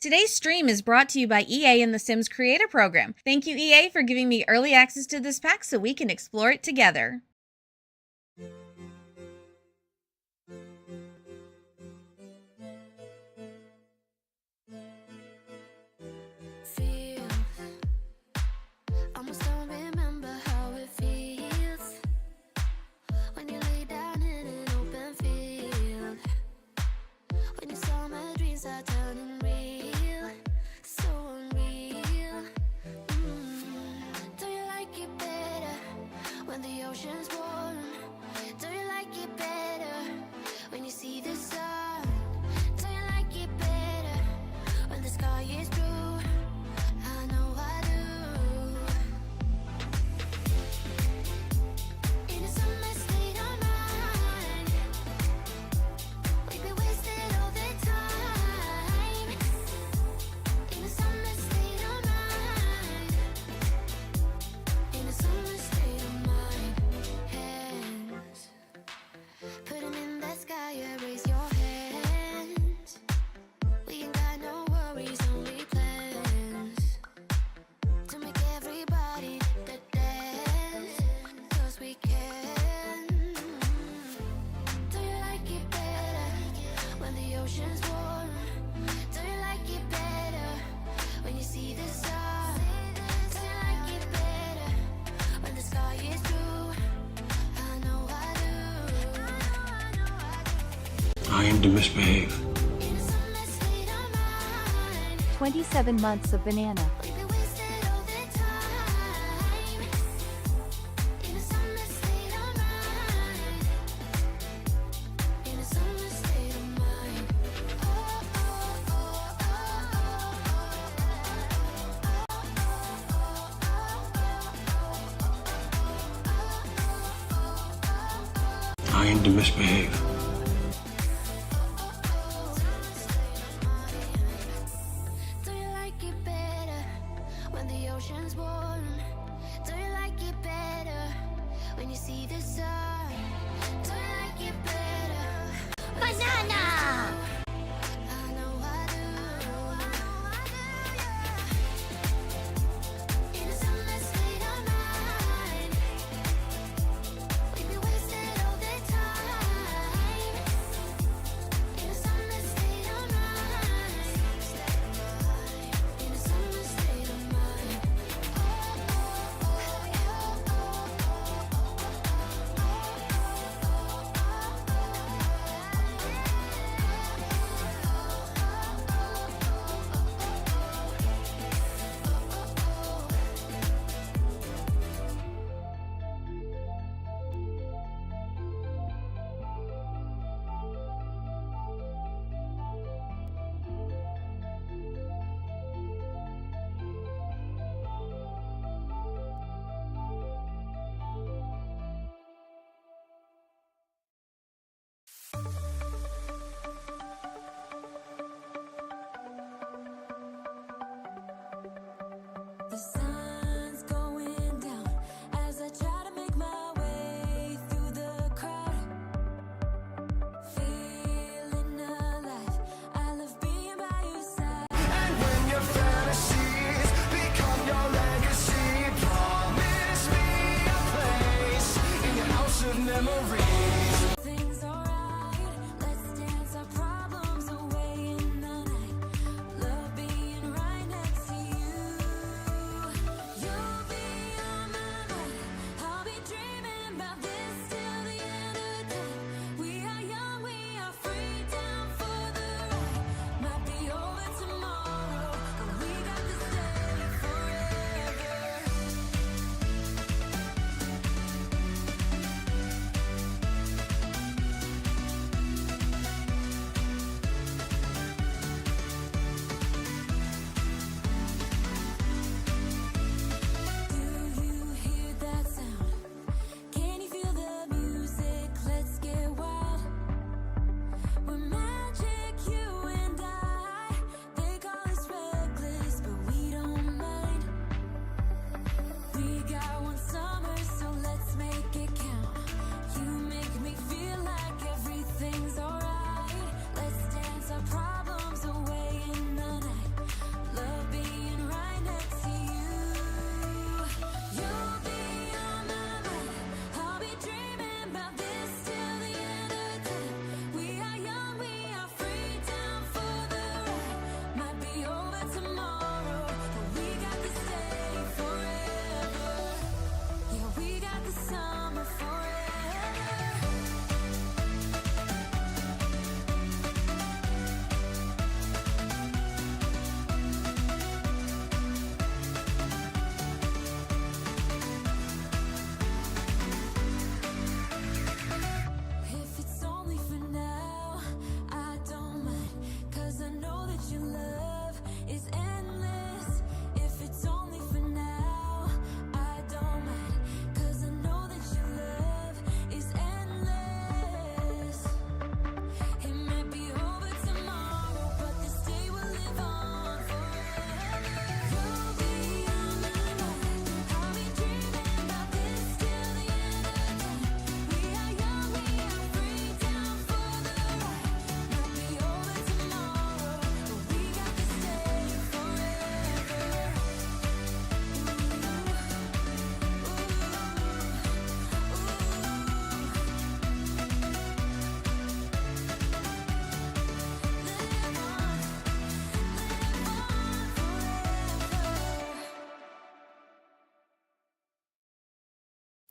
Today's stream is brought to you by EA and the Sims Creator Program. Thank you, EA, for giving me early access to this pack so we can explore it together. I aim to misbehave. 27 months of banana. I aim to misbehave. The sun's going down as I try to make my way through the crowd. Feeling alive, I love being by your side. And when your fantasies become your legacy, promise me a place in your house of memories. Things alright, let's dance our problems away in the night. Love being right next to you.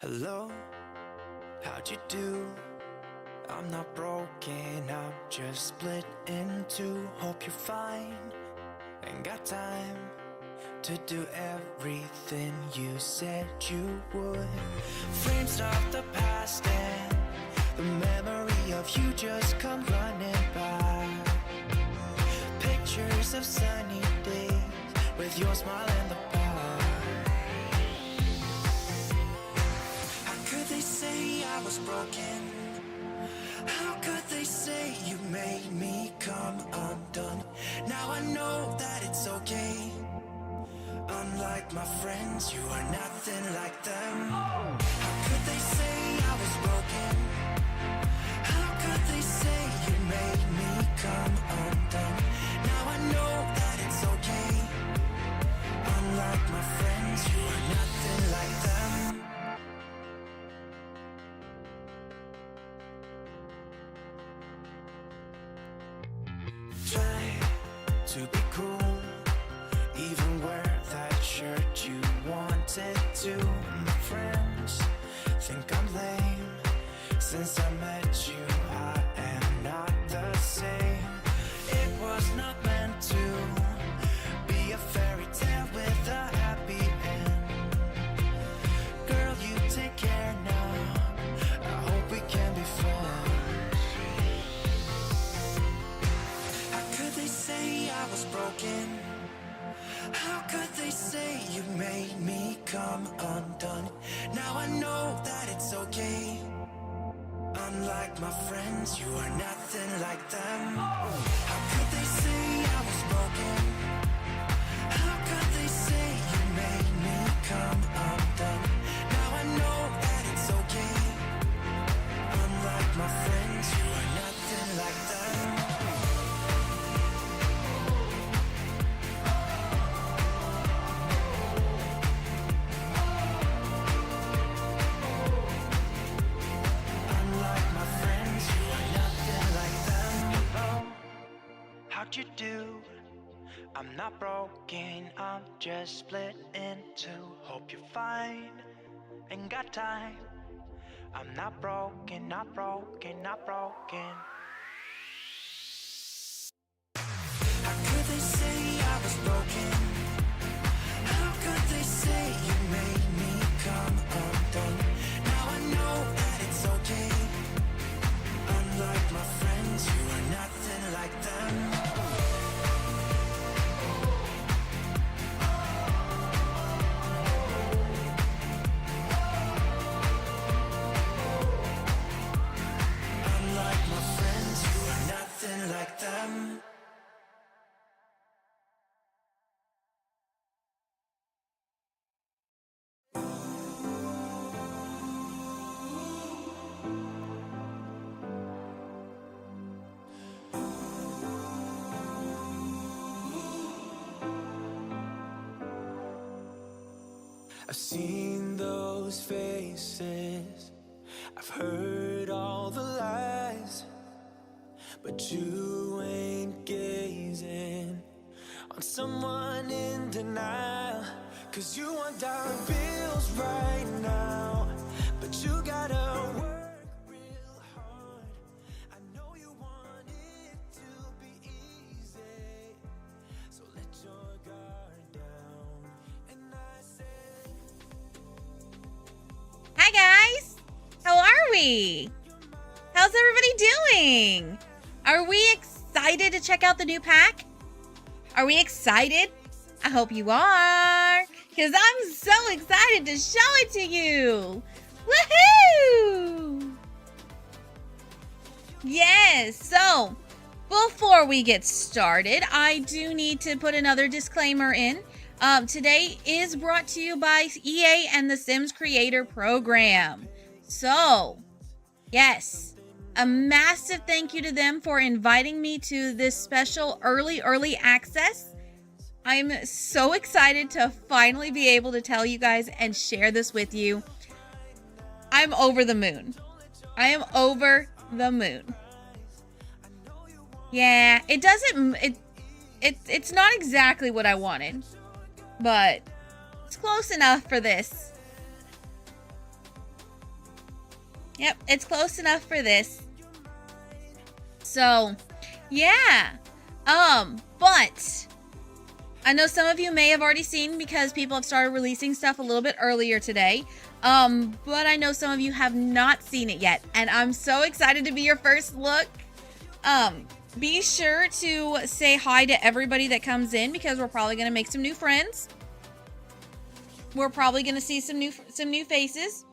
Hello, how'd you do? I'm not broken, I'm just split in two. Hope you're fine, ain't got time to do everything you said you would. Frames of the past and the memory of you just come running by. Pictures of sunny days with your smile and the bar. How could they say I was broken? How could they say you made me come undone? Now I know that it's okay. Unlike my friends, you are nothing like them. How could they say I was broken? How could they say you made me come undone? Now I know that it's okay. Unlike my friends, you are nothing like them. Try to be cool, even wear that shirt you wanted to. My friends think I'm lame. Since I met you, I am not the same. It was not meant to be a fairy tale with a happy end. Girl, you take care now. I hope we can be friends. How could they say I was broken? How could they say you made me come undone? Now I know that it's okay. Unlike my friends, you are nothing like them. How could they say I was broken? How could they say you made me come undone? Now I know that it's okay. Unlike my friends, you are nothing like them. How'd you do? I'm not broken, I'm just split in two. Hope you're fine, ain't got time. I'm not broken, not broken, not broken. How could they say I was broken? How could they say you made me come undone? Now I know that it's okay. Unlike my friends, you are nothing like them. Unlike my friends, you are nothing like them. I've seen those faces, I've heard all the lies, but you ain't gazing on someone in denial. Cause you want dollar bills right now, but you gotta work real hard. I know you want it to be easy, so let your guard down. And I say, Hi guys! How are we? How's everybody doing? Are we excited to check out the new pack? Are we excited? I hope you are, because I'm so excited to show it to you. Woohoo! Yes, so before we get started, I do need to put another disclaimer in. Today is brought to you by EA and the Sims Creator Program. So, yes, a massive thank you to them for inviting me to this special early access. I'm so excited to finally be able to tell you guys and share this with you. I'm over the moon. I am over the moon. Yeah, it doesn't, it's not exactly what I wanted, but it's close enough for this. Yep, it's close enough for this. So, yeah. But I know some of you may have already seen because people have started releasing stuff a little bit earlier today. But I know some of you have not seen it yet, and I'm so excited to be your first look. Be sure to say hi to everybody that comes in because we're probably going to make some new friends. We're probably going to see some new faces.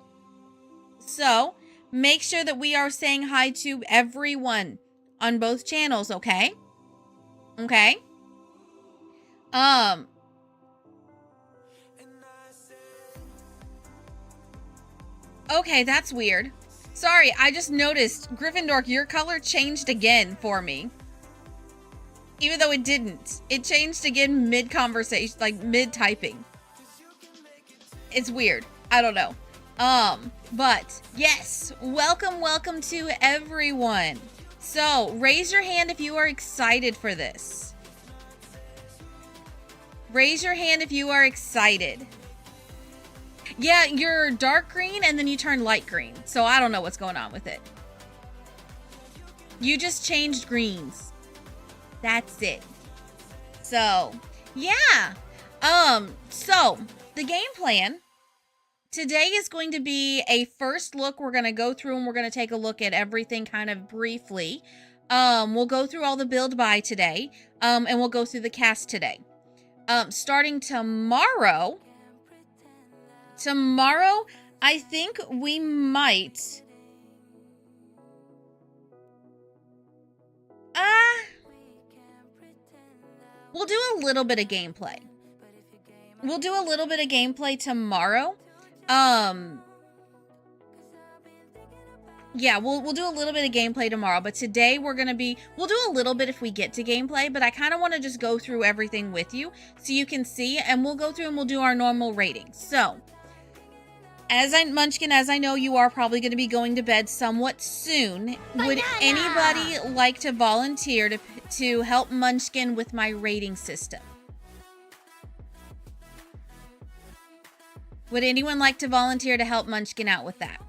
So, make sure that we are saying hi to everyone on both channels, okay? Okay? Okay, that's weird. Sorry, I just noticed, Gryffindor, your color changed again for me. Even though it didn't. It changed again mid-conversation, like mid-typing. It's weird. I don't know. But yes, welcome to everyone. So, raise your hand if you are excited for this. Raise your hand if you are excited. Yeah, you're dark green and then you turn light green. So I don't know what's going on with it. You just changed greens. That's it. So, yeah. So the game plan today is going to be a first look. We're going to go through and we're going to take a look at everything kind of briefly. We'll go through all the build buy today. And we'll go through the cast today. Starting tomorrow, I think we might... we'll do a little bit of gameplay. We'll do a little bit of gameplay tomorrow. Yeah, we'll do a little bit of gameplay tomorrow, but today we'll do a little bit if we get to gameplay, but I kind of want to just go through everything with you so you can see, and we'll go through and we'll do our normal ratings. So, Munchkin, as I know you are probably going to be going to bed somewhat soon, would anybody like to volunteer to help Munchkin with my rating system? Would anyone like to volunteer to help Munchkin out with that?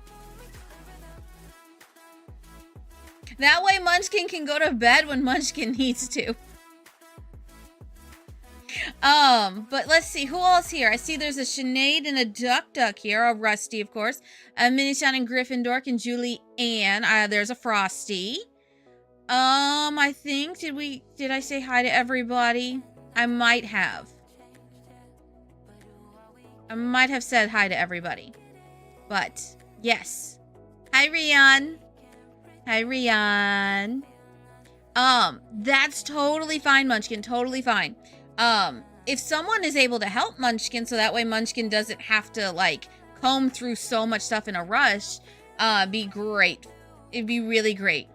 That way Munchkin can go to bed when Munchkin needs to. But let's see, who else here? I see there's a Sinead and a Duck here, a Rusty, of course. A Minishan and Gryffindor and Julie Ann. There's a Frosty. I think, did I say hi to everybody? I might have. I might have said hi to everybody. But, yes. Hi, Rian. Hi, Rian. That's totally fine, Munchkin. Totally fine. If someone is able to help Munchkin so that way Munchkin doesn't have to, like, comb through so much stuff in a rush, be great. It'd be really great.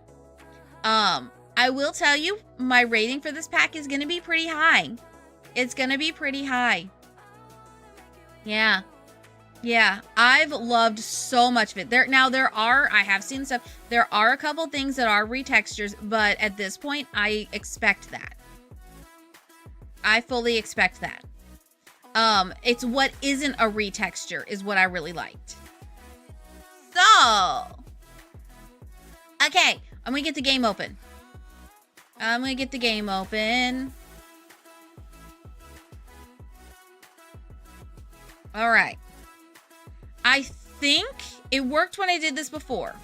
I will tell you, my rating for this pack is gonna be pretty high. It's gonna be pretty high. Yeah. Yeah, I've loved so much of it. I have seen stuff. There are a couple things that are retextures, but at this point, I expect that. I fully expect that. It's what isn't a retexture is what I really liked. So, okay, I'm gonna get the game open. All right. I think it worked when I did this before.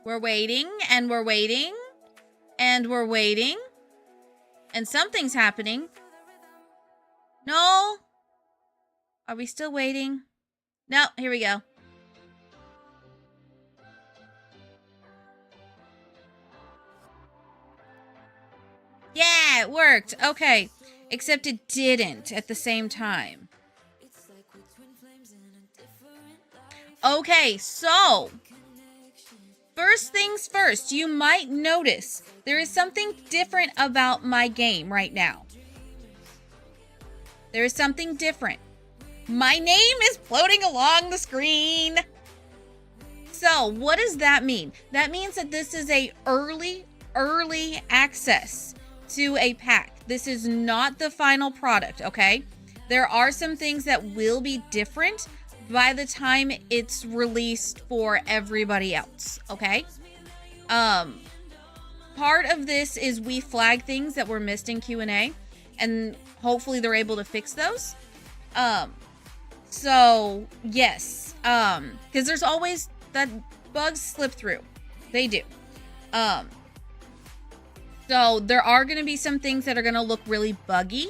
We're waiting, and we're waiting, and we're waiting, and something's happening. No? Are we still waiting? No, here we go. Yeah, it worked. Okay. Except it didn't at the same time. Okay, so First things first, you might notice there is something different about my game right now. There is something different. My name is floating along the screen. So what does that mean? That means that this is a early access to a pack. This is not the final product, okay? There are some things that will be different by the time it's released for everybody else, okay? Part of this is we flag things that were missed in Q&A, and hopefully they're able to fix those. So yes, because there's always that bugs slip through. They do. So there are going to be some things that are going to look really buggy,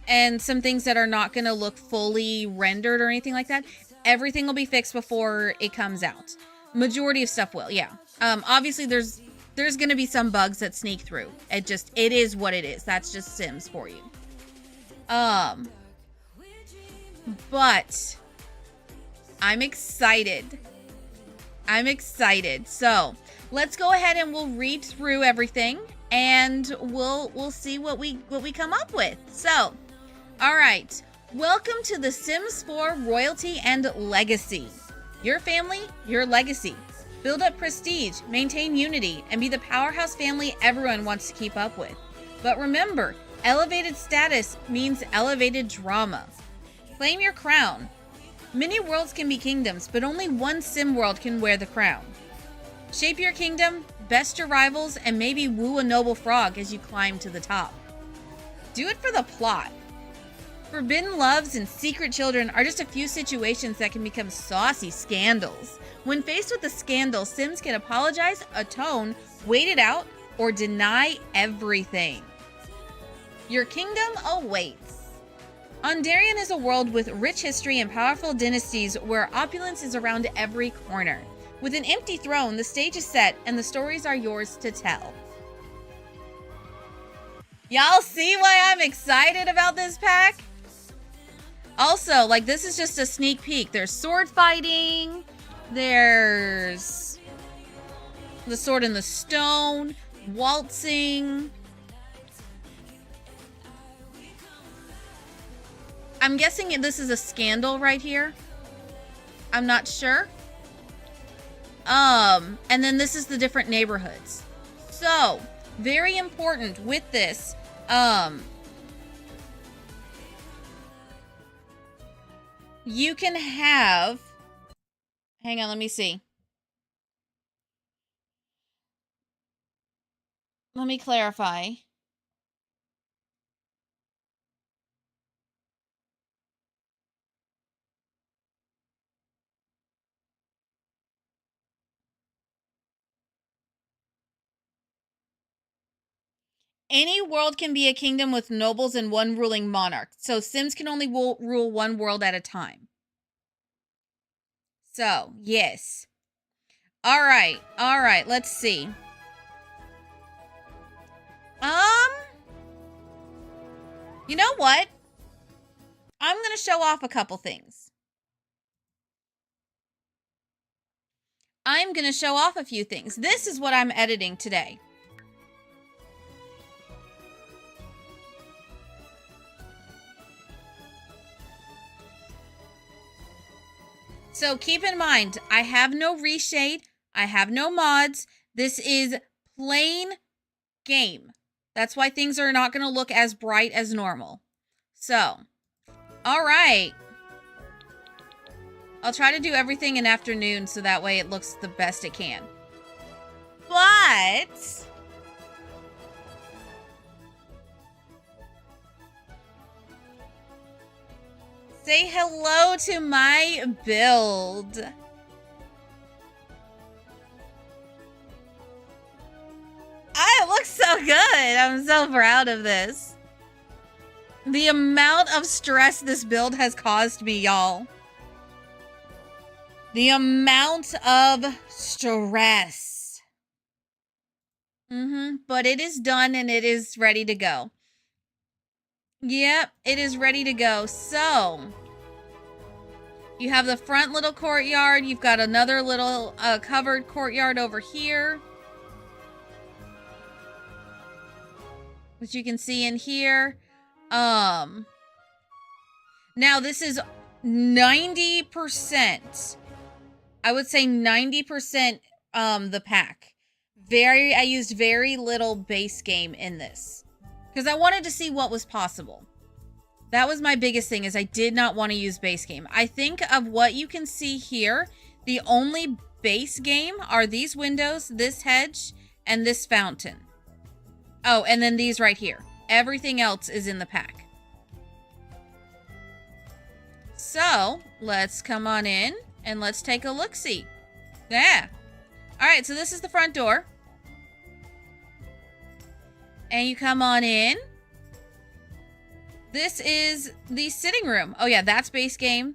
and some things that are not going to look fully rendered or anything like that. Everything will be fixed before it comes out. Majority of stuff will, yeah. Obviously there's going to be some bugs that sneak through. It is what it is. That's just Sims for you. But I'm excited. So let's go ahead and we'll read through everything, and we'll see what we come up with. So, all right. Welcome to The Sims 4 Royalty and Legacy. Your family, your legacy. Build up prestige, maintain unity, and be the powerhouse family everyone wants to keep up with. But remember, elevated status means elevated drama. Claim your crown. Many worlds can be kingdoms, but only one sim world can wear the crown. Shape your kingdom, best your rivals, and maybe woo a noble frog as you climb to the top. Do it for the plot. Forbidden loves and secret children are just a few situations that can become saucy scandals. When faced with a scandal, Sims can apologize, atone, wait it out, or deny everything. Your kingdom awaits. Ondarian is a world with rich history and powerful dynasties where opulence is around every corner. With an empty throne, the stage is set and the stories are yours to tell. Y'all see why I'm excited about this pack? Also, like, this is just a sneak peek. There's sword fighting. There's the sword in the stone, waltzing. I'm guessing this is a scandal right here. I'm not sure. And then this is the different neighborhoods. So, very important with this. You can have, hang on, let me see. Let me clarify. Any world can be a kingdom with nobles and one ruling monarch. So Sims can only rule one world at a time. So, yes. All right. Let's see. You know what? I'm going to show off a couple things. I'm going to show off a few things. This is what I'm editing today. So keep in mind, I have no reshade. I have no mods. This is plain game. That's why things are not going to look as bright as normal. So, all right. I'll try to do everything in afternoon so that way it looks the best it can. But say hello to my build. It looks so good. I'm so proud of this. The amount of stress this build has caused me, y'all. The amount of stress. But it is done and it is ready to go. Yep, it is ready to go. So, You have the front little courtyard. You've got another little covered courtyard over here, which you can see in here. Now this is 90%. I would say 90% the pack. I used very little base game in this because I wanted to see what was possible. That was my biggest thing, is I did not want to use base game. I think of what you can see here, the only base game are these windows, this hedge, and this fountain. Oh, and then these right here. Everything else is in the pack. So, let's come on in and let's take a look-see. Yeah. All right, so this is the front door. And you come on in. This is the sitting room. Oh yeah, that's base game.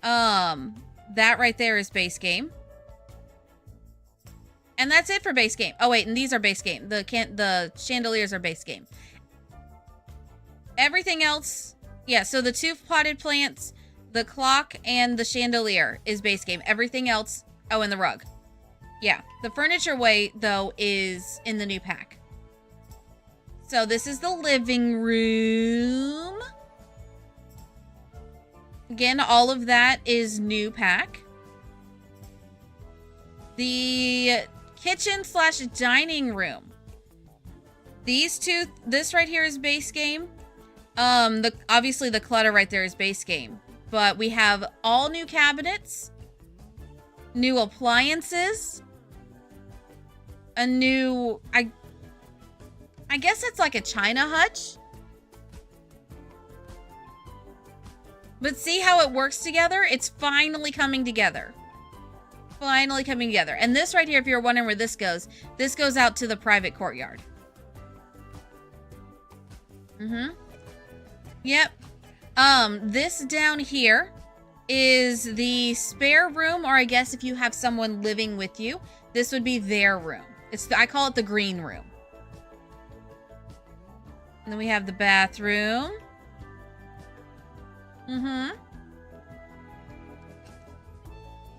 That right there is base game. And that's it for base game. Oh wait, and these are base game. The chandeliers are base game. Everything else, yeah, so the 2 potted plants, the clock, and the chandelier is base game. Everything else, oh, and the rug. Yeah, the furniture way, though, is in the new pack. So this is the living room. Again, all of that is new pack. The kitchen / dining room. These two, this right here is base game. Obviously the clutter right there is base game. But we have all new cabinets, new appliances, a new, I guess it's like a China hutch. But see how it works together? It's finally coming together. Finally coming together. And this right here, if you're wondering where this goes out to the private courtyard. Yep. This down here is the spare room, or I guess if you have someone living with you, this would be their room. I call it the green room. And then we have the bathroom.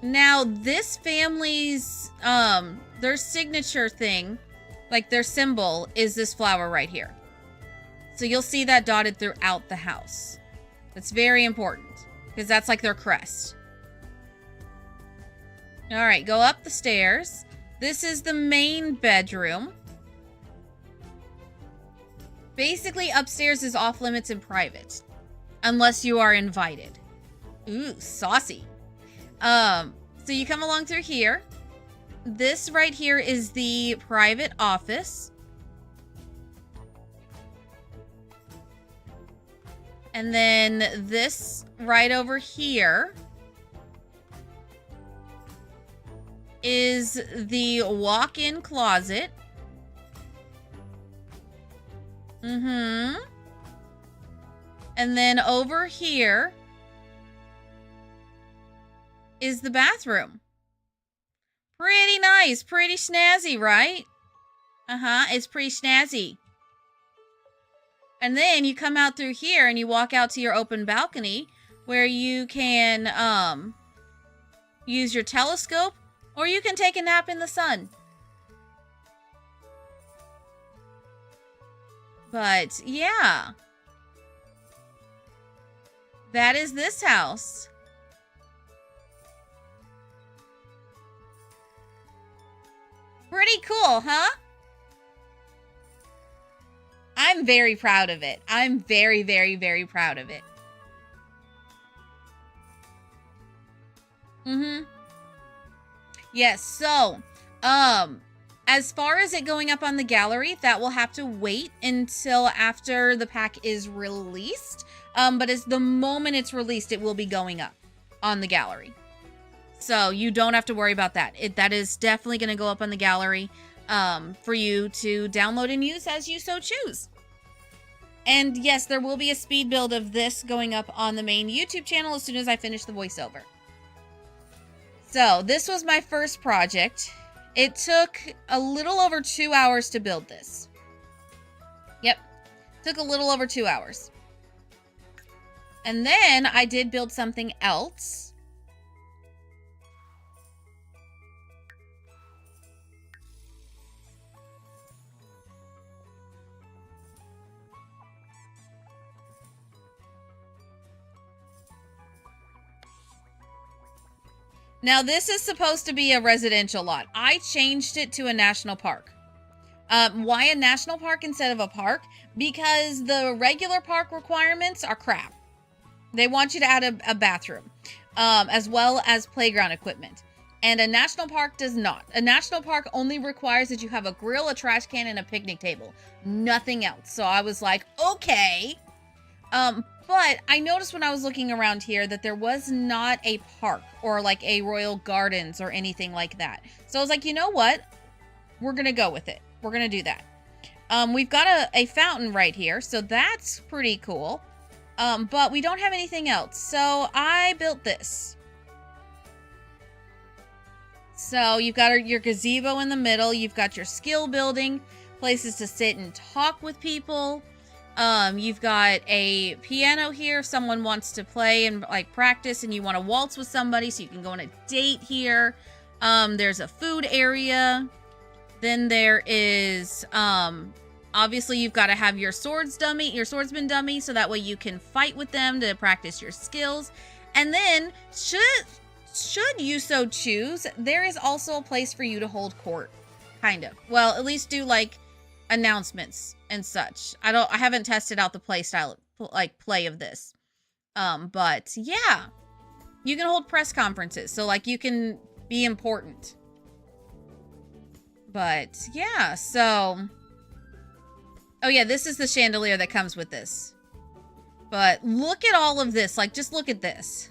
Now, this family's, their signature thing, like their symbol, is this flower right here. So you'll see that dotted throughout the house. That's very important, because that's like their crest. All right, go up the stairs. This is the main bedroom. Basically, upstairs is off limits and private, unless you are invited. Ooh, saucy. So you come along through here. This right here is the private office. And then this right over here is the walk-in closet. And then over here is the bathroom. Pretty nice, pretty snazzy, right? It's pretty snazzy. And then you come out through here and you walk out to your open balcony where you can use your telescope, or you can take a nap in the sun. But yeah, that is this house. Pretty cool, huh? I'm very proud of it. I'm very, very, very proud of it. Yes, so, as far as it going up on the gallery, that will have to wait until after the pack is released. But as the moment it's released, it will be going up on the gallery. So you don't have to worry about that. That is definitely going to go up on the gallery for you to download and use as you so choose. And yes, there will be a speed build of this going up on the main YouTube channel as soon as I finish the voiceover. So this was my first project. It took a little over 2 hours to build this. Yep, took a little over 2 hours. And then I did build something else. Now, this is supposed to be a residential lot. I changed it to a national park. Why a national park instead of a park? Because the regular park requirements are crap. They want you to add a bathroom, as well as playground equipment. And a national park does not. A national park only requires that you have a grill, a trash can, and a picnic table. Nothing else. So I was like, okay. But I noticed when I was looking around here that there was not a park or like a Royal Gardens or anything like that. So I was like, you know what? We're going to go with it. We're going to do that. We've got a fountain right here. So that's pretty cool. But we don't have anything else. So I built this. So you've got your gazebo in the middle. You've got your skill building, places to sit and talk with people. You've got a piano here if someone wants to play and like practice and you want to waltz with somebody so you can go on a date here. There's a food area. Then there is, obviously you've got to have your swordsman dummy, so that way you can fight with them to practice your skills. And then should you so choose, there is also a place for you to hold court, kind of. Well, at least do like announcements and such. I haven't tested out the play of this. But yeah, you can hold press conferences, so like you can be important. But yeah, so oh yeah, this is the chandelier that comes with this. But look at all of this, like just look at this.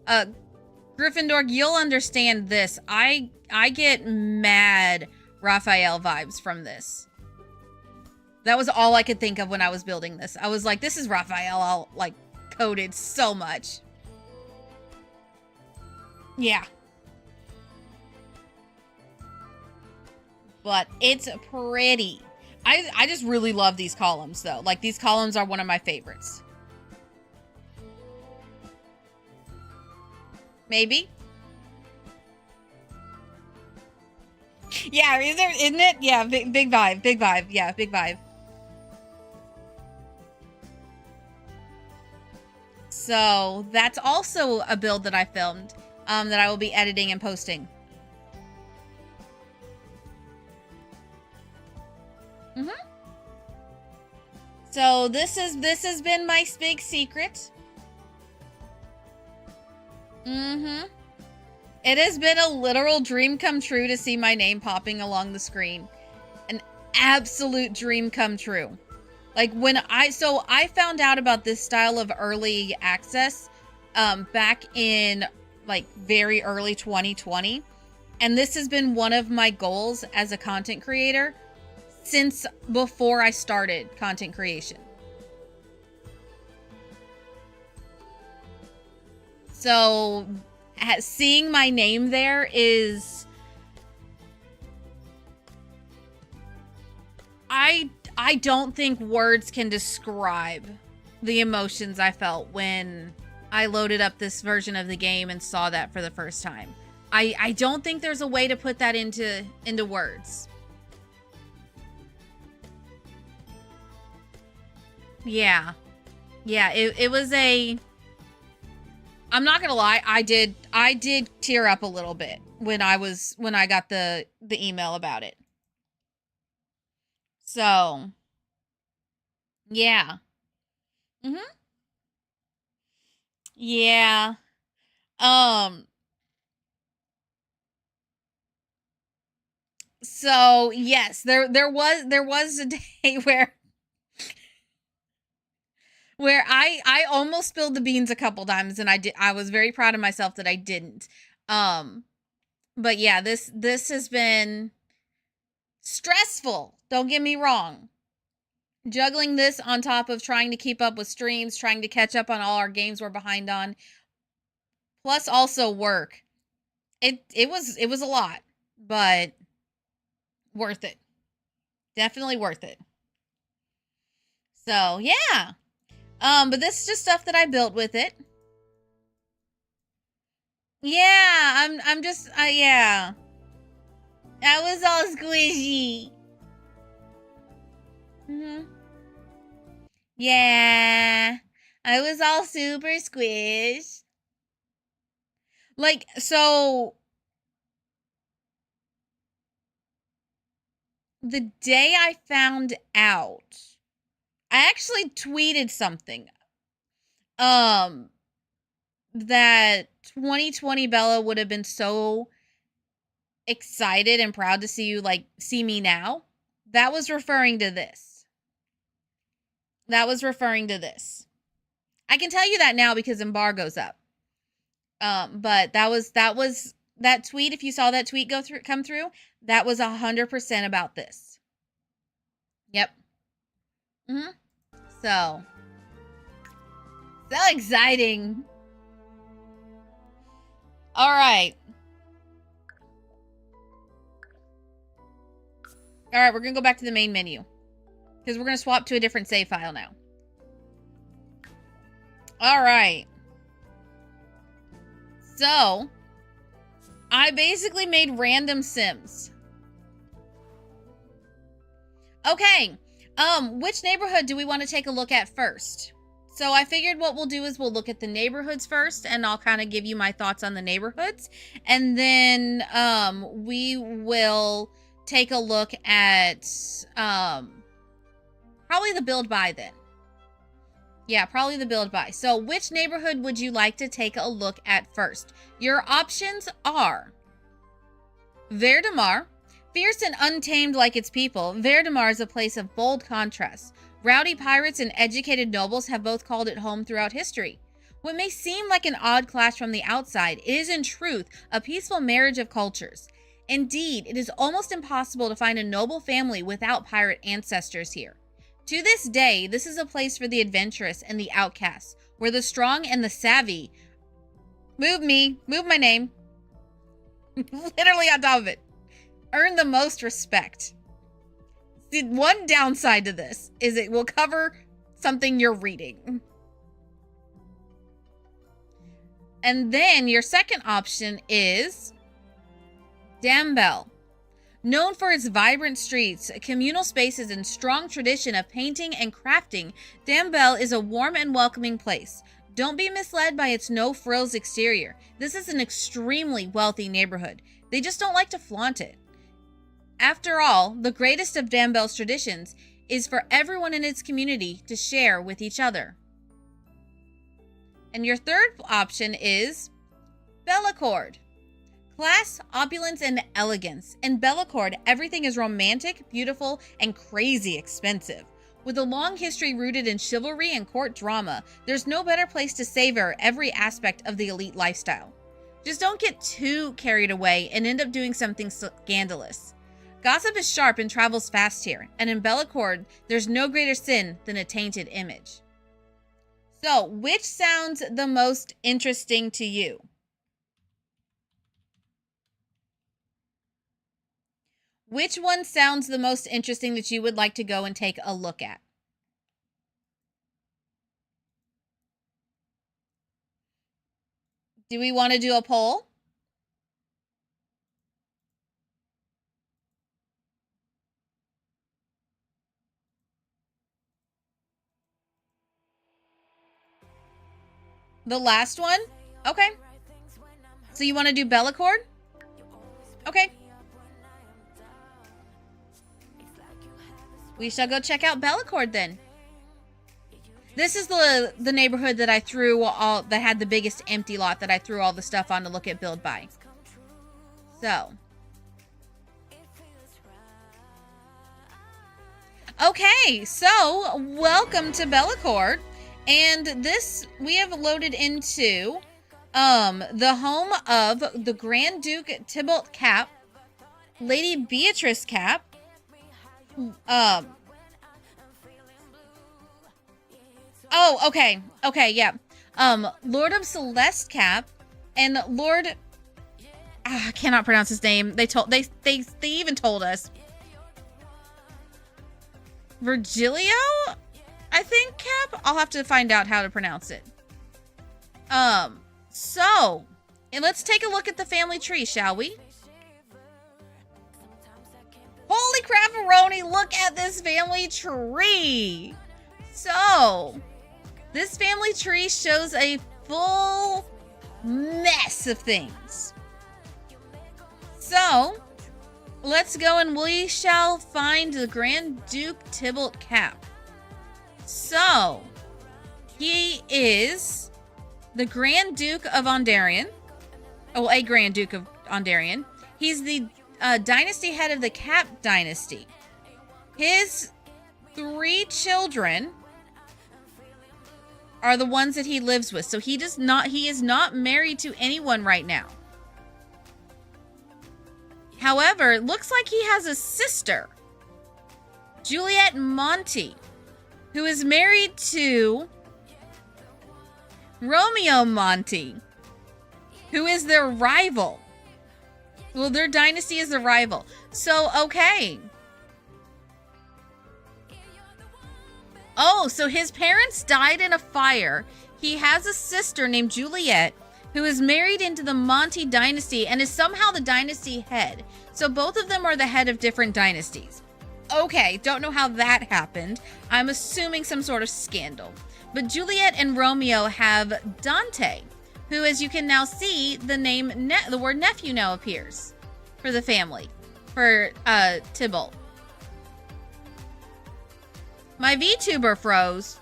Gryffindor, you'll understand this. I get mad Raphael vibes from this. That was all I could think of when I was building this. I was like, this is Raphael all like coded so much. Yeah. But it's pretty. I just really love these columns though. Like these columns are one of my favorites. Maybe. Yeah, isn't it? Yeah, big vibe, big vibe. Yeah, big vibe. So that's also a build that I filmed that I will be editing and posting. So this has been my big secret. It has been a literal dream come true to see my name popping along the screen. An absolute dream come true. Like when I found out about this style of early access back in like very early 2020. And this has been one of my goals as a content creator since before I started content creation. So seeing my name there is, I don't think words can describe the emotions I felt when I loaded up this version of the game and saw that for the first time. I don't think there's a way to put that into words. Yeah. Yeah, it was a, I'm not gonna lie, I did tear up a little bit when I got the email about it. So yeah. Yeah. So yes, there was a day where I almost spilled the beans a couple times, and I was very proud of myself that I didn't. But yeah, this has been stressful. Don't get me wrong. Juggling this on top of trying to keep up with streams, trying to catch up on all our games we're behind on, plus also work. It was a lot, but worth it. Definitely worth it. So yeah. But this is just stuff that I built with it. Yeah, I'm just yeah. I was all squishy. Yeah. I was all super squished. Like, so the day I found out, I actually tweeted something that 2020 Bella would have been so excited and proud to see you, like, see me now. That was referring to this. That was referring to this. I can tell you that now because embargo's up. But that tweet, if you saw that tweet come through, that was 100% about this. Yep. So exciting. All right. All right, we're going to go back to the main menu because we're going to swap to a different save file now. All right. So, I basically made random Sims. Okay. Which neighborhood do we want to take a look at first? So I figured what we'll do is we'll look at the neighborhoods first, and I'll kind of give you my thoughts on the neighborhoods. And then we will take a look at probably the build buy then. Yeah, probably the build buy. So which neighborhood would you like to take a look at first? Your options are Verdemar. Fierce and untamed like its people, Verdemar is a place of bold contrasts. Rowdy pirates and educated nobles have both called it home throughout history. What may seem like an odd clash from the outside is in truth a peaceful marriage of cultures. Indeed, it is almost impossible to find a noble family without pirate ancestors here. To this day, this is a place for the adventurous and the outcasts, where the strong and the savvy move my name, literally on top of it, earn the most respect. The one downside to this is it will cover something you're reading. And then your second option is Dambell. Known for its vibrant streets, communal spaces, and strong tradition of painting and crafting, Dambell is a warm and welcoming place. Don't be misled by its no-frills exterior. This is an extremely wealthy neighborhood. They just don't like to flaunt it. After all, the greatest of Dambell's traditions is for everyone in its community to share with each other. And your third option is Bellacord. Class, opulence, and elegance. In Bellacord, everything is romantic, beautiful, and crazy expensive. With a long history rooted in chivalry and court drama, there's no better place to savor every aspect of the elite lifestyle. Just don't get too carried away and end up doing something scandalous. Gossip is sharp and travels fast here, and in Bellacord, there's no greater sin than a tainted image. So, which sounds the most interesting to you? Which one sounds the most interesting that you would like to go and take a look at? Do we want to do a poll? The last one? Okay. So you want to do Bellacord? Okay. We shall go check out Bellacord then. This is the neighborhood that I threw all, that had the biggest empty lot that I threw all the stuff on to look at build by. So. Okay, so welcome to Bellacord. And this, we have loaded into the home of the Grand Duke Tybalt Cap, Lady Beatrice Cap, oh, okay, yeah, Lord of Celeste Cap, and Lord, I cannot pronounce his name. They even told us. Virgilio? I think Cap? I'll have to find out how to pronounce it. So, and let's take a look at the family tree, shall we? Holy crap-a-roni, look at this family tree! So, this family tree shows a full mess of things. So, let's go and we shall find the Grand Duke Tybalt Cap. So, he is the Grand Duke of Ondarian. Oh, a Grand Duke of Ondarian. He's the dynasty head of the Cap dynasty. His 3 children are the ones that he lives with. So he is not married to anyone right now. However, it looks like he has a sister, Juliet Monty, who is married to Romeo Monty, who is their rival. Well, their dynasty is a rival. So, okay. Oh, so his parents died in a fire. He has a sister named Juliet who is married into the Monty dynasty and is somehow the dynasty head. So both of them are the head of different dynasties. Okay, don't know how that happened. I'm assuming some sort of scandal. But Juliet and Romeo have Dante, who, as you can now see, the word nephew now appears for the family, for Tybalt. My VTuber froze.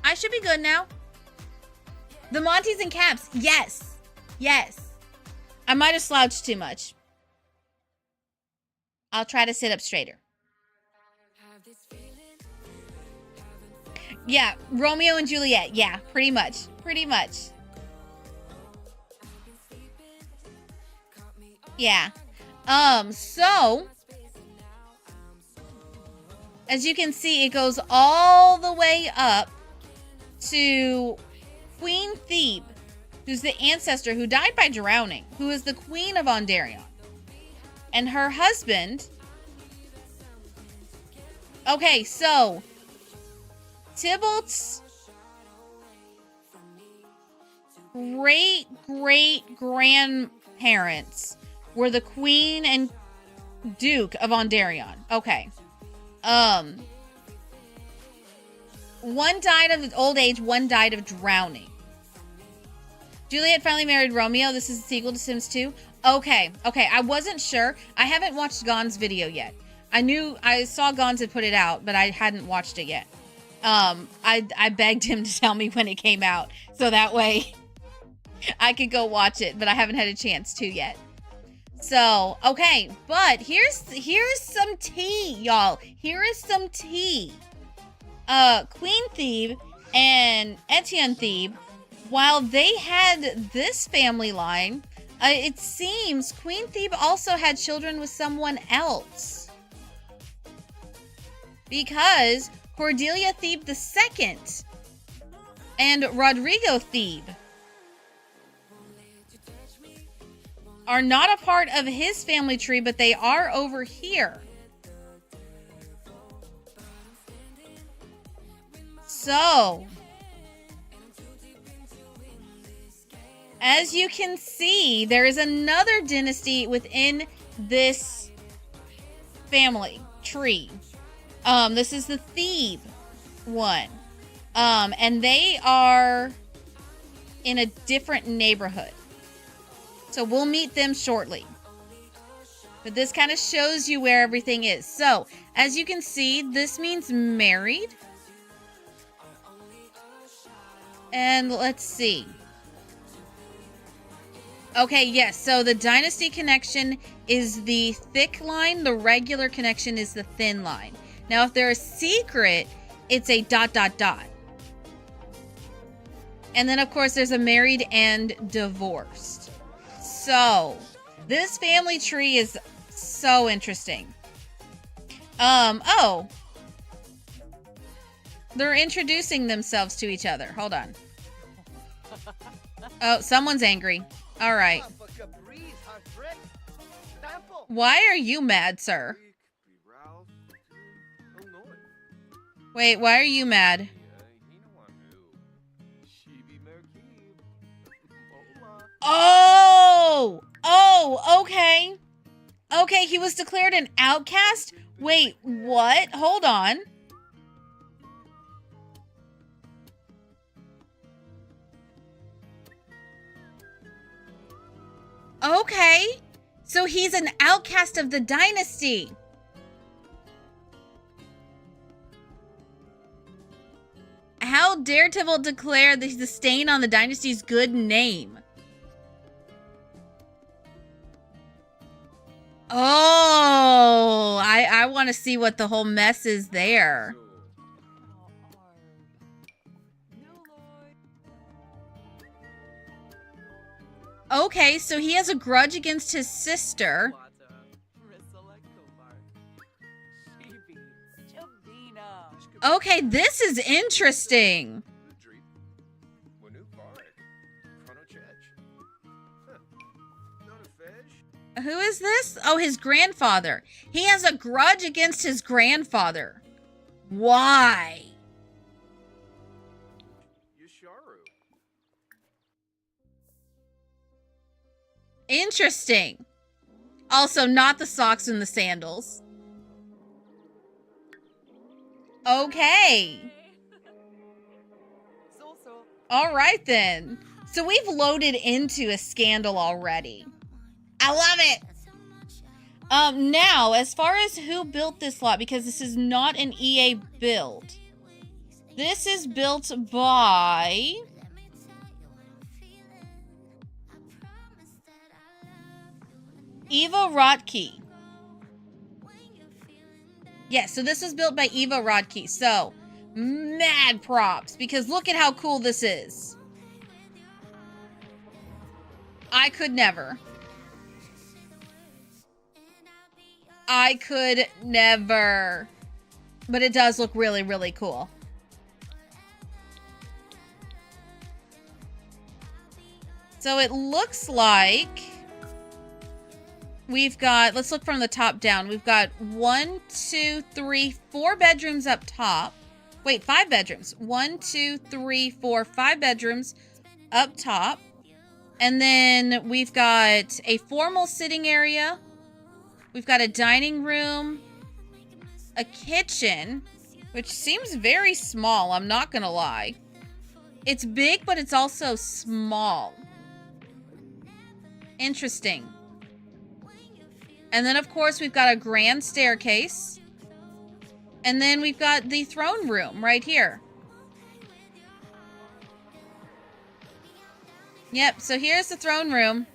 I should be good now. The Monties and Caps. Yes. Yes. I might have slouched too much. I'll try to sit up straighter. Yeah, Romeo and Juliet. Yeah, pretty much. Pretty much. Yeah. So as you can see, it goes all the way up to Queen Thebe, who's the ancestor who died by drowning, who is the queen of Ondarion. And her husband... Okay, so Tybalt's great-great-grandparents were the queen and duke of Ondarion. Okay. One died of old age, one died of drowning. Juliet finally married Romeo. This is a sequel to Sims 2. Okay, I wasn't sure. I haven't watched Gon's video yet. I saw Gon's had put it out, but I hadn't watched it yet. I begged him to tell me when it came out, so that way I could go watch it, but I haven't had a chance to yet. So, okay, but here's some tea, y'all. Here is some tea. Queen Thebe and Etienne Thebe, while they had this family line, it seems Queen Thebe also had children with someone else. Because Cordelia Thebe II and Rodrigo Thebe are not a part of his family tree, but they are over here. So, as you can see, there is another dynasty within this family tree. This is the Thebe one. And they are in a different neighborhood. So we'll meet them shortly. But this kind of shows you where everything is. So, as you can see, this means married. And let's see. Okay, yes. So the dynasty connection is the thick line. The regular connection is the thin line. Now, if they're a secret, it's a ... And then, of course, there's a married and divorced. So, this family tree is so interesting. Oh. They're introducing themselves to each other. Hold on. Oh, someone's angry. All right. Why are you mad, sir? Wait, why are you mad? Oh, okay. Okay, he was declared an outcast? Wait, what? Hold on. Okay. So he's an outcast of the dynasty. How dare Tybalt declare that he's a stain on the dynasty's good name? Oh, I want to see what the whole mess is there. Okay, so he has a grudge against his sister. Okay, this is interesting. Who is this? Oh, his grandfather. He has a grudge against his grandfather. Why? Interesting. Also, not the socks and the sandals. Okay. All right, then. So we've loaded into a scandal already. I love it. Now, as far as who built this lot, because this is not an EA build. This is built by... Eva Rodkey. Yes, so this was built by Eva Rodkey. So, mad props, because look at how cool this is. I could never. I could never. But it does look really, really cool. So it looks like we've got, let's look from the top down. We've got 1, 2, 3, 4 bedrooms up top. Wait, 5 bedrooms. 1, 2, 3, 4, 5 bedrooms up top. And then we've got a formal sitting area. We've got a dining room, a kitchen, which seems very small, I'm not gonna lie. It's big, but it's also small. Interesting. And then, of course, we've got a grand staircase. And then we've got the throne room right here. Yep, so here's the throne room.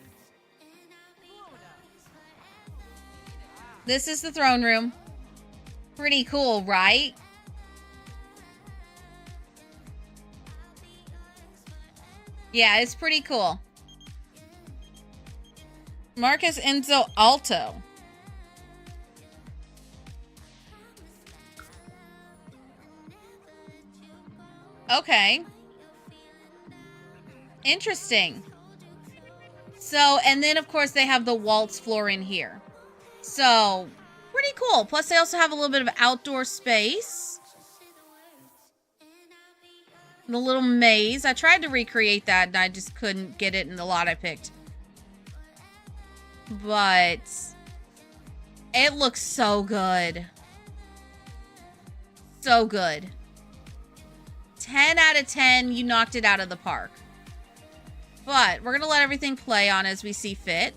This is the throne room. Pretty cool, right? Yeah, it's pretty cool. Marcus Enzo Alto. Okay. Interesting. So, and then of course they have the waltz floor in here. So, pretty cool. Plus they also have a little bit of outdoor space. The little maze. I tried to recreate that and I just couldn't get it in the lot I picked. But it looks so good. So good. 10 out of 10, you knocked it out of the park. But we're going to let everything play on as we see fit.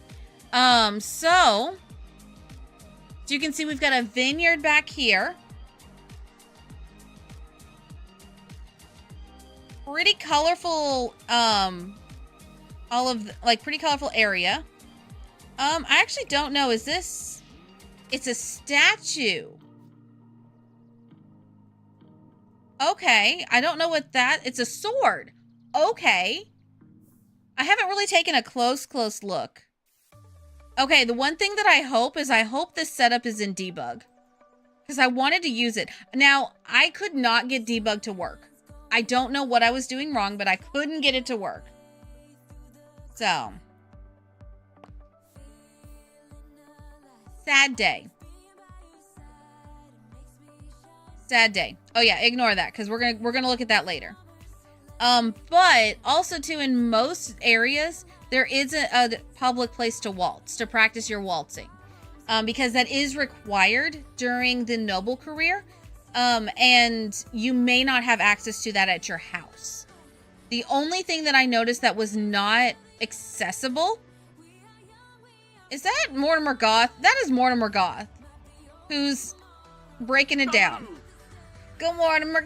So you can see we've got a vineyard back here. Pretty colorful, pretty colorful area. I actually don't know. Is this... It's a statue. Okay. I don't know what that... It's a sword. Okay. I haven't really taken a close look. Okay, the one thing that I hope is I hope this setup is in debug. Because I wanted to use it. Now, I could not get debug to work. I don't know what I was doing wrong, but I couldn't get it to work. So... Sad day. Sad day. Oh yeah, ignore that because we're gonna look at that later. But also too, in most areas there is a public place to waltz, to practice your waltzing, because that is required during the noble career, and you may not have access to that at your house. The only thing that I noticed that was not accessible Is that Mortimer Goth? That is Mortimer Goth, who's breaking it down. Go Mortimer,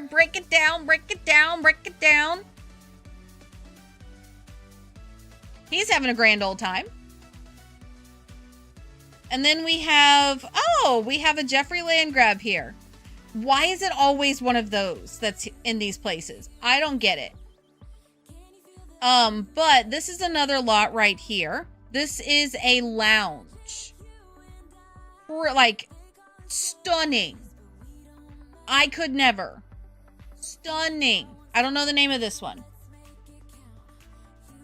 break it down, break it down, break it down. He's having a grand old time. And then we have, we have a Jeffrey Landgrab here. Why is it always one of those that's in these places? I don't get it. But this is another lot right here. This is a lounge. Like, stunning. I could never. Stunning. I don't know the name of this one.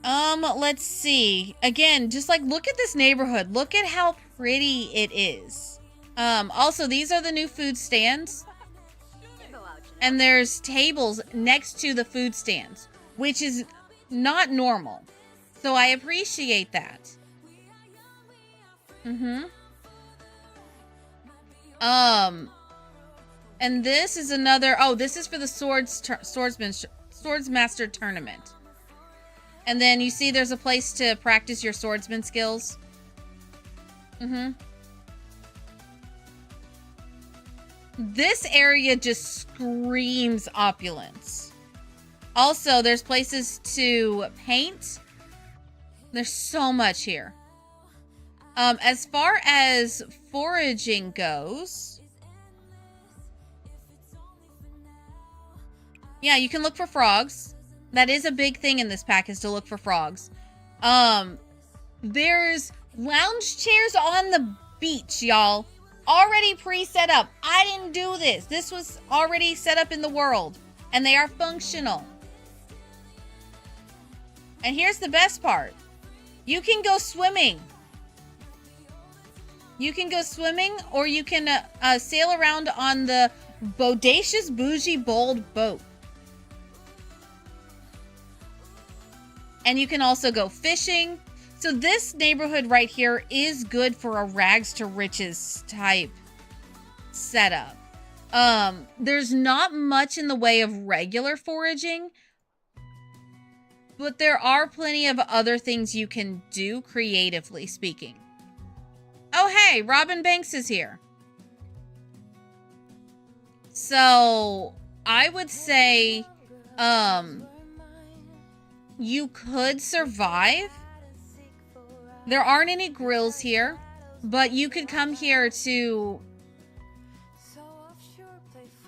Let's see. Again, just like, look at this neighborhood. Look at how pretty it is. Also, these are the new food stands. And there's tables next to the food stands, which is not normal. So I appreciate that. And this is another, this is for the Swordsmaster tournament. And then you see there's a place to practice your swordsman skills. This area just screams opulence. Also, there's places to paint. There's so much here. As far as foraging goes, yeah, you can look for frogs. That is a big thing in this pack, is to look for frogs. There's lounge chairs on the beach, y'all. Already pre-set up. I didn't do this. This was already set up in the world. And they are functional. And here's the best part. You can go swimming. You can go swimming, or you can sail around on the Bodacious Bougie Bold boat. And you can also go fishing. So this neighborhood right here is good for a rags to riches type setup. There's not much in the way of regular foraging, but there are plenty of other things you can do, creatively speaking. Oh, hey, Robin Banks is here. So I would say, you could survive. There aren't any grills here, but you could come here to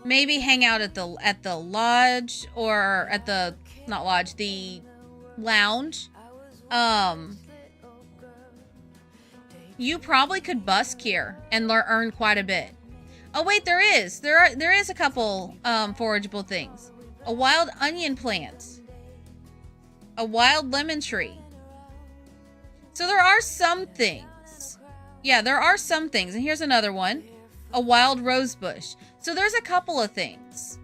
maybe hang out at the lodge, or at the, not lodge, the lounge. You probably could busk here and earn quite a bit. Oh wait, there is a couple forageable things. A wild onion plant. A wild lemon tree. So there are some things. Yeah, there are some things. And here's another one. A wild rose bush. So there's a couple of things.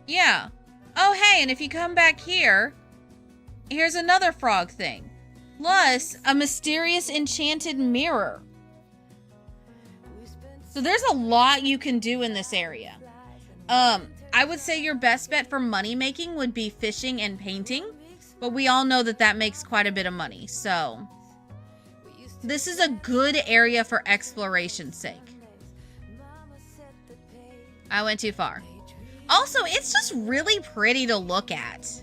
Yeah. Oh, hey, and if you come back here, here's another frog thing. Plus, a mysterious enchanted mirror. So there's a lot you can do in this area. I would say your best bet for money making would be fishing and painting, but we all know that that makes quite a bit of money. So this is a good area for exploration's sake. I went too far. Also, it's just really pretty to look at.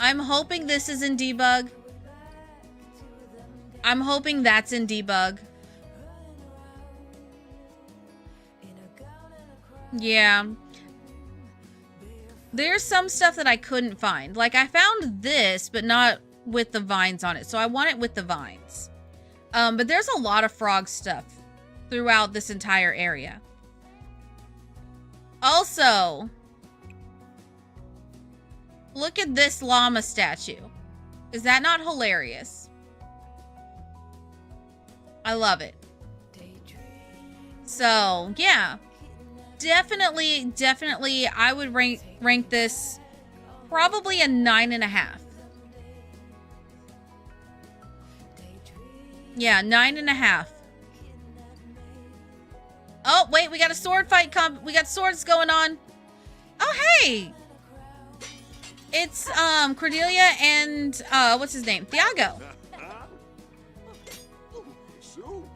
I'm hoping this is in debug. I'm hoping that's in debug. Yeah. There's some stuff that I couldn't find. Like, I found this, but not with the vines on it. So I want it with the vines. But there's a lot of frog stuff throughout this entire area. Also, look at this llama statue. Is that not hilarious? I love it. So, yeah. Definitely, I would rank this probably a 9.5. Yeah, 9.5. Oh, wait, we got a sword fight we got swords going on. Oh, hey! It's Cordelia and what's his name? Thiago. Uh-huh. And what's his name? Thiago.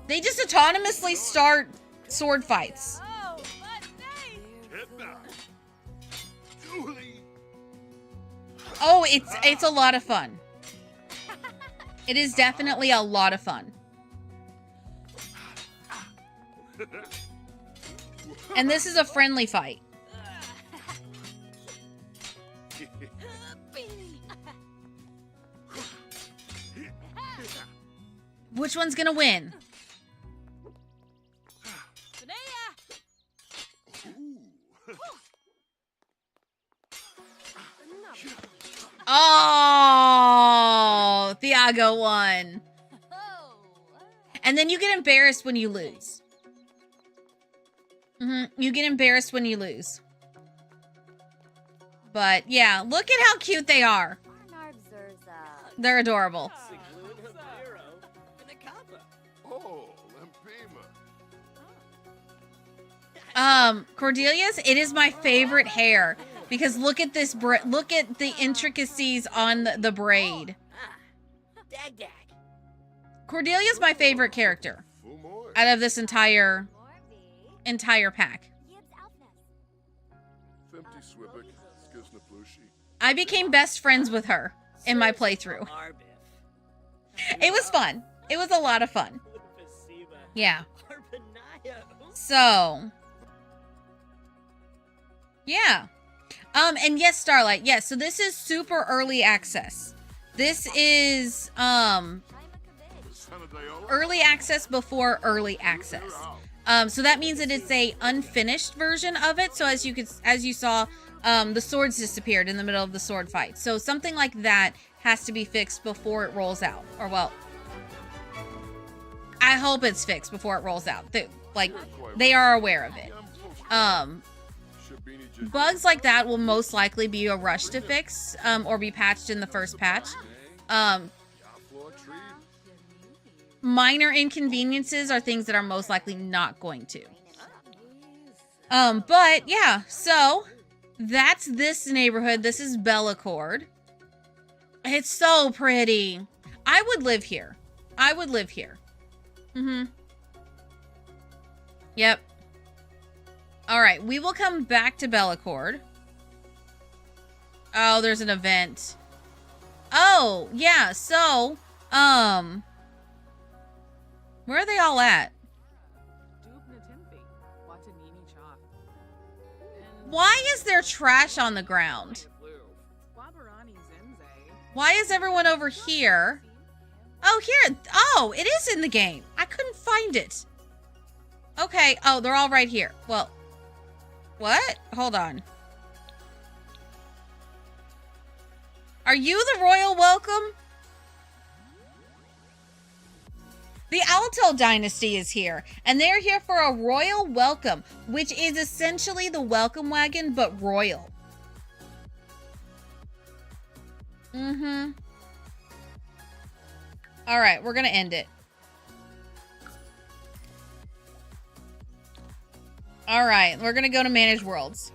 They just autonomously start sword fights. Oh, let's see. Julie. Oh, it's a lot of fun. It is definitely a lot of fun. And this is a friendly fight. Which one's gonna win? Oh, Thiago won. And then you get embarrassed when you lose. You get embarrassed when you lose. But yeah, look at how cute they are. They're adorable. Oh, Lampima. Cordelia's, it is my favorite hair because look at this, look at the intricacies on the braid. Cordelia's my favorite character out of this entire pack. I became best friends with her in my playthrough. It was fun. It was a lot of fun. Yeah. So, yeah. And yes, Starlight. Yes, so this is super early access. This is early access before early access. So that means that it's a unfinished version of it. So as you saw, the swords disappeared in the middle of the sword fight. So something like that has to be fixed before it rolls out. Or well, I hope it's fixed before it rolls out. They are aware of it. Bugs like that will most likely be a rush to fix, or be patched in the first patch. Minor inconveniences are things that are most likely not going to. But yeah, so that's this neighborhood. This is Bellacord. It's so pretty. I would live here. I would live here. Yep. All right, we will come back to Bellacord. Oh, there's an event. Oh, yeah, so, where are they all at? Why is there trash on the ground? Why is everyone over here? Oh, here. Oh, it is in the game. I couldn't find it. Okay. Oh, they're all right here. Well, what? Hold on. Are you the royal welcome? The Alto dynasty is here, and they're here for a royal welcome, which is essentially the welcome wagon, but royal. All right, we're going to end it. All right, we're going to go to Manage Worlds.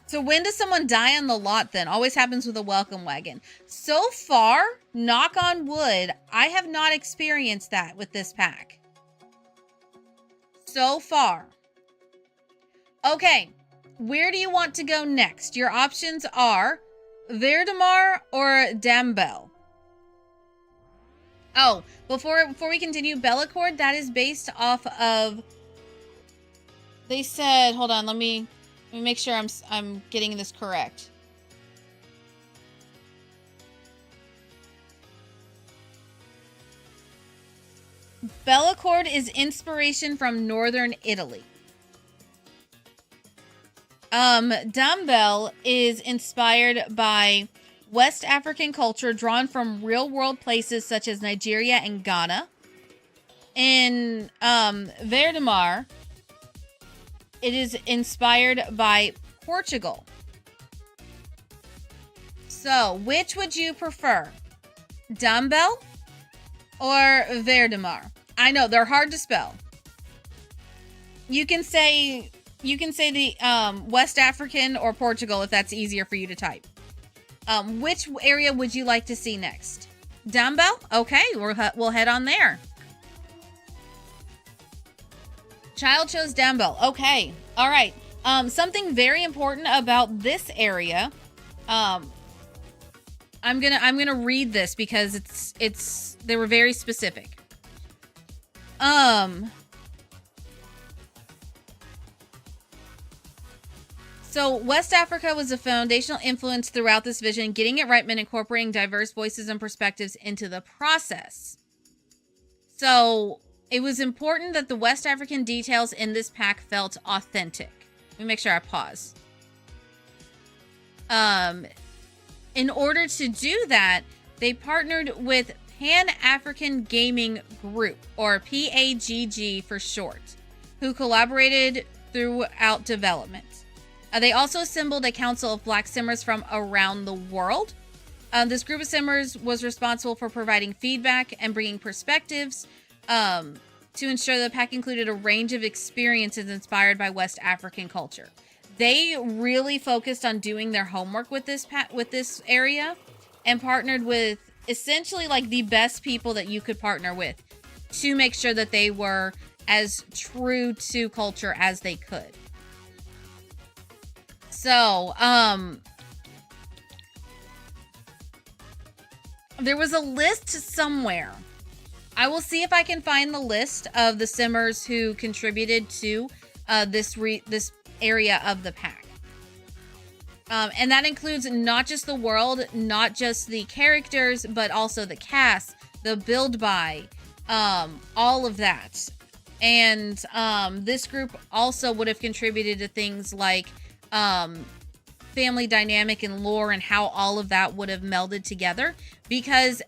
So when does someone die on the lot then? Always happens with a welcome wagon. So far, knock on wood, I have not experienced that with this pack. So far. Okay, where do you want to go next? Your options are Verdemar or Dambel. Oh, before we continue, Bellacord, that is based off of... They said, hold on, let me make sure I'm getting this correct. Bellacord is inspiration from northern Italy. Dambel is inspired by West African culture drawn from real-world places such as Nigeria and Ghana. In Verdemar, it is inspired by Portugal. So, which would you prefer? Dambel or Verdemar? I know they're hard to spell. You can say the West African or Portugal if that's easier for you to type. Which area would you like to see next? Dumbbell? Okay, we'll head on there. Child chose Dumbbell. Okay, all right. Something very important about this area. I'm gonna read this because they were very specific. So West Africa was a foundational influence throughout this vision. Getting it right meant incorporating diverse voices and perspectives into the process. So it was important that the West African details in this pack felt authentic. Let me make sure I pause. In order to do that, they partnered with Pan-African Gaming Group, or PAGG for short, who collaborated throughout development. They also assembled a council of black simmers from around the world. This group of simmers was responsible for providing feedback and bringing perspectives to ensure the pack included a range of experiences inspired by West African culture. They really focused on doing their homework with this area and partnered with essentially like the best people that you could partner with to make sure that they were as true to culture as they could. So, there was a list somewhere. I will see if I can find the list of the simmers who contributed to this area of the pack. And that includes not just the world, not just the characters, but also the cast, the build by, all of that. And this group also would have contributed to things like family dynamic and lore and how all of that would have melded together, because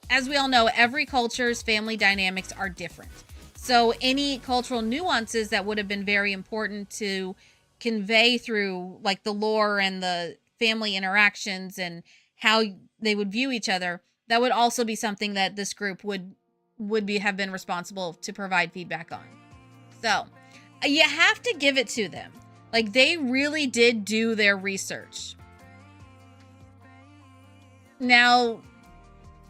as we all know, every culture's family dynamics are different. So any cultural nuances that would have been very important to convey through like the lore and the family interactions and how they would view each other, that would also be something that this group would have been responsible to provide feedback on. So you have to give it to them. Like, they really did do their research. Now,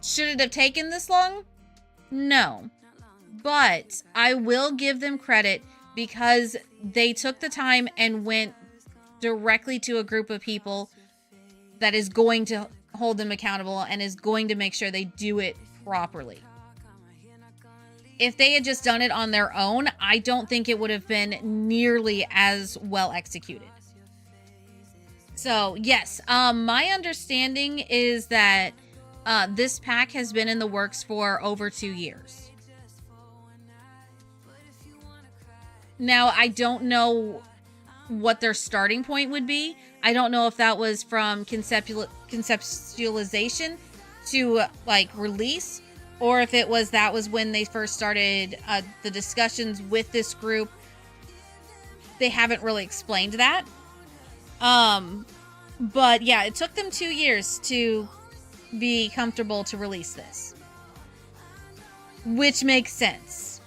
should it have taken this long? No. But I will give them credit because they took the time and went directly to a group of people that is going to hold them accountable and is going to make sure they do it properly. If they had just done it on their own, I don't think it would have been nearly as well executed. So, yes, my understanding is that this pack has been in the works for over 2 years. Now, I don't know what their starting point would be. I don't know if that was from conceptualization to, like, release, or if that was when they first started the discussions with this group. They haven't really explained that. But yeah, it took them 2 years to be comfortable to release this. Which makes sense.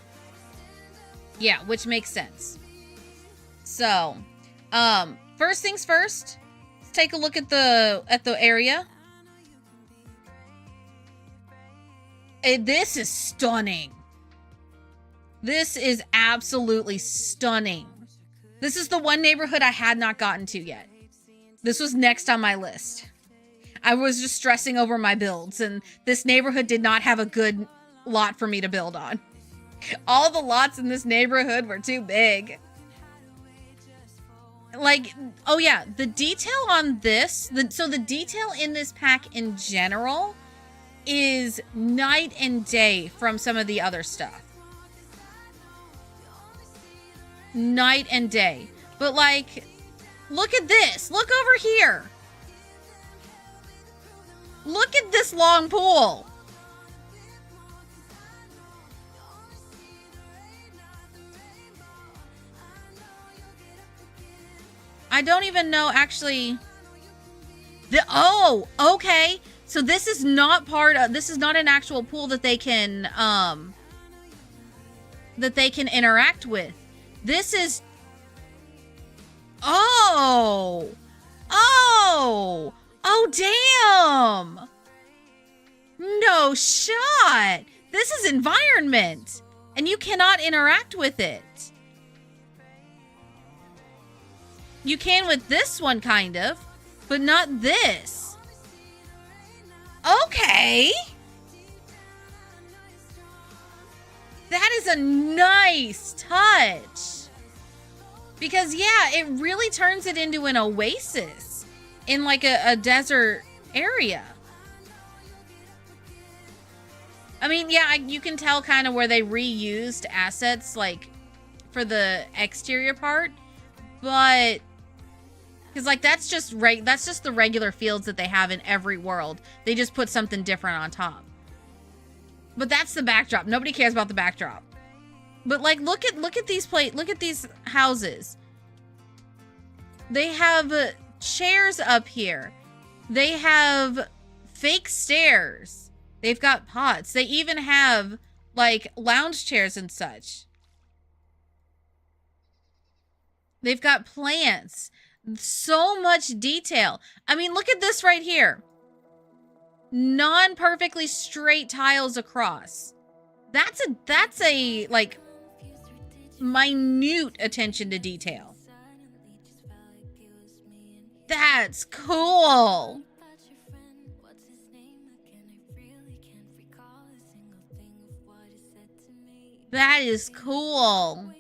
Yeah, which makes sense. So, first things first, let's take a look at the area. This is stunning. This is absolutely stunning. This is the one neighborhood I had not gotten to yet. This was next on my list. I was just stressing over my builds, and this neighborhood did not have a good lot for me to build on. All the lots in this neighborhood were too big. Like, oh yeah, the detail on this, so the detail in this pack in general is night and day from some of the other stuff. Night and day. But like, look at this. Look over here. Look at this long pool. I don't even know actually. Oh, okay. So this is not an actual pool that they can that they can interact with. This is... Oh! Oh! Oh, damn! No shot! This is environment! And you cannot interact with it. You can with this one, kind of, but not this. Okay. That is a nice touch. Because, yeah, it really turns it into an oasis in like a desert area. I mean, yeah, you can tell kind of where they reused assets like for the exterior part, but because like that's just the regular fields that they have in every world. They just put something different on top. But that's the backdrop. Nobody cares about the backdrop. But like look at these houses. They have chairs up here. They have fake stairs. They've got pots. They even have like lounge chairs and such. They've got plants. So much detail. I mean, look at this right here. Non-perfectly straight tiles across. That's a like minute attention to detail. That's cool. That is cool.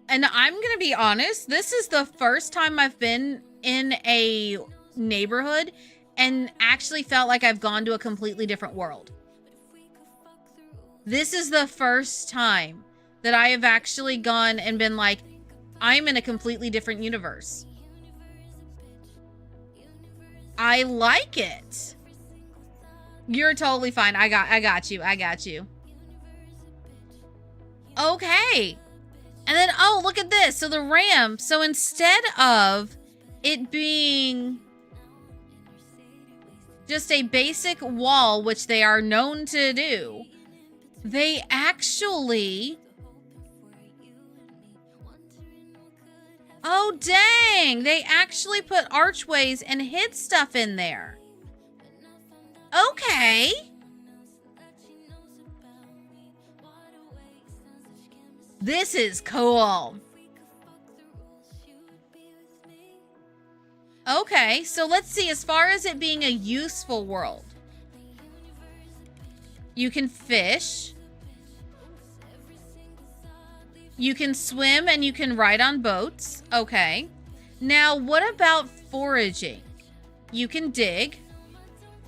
And I'm going to be honest, this is the first time I've been in a neighborhood and actually felt like I've gone to a completely different world. This is the first time that I have actually gone and been like, I'm in a completely different universe. I like it. You're totally fine. I got you. Okay. And then, oh, look at this. So the ramp, so instead of it being just a basic wall, which they are known to do, they actually... Oh, dang. They actually put archways and hid stuff in there. Okay. This is cool. Okay, so let's see, as far as it being a useful world. You can fish. You can swim and you can ride on boats. Okay. Now, what about foraging? You can dig.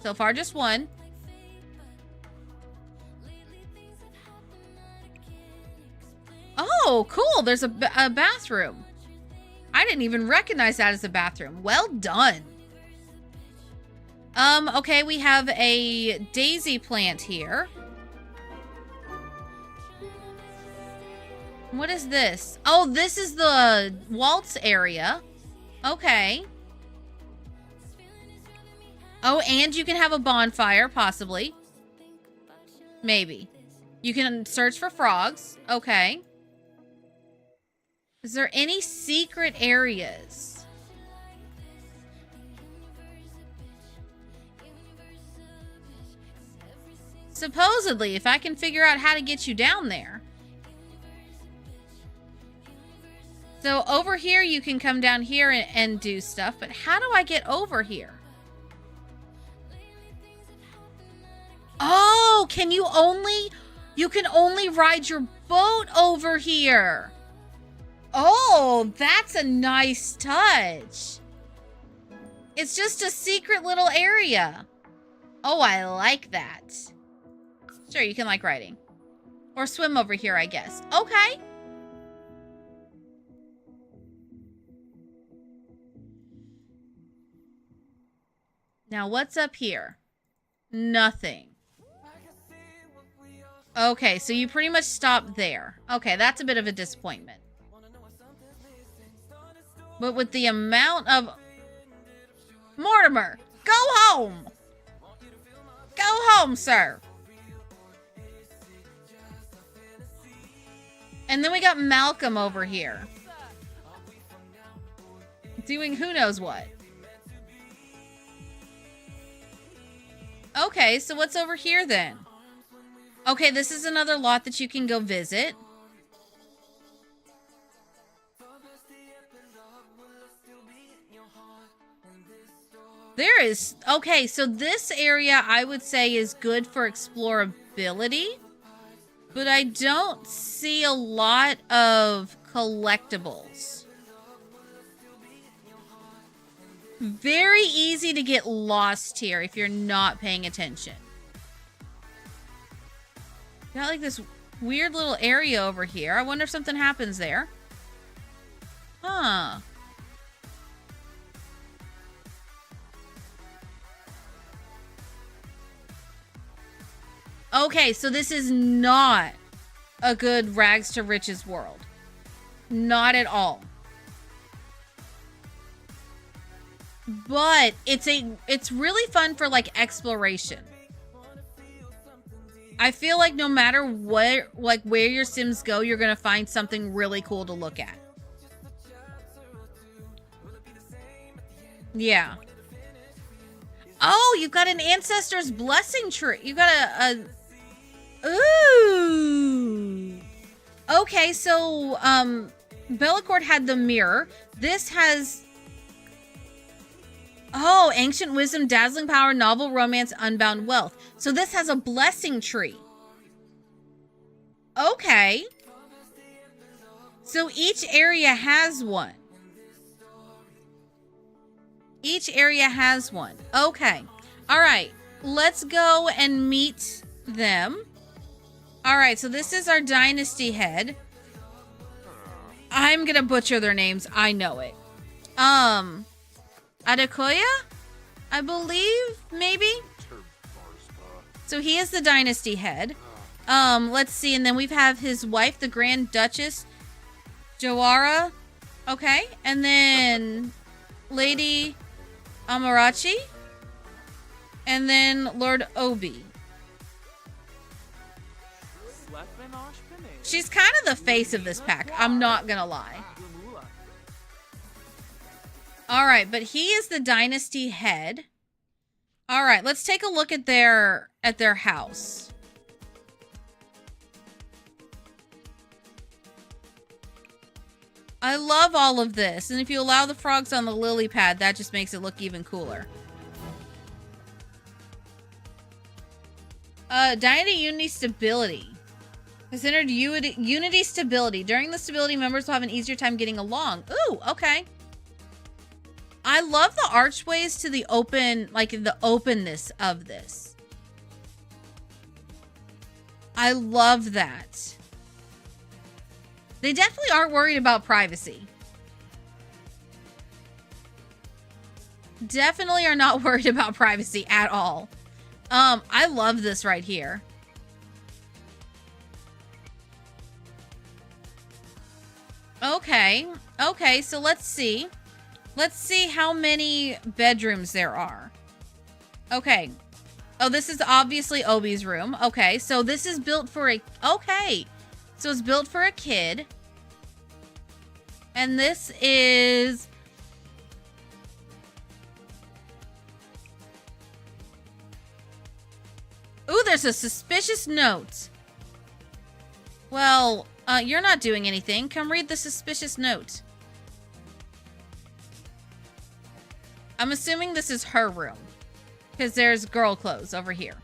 So far, just one. Oh, cool. There's a bathroom. I didn't even recognize that as a bathroom. Well done. Okay, we have a daisy plant here. What is this? Oh, this is the waltz area. Okay. Oh, and you can have a bonfire, possibly. Maybe. You can search for frogs. Okay. Is there any secret areas? Supposedly, if I can figure out how to get you down there. So over here, you can come down here and do stuff, but how do I get over here? Oh, you can only ride your boat over here. Oh, that's a nice touch. It's just a secret little area. Oh, I like that. Sure, you can like riding. Or swim over here, I guess. Okay. Now, what's up here? Nothing. Okay, so you pretty much stopped there. Okay, that's a bit of a disappointment. But with the amount of... Mortimer, go home! Go home, sir! And then we got Malcolm over here. Doing who knows what. Okay, so what's over here then? Okay, this is another lot that you can go visit. There is... Okay, so this area I would say is good for explorability. But I don't see a lot of collectibles. Very easy to get lost here if you're not paying attention. Got like this weird little area over here. I wonder if something happens there. Huh. Okay, so this is not a good rags to riches world. Not at all. But it's really fun for like exploration. I feel like no matter where your Sims go, you're gonna find something really cool to look at. Yeah. Oh, you've got an ancestor's blessing tree. You got a ooh. Okay, so Bellacourt had the mirror. This has ancient wisdom, dazzling power, novel romance, unbound wealth. So this has a blessing tree. Okay. So each area has one. Each area has one. Okay. All right. Let's go and meet them. All right. So this is our dynasty head. I'm going to butcher their names. I know it. Adekoya? I believe, maybe? So he is the dynasty head. Let's see. And then we have his wife, the Grand Duchess, Jawara. Okay. And then Lady Amarachi. And then Lord Obi. She's kind of the face of this pack. I'm not going to lie. All right, but he is the dynasty head. All right, let's take a look at their house. I love all of this, and if you allow the frogs on the lily pad, that just makes it look even cooler. Dynasty Unity Stability. Considered Unity Stability. During the stability, members will have an easier time getting along. Ooh, okay. I love the archways to the open, like the openness of this. I love that. They definitely aren't worried about privacy. Definitely are not worried about privacy at all. I love this right here. Okay. Okay, so let's see. Let's see how many bedrooms there are. Okay. Oh, this is obviously Obi's room. Okay, so this is built for a... Okay. So it's built for a kid. And this is... Ooh, there's a suspicious note. Well, you're not doing anything. Come read the suspicious note. I'm assuming this is her room. Because there's girl clothes over here.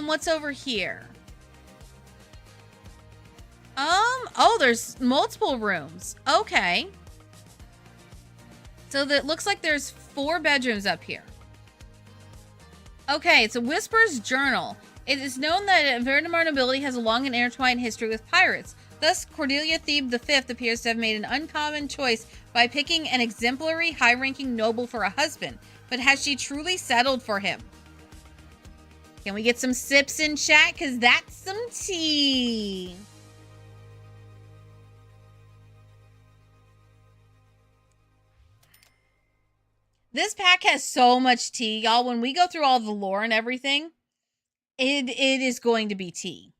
What's over here? Oh, there's multiple rooms. Okay. So that looks like there's 4 bedrooms up here. Okay, it's a Whisperer's Journal. It is known that Verdemar nobility has a long and intertwined history with pirates. Thus, Cordelia Thebe V appears to have made an uncommon choice by picking an exemplary, high-ranking noble for a husband. But has she truly settled for him? Can we get some sips in chat? Because that's some tea. This pack has so much tea, y'all. When we go through all the lore and everything, It is going to be tea.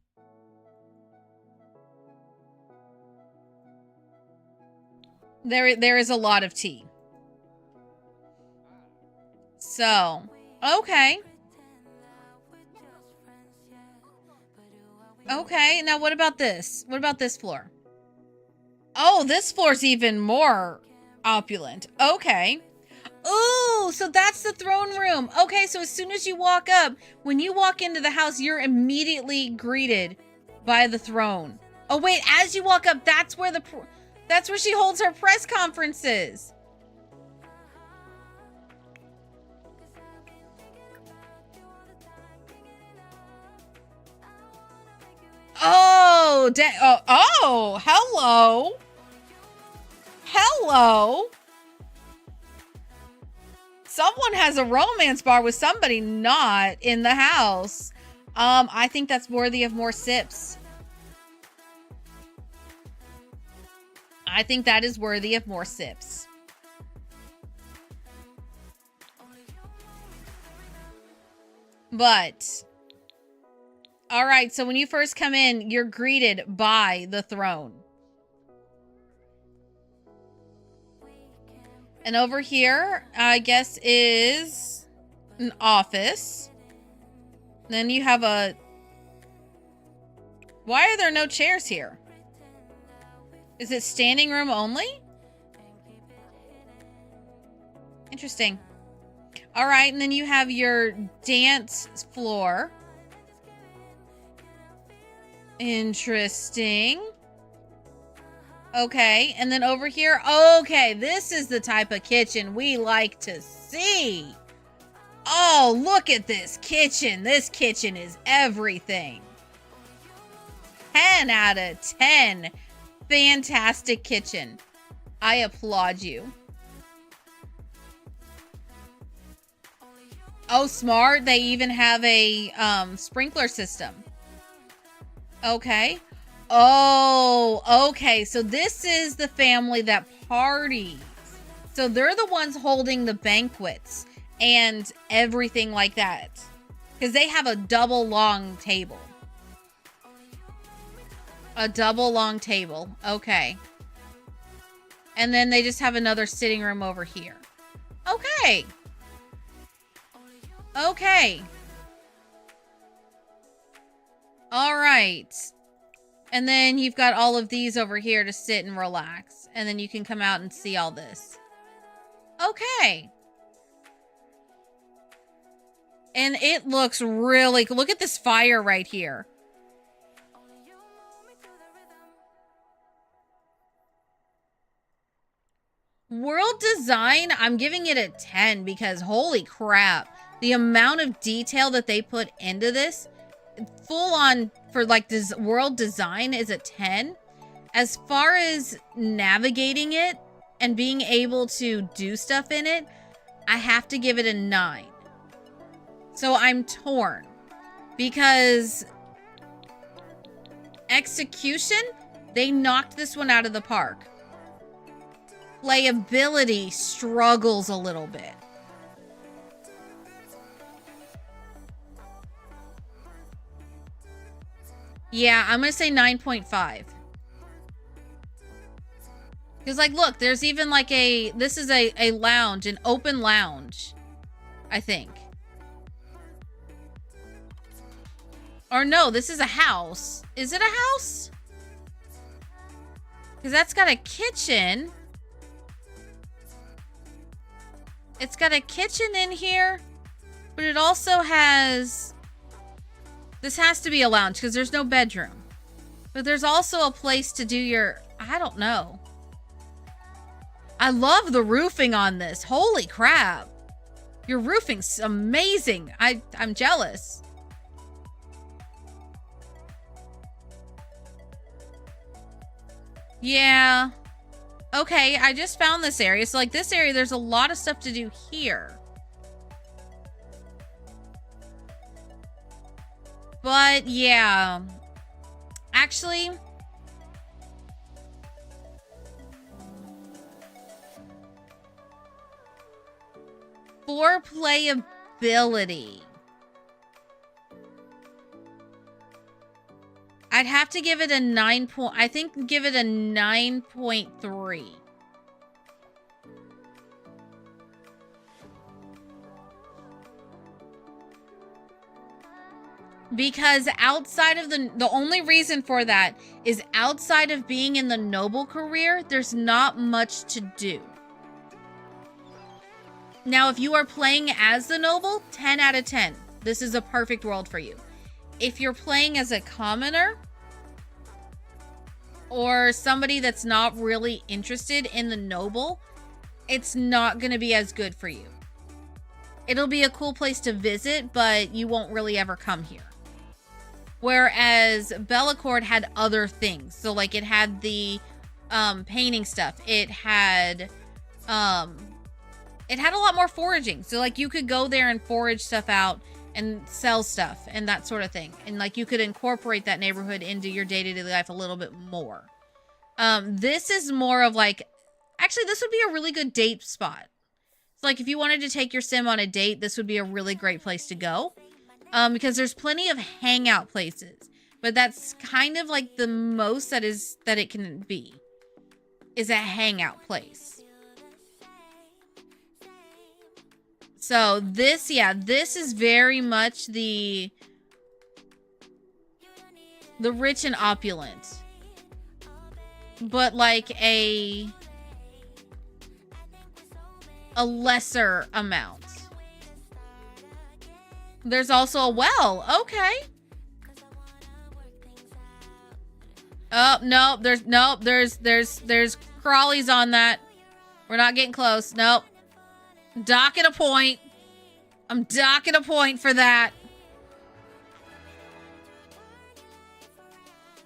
There is a lot of tea. So, okay. Okay, now what about this? What about this floor? Oh, this floor's even more opulent. Okay. Ooh, so that's the throne room. Okay, so as soon as you walk up, when you walk into the house, you're immediately greeted by the throne. Oh wait, as you walk up, that's where she holds her press conferences. Oh, hello. Hello. Someone has a romance bar with somebody not in the house. I think that's worthy of more sips. I think that is worthy of more sips. But, all right, so when you first come in, you're greeted by the throne. And over here, I guess, is an office. Then you have a... Why are there no chairs here? Is it standing room only? Interesting. All right, and then you have your dance floor. Interesting. Okay, and then over here, okay, this is the type of kitchen we like to see. Oh, look at this kitchen. This kitchen is everything. 10 out of 10. Fantastic kitchen. I applaud you. Oh, smart. They even have a sprinkler system. Okay. Oh, okay. So this is the family that parties. So they're the ones holding the banquets and everything like that. Because they have a double long table. A double long table. Okay. And then they just have another sitting room over here. Okay. Okay. All right. And then you've got all of these over here to sit and relax. And then you can come out and see all this. Okay. And it looks really... Look at this fire right here. World design, I'm giving it a 10 because holy crap. The amount of detail that they put into this, full on for like this world design, is a 10. As far as navigating it and being able to do stuff in it, I have to give it a 9. So I'm torn because execution, they knocked this one out of the park. Playability struggles a little bit. Yeah, I'm going to say 9.5. Because, like, look, there's even, like, this is a lounge, an open lounge, I think. Or no, this is a house. Is it a house? Because that's got a kitchen. It's got a kitchen in here, but it also has... This has to be a lounge because there's no bedroom. But there's also a place to do your... I don't know. I love the roofing on this. Holy crap. Your roofing's amazing. I'm jealous. Yeah. Okay, I just found this area. So, like, this area, there's a lot of stuff to do here. But, yeah. Actually... For playability... I'd have to give it a 9 point. I think give it a 9.3. Because outside of the only reason for that is outside of being in the noble career, there's not much to do. Now, if you are playing as the noble, 10 out of 10. This is a perfect world for you. If you're playing as a commoner or somebody that's not really interested in the noble, it's not going to be as good for you. It'll be a cool place to visit, but you won't really ever come here. Whereas Bellacourt had other things. So like it had the painting stuff. It had a lot more foraging. So like you could go there and forage stuff out and sell stuff and that sort of thing. And like you could incorporate that neighborhood into your day-to-day life a little bit more. This is more of like, actually this would be a really good date spot. So like if you wanted to take your sim on a date, this would be a really great place to go. Because there's plenty of hangout places, but that's kind of like the most that it can be, is a hangout place. So this is very much the rich and opulent, but like a lesser amount. There's also a well. Okay. Oh, no, there's crawlies on that. We're not getting close. Nope. Docking a point. I'm docking a point for that.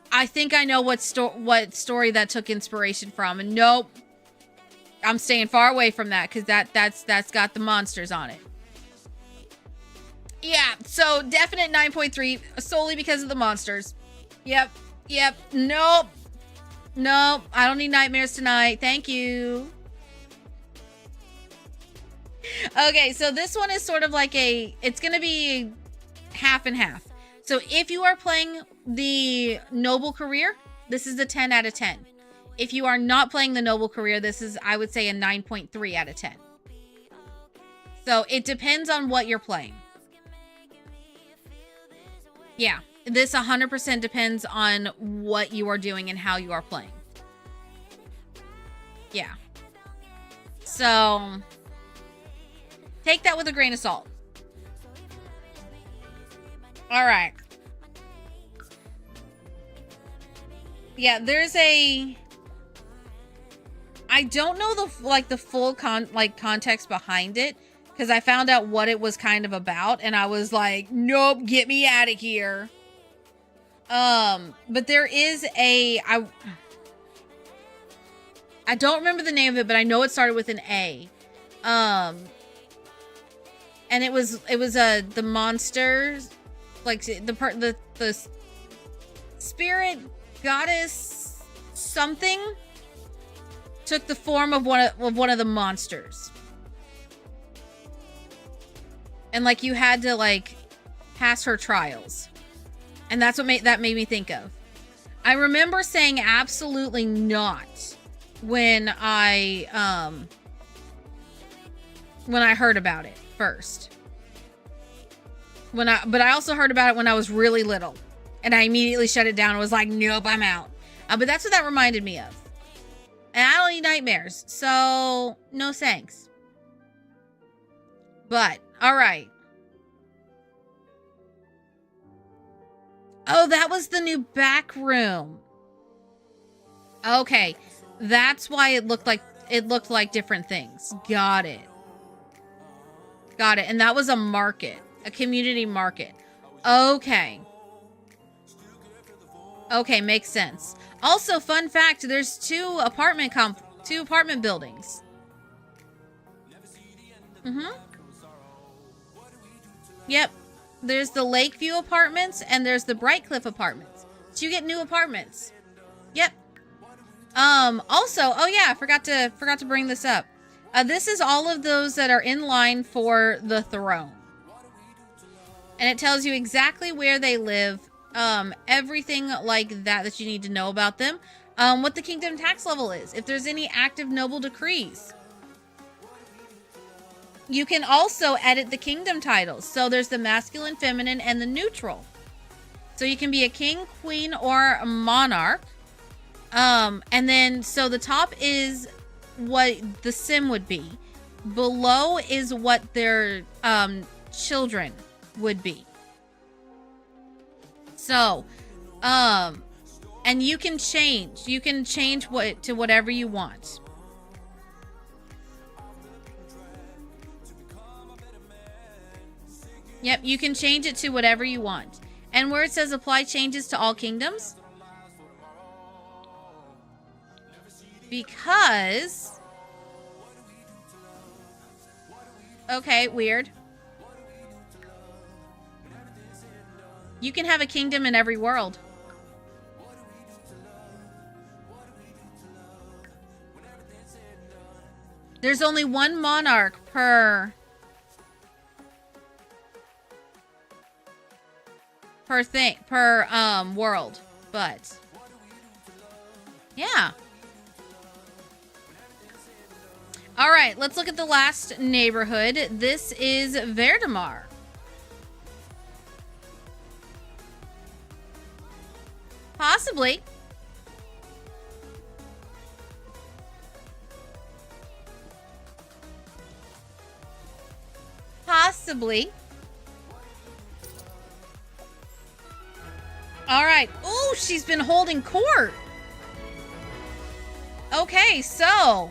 I think I know what story that took inspiration from. And nope. I'm staying far away from that because that's got the monsters on it. Yeah, so definite 9.3 solely because of the monsters. Yep. Nope. I don't need nightmares tonight. Thank you. Okay, so this one is sort of like it's going to be half and half. So if you are playing the noble career, this is a 10 out of 10. If you are not playing the noble career, this is, I would say, a 9.3 out of 10. So it depends on what you're playing. Yeah, this 100% depends on what you are doing and how you are playing. Yeah. So take that with a grain of salt. All right. Yeah, there's I don't know the full context behind it, because I found out what it was kind of about and I was like, nope, get me out of here. But there is I don't remember the name of it, but I know it started with an A. And it was the monsters, like the spirit goddess something took the form of one of the monsters. And like you had to like pass her trials. And that's what made me think of. I remember saying absolutely not when I heard about it first. But I also heard about it when I was really little. And I immediately shut it down and was like, nope, I'm out. But that's what that reminded me of. And I don't need nightmares, so no thanks. But, all right. Oh, that was the new back room. Okay, that's why it looked like different things. Got it. And that was a market, a community market. Okay, makes sense. Also, fun fact, there's two apartment buildings. Yep. There's the Lakeview apartments and there's the Brightcliff apartments. So you get new apartments. Yep. Also, oh yeah, I forgot to bring this up. This is all of those that are in line for the throne. And it tells you exactly where they live, everything like that you need to know about them. What the kingdom tax level is, if there's any active noble decrees. You can also edit the kingdom titles. So there's the masculine, feminine, and the neutral. So you can be a king, queen, or a monarch. And then, so the top is what the sim would be. Below is what their children would be. So, and you can change. You can change what to whatever you want. Yep, you can change it to whatever you want. And where it says apply changes to all kingdoms, because, okay, weird. You can have a kingdom in every world. There's only one monarch per world, but yeah. All right, let's look at the last neighborhood. This is Verdemar. Possibly. Possibly. All right. Ooh, she's been holding court. Okay, so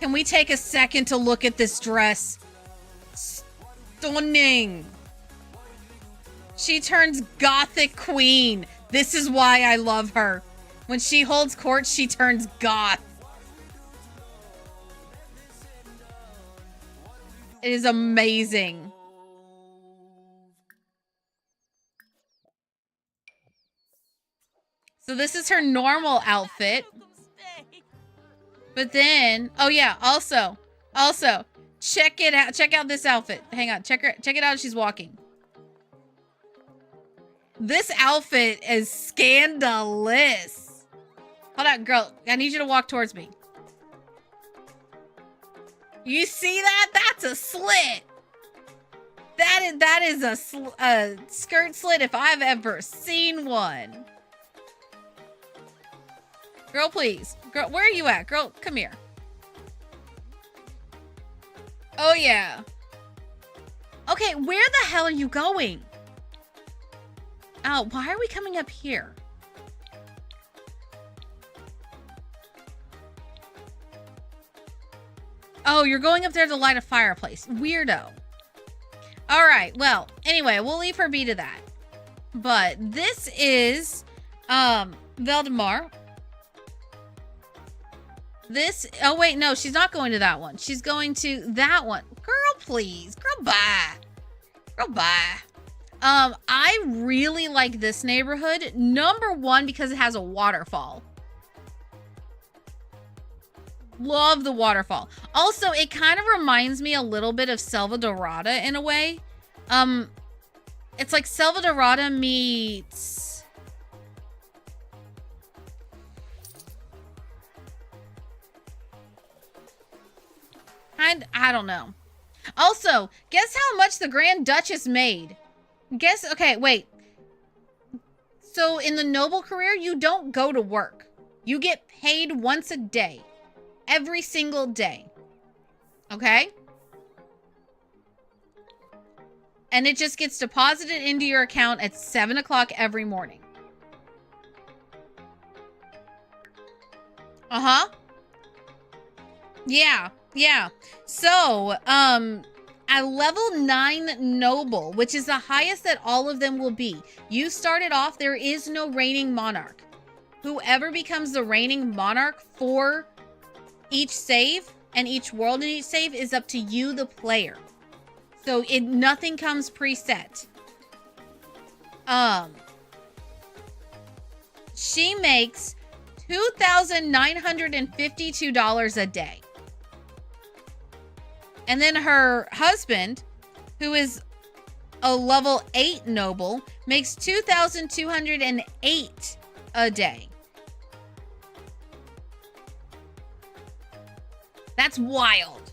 can we take a second to look at this dress? Stunning. She turns gothic queen. This is why I love her. When she holds court, she turns goth. It is amazing. So this is her normal outfit. But then, oh yeah, also, check it out. Check out this outfit. Hang on, check it out as she's walking. This outfit is scandalous. Hold on, girl. I need you to walk towards me. You see that? That's a slit. That is a skirt slit if I've ever seen one. Girl, please. Girl, where are you at? Girl, come here. Oh, yeah. Okay, where the hell are you going? Oh, why are we coming up here? Oh, you're going up there to light a fireplace. Weirdo. All right, well, anyway, we'll leave her be to that. But this is Valdemar. This, oh wait, no, she's not going to that one. She's going to that one. Girl, please. Girl, bye. Girl, bye. I really like this neighborhood. Number one, because it has a waterfall. Love the waterfall. Also, it kind of reminds me a little bit of Selva Dorada in a way. It's like Selva Dorada meets... I don't know. Also, guess how much the Grand Duchess made? Guess, okay, wait. So in the noble career, you don't go to work. You get paid once a day. Every single day. Okay? And it just gets deposited into your account at 7 o'clock every morning. Uh-huh. Yeah, yeah. So, at level 9 noble, which is the highest that all of them will be, you started off, there is no reigning monarch. Whoever becomes the reigning monarch for each save and each world in each save is up to you, the player. So nothing comes preset. She makes $2,952 a day. And then her husband, who is a level 8 noble, makes 2,208 a day. That's wild.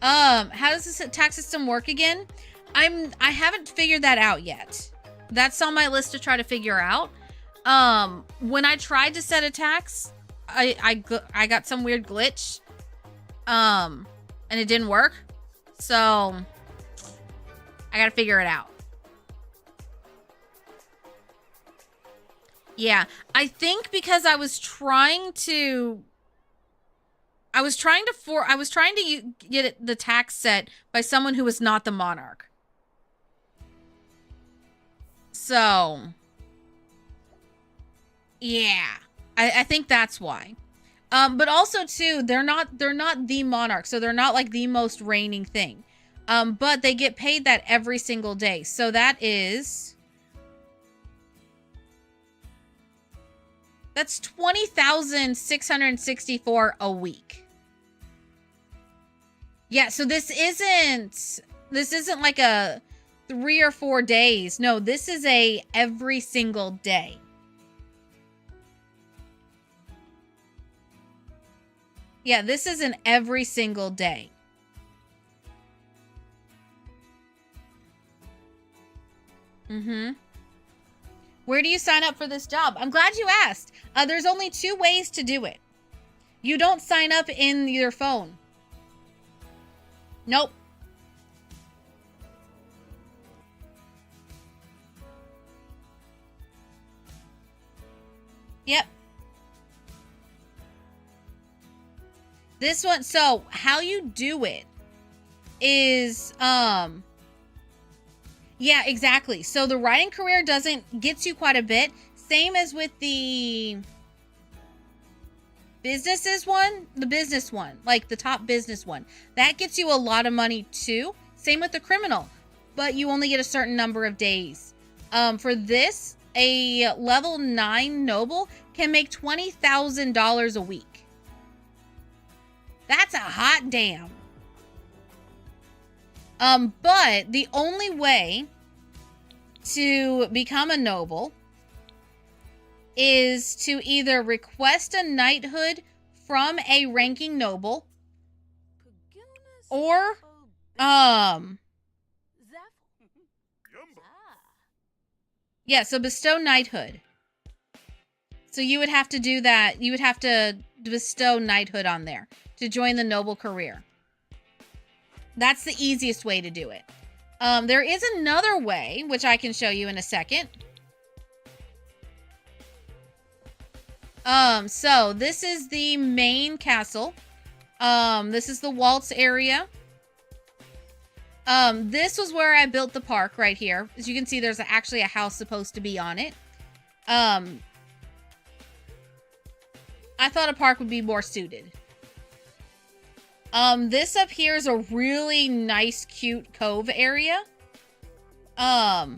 How does this tax system work again? I haven't figured that out yet. That's on my list to try to figure out. When I tried to set a tax, I got some weird glitch. And it didn't work. So I gotta figure it out. Yeah, I think because I was trying to get the tax set by someone who was not the monarch. So, yeah, I think that's why. But also too, they're not the monarch, so they're not like the most reigning thing. But they get paid that every single day. So that's 20,664 a week. Yeah, so this isn't like a 3 or 4 days. No, this is a every single day. Yeah, this is an every single day. Where do you sign up for this job? I'm glad you asked. There's only 2 ways to do it. You don't sign up in your phone. Nope. Yep. This one, so how you do it is, yeah, exactly. So the writing career gets you quite a bit. Same as with the business one, like the top business one. That gets you a lot of money too. Same with the criminal, but you only get a certain number of days. For this, a level 9 noble can make $20,000 a week. That's a hot damn. But the only way to become a noble is to either request a knighthood from a ranking noble or, yeah, so bestow knighthood. So you would have to do that. You would have to bestow knighthood on there to join the noble career. That's the easiest way to do it. There is another way, which I can show you in a second. So this is the main castle. This is the waltz area. This was where I built the park right here. As you can see, there's actually a house supposed to be on it. I thought a park would be more suited. This up here is a really nice, cute cove area. Why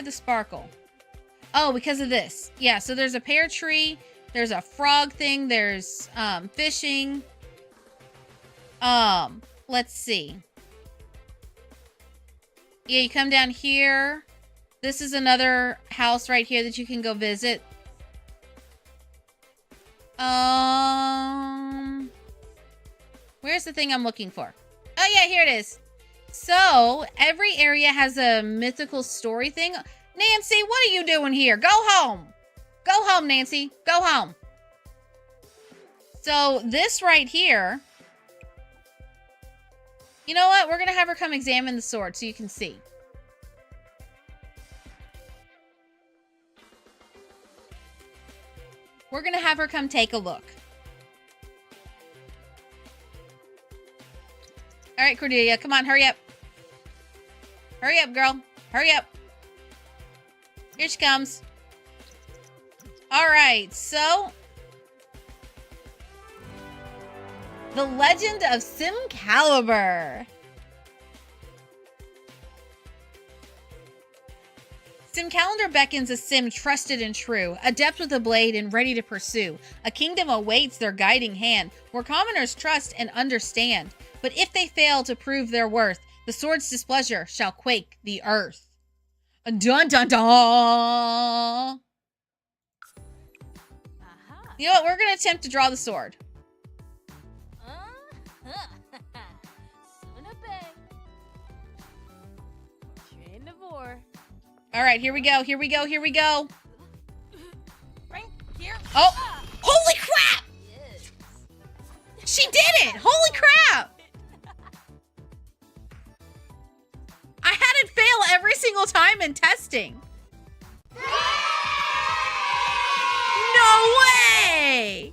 the sparkle? Oh, because of this. Yeah, so there's a pear tree, there's a frog thing, there's, fishing. Let's see. Yeah, you come down here. This is another house right here that you can go visit. Where's the thing I'm looking for? Oh yeah, here it is. So every area has a mythical story thing. Nancy, what are you doing here? Go home. Go home, Nancy. Go home. So this right here, you know what? We're going to have her come examine the sword so you can see. We're going to have her come take a look. All right, Cordelia, come on, hurry up. Hurry up, girl. Hurry up. Here she comes. All right, so the Legend of Simcalibur. Simcalibur beckons a sim trusted and true, adept with a blade and ready to pursue. A kingdom awaits their guiding hand, where commoners trust and understand. But if they fail to prove their worth, the The sword's displeasure shall quake the earth. Dun dun dun! You know what? We're gonna attempt to draw the sword. All right, here we go. Here we go. Here we go. Right here. Oh, holy crap! She did it! Holy crap! I had it fail every single time in testing. No way!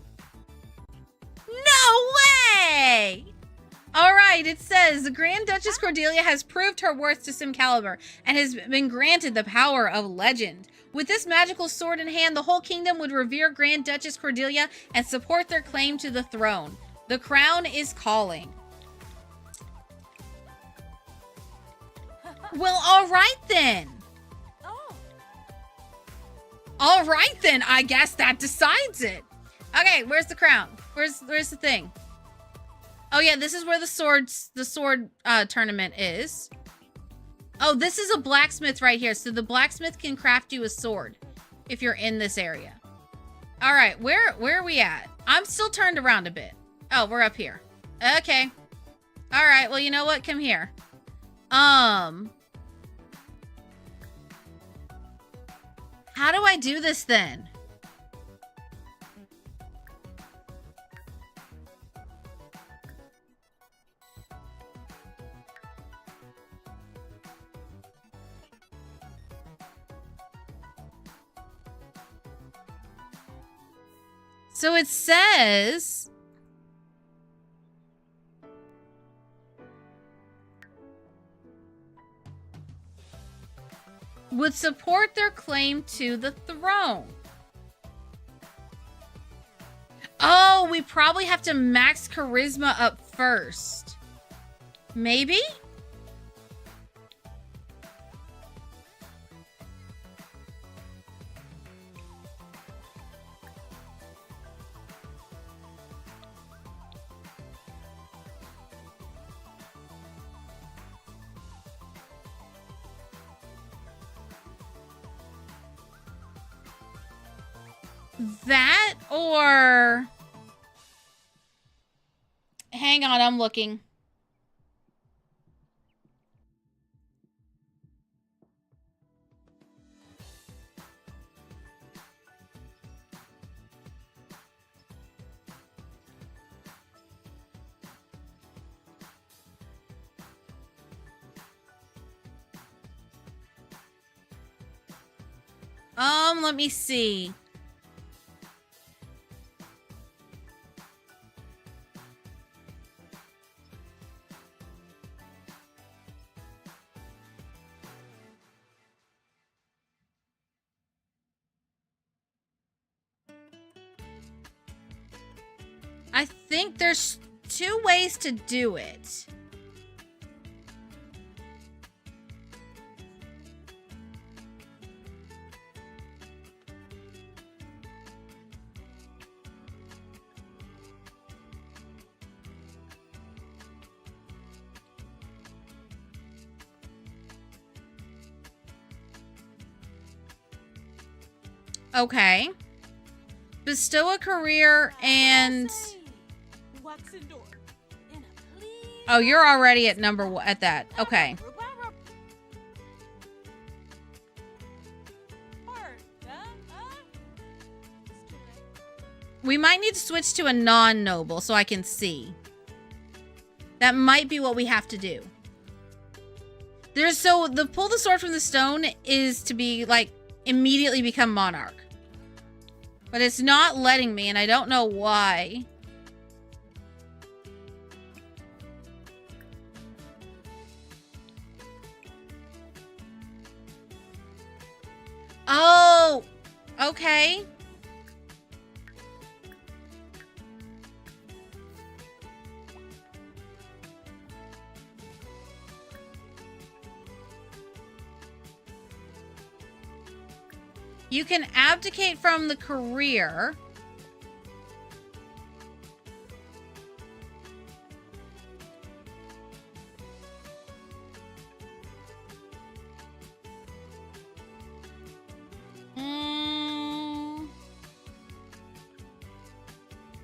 No way! All right, it says the Grand Duchess Cordelia has proved her worth to Simcalibur and has been granted the power of legend. With this magical sword in hand, the whole kingdom would revere Grand Duchess Cordelia and support their claim to the throne. The crown is calling. Well, all right then. All right then, I guess that decides it. Okay, where's the crown? Where's the thing? Oh yeah, this is where the sword tournament is. Oh, this is a blacksmith right here. So the blacksmith can craft you a sword if you're in this area. All right, where are we at? I'm still turned around a bit. Oh, we're up here. Okay. All right, well, you know what? Come here. How do I do this then? So it says would support their claim to the throne. Oh, we probably have to max charisma up first. Maybe? That or... Hang on, I'm looking. Let me see. I think there's two ways to do it. Okay. Bestow a career and... Oh, you're already at number one at that. Okay. We might need to switch to a non-noble so I can see. That might be what we have to do. So the pull the sword from the stone is to be like immediately become monarch. But it's not letting me and I don't know why. Oh, okay. You can abdicate from the career.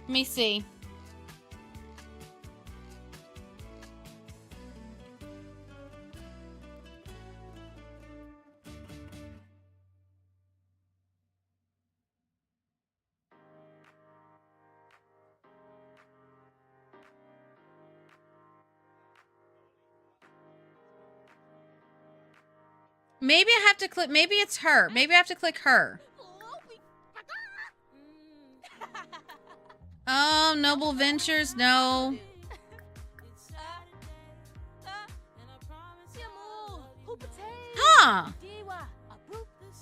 Let me see. Maybe I have to click, maybe it's her. Maybe I have to click her. Oh, Noble Ventures, no. Huh.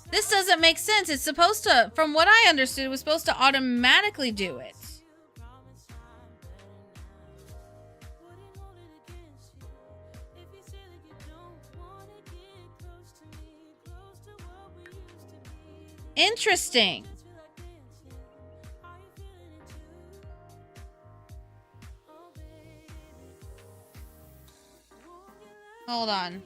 This doesn't make sense. It's supposed to, from what I understood, it was supposed to automatically do it. Interesting. Hold on.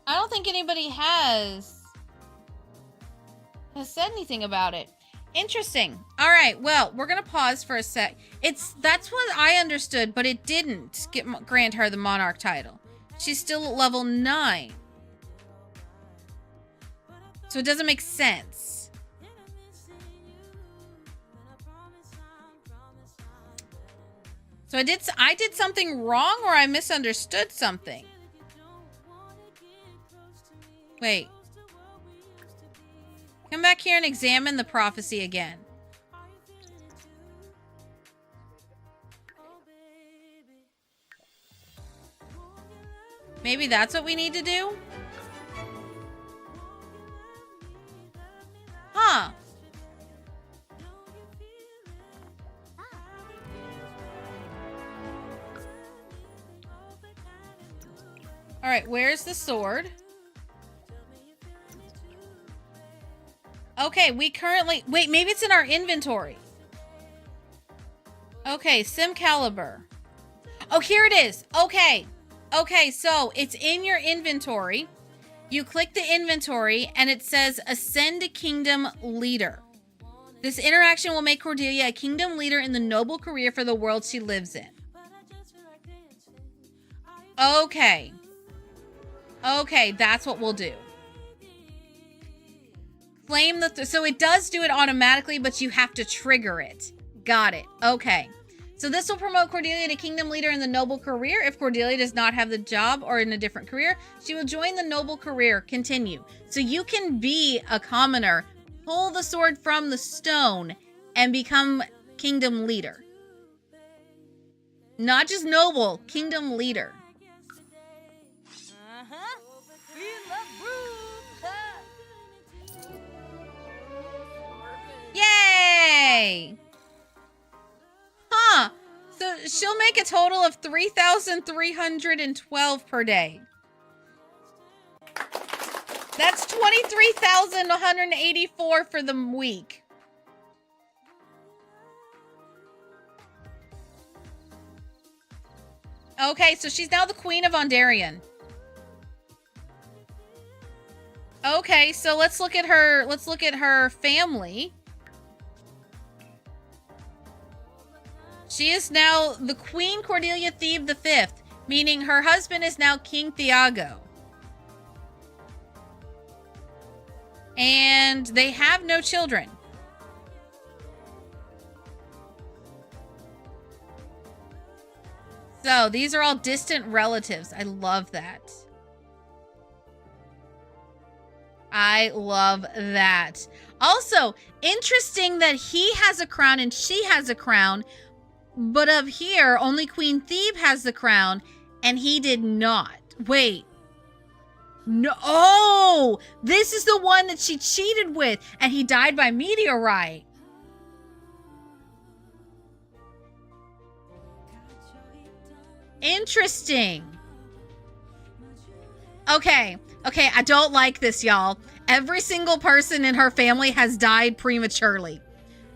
I don't think anybody has said anything about it. Interesting. All right, well, we're gonna pause for a sec. That's what I understood, but it didn't grant her the Monarch title. She's still at level 9, so it doesn't make sense. So I did something wrong, or I misunderstood something. Wait. Come back here and examine the prophecy again. Maybe that's what we need to do? Huh. All right, where's the sword? Okay, we currently... Wait, maybe it's in our inventory. Okay, Sim Caliber. Oh, here it is. Okay. Okay, so it's in your inventory. You click the inventory, and it says Ascend to Kingdom Leader. This interaction will make Cordelia a kingdom leader in the noble career for the world she lives in. Okay. Okay, that's what we'll do. Claim the... So it does do it automatically, but you have to trigger it. Got it. Okay. So this will promote Cordelia to kingdom leader in the noble career. If Cordelia does not have the job or in a different career, she will join the noble career. Continue. So you can be a commoner, pull the sword from the stone, and become kingdom leader. Not just noble, kingdom leader. Yay! Huh. So she'll make a total of 3,312 per day. That's 23,184 for the week. Okay, so she's now the Queen of Ondarian. Okay, so let's look at her family. She is now the Queen Cordelia Thebe V, meaning her husband is now King Thiago. And they have no children. So these are all distant relatives. I love that. I love that. Also, interesting that he has a crown and she has a crown. But up here, only Queen Thebe has the crown, and he did not. Wait. No. Oh! This is the one that she cheated with, and he died by meteorite. Interesting. Okay, I don't like this, y'all. Every single person in her family has died prematurely.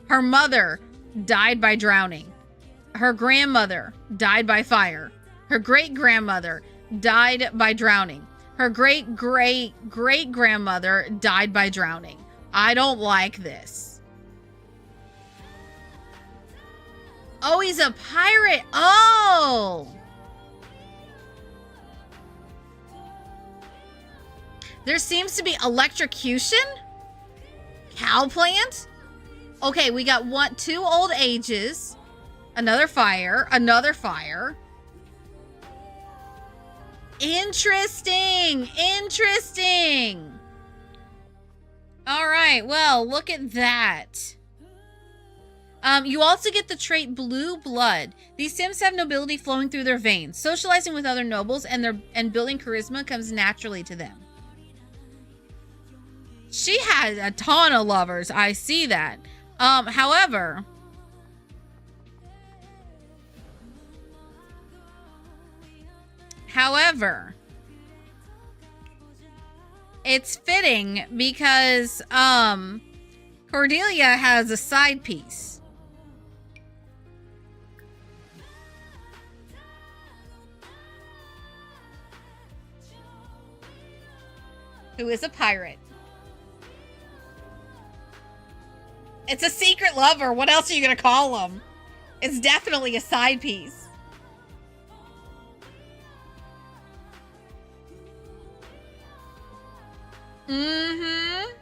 Her mother died by drowning. Her grandmother died by fire. Her great-grandmother died by drowning. Her great-great-great-grandmother died by drowning. I don't like this. Oh, he's a pirate. Oh! There seems to be electrocution? Cow plant? Okay, we got two old ages. Another fire. Another fire. Interesting. Interesting. All right. Well, look at that. You also get the trait Blue Blood. These Sims have nobility flowing through their veins. Socializing with other nobles and building charisma comes naturally to them. She has a ton of lovers. I see that. However, it's fitting because Cordelia has a side piece. Who is a pirate. It's a secret lover. What else are you going to call him? It's definitely a side piece. Mm-hmm.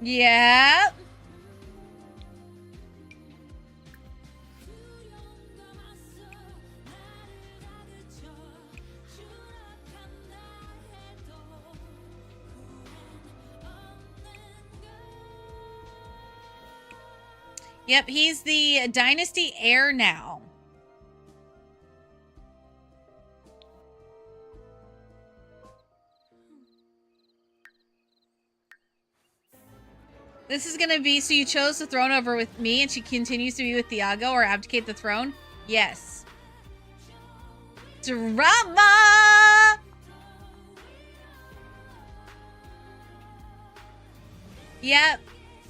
Yeah. Yep, he's the dynasty heir now. This is gonna be, so you chose the throne over with me and she continues to be with Thiago or abdicate the throne? Yes. Drama! Yep.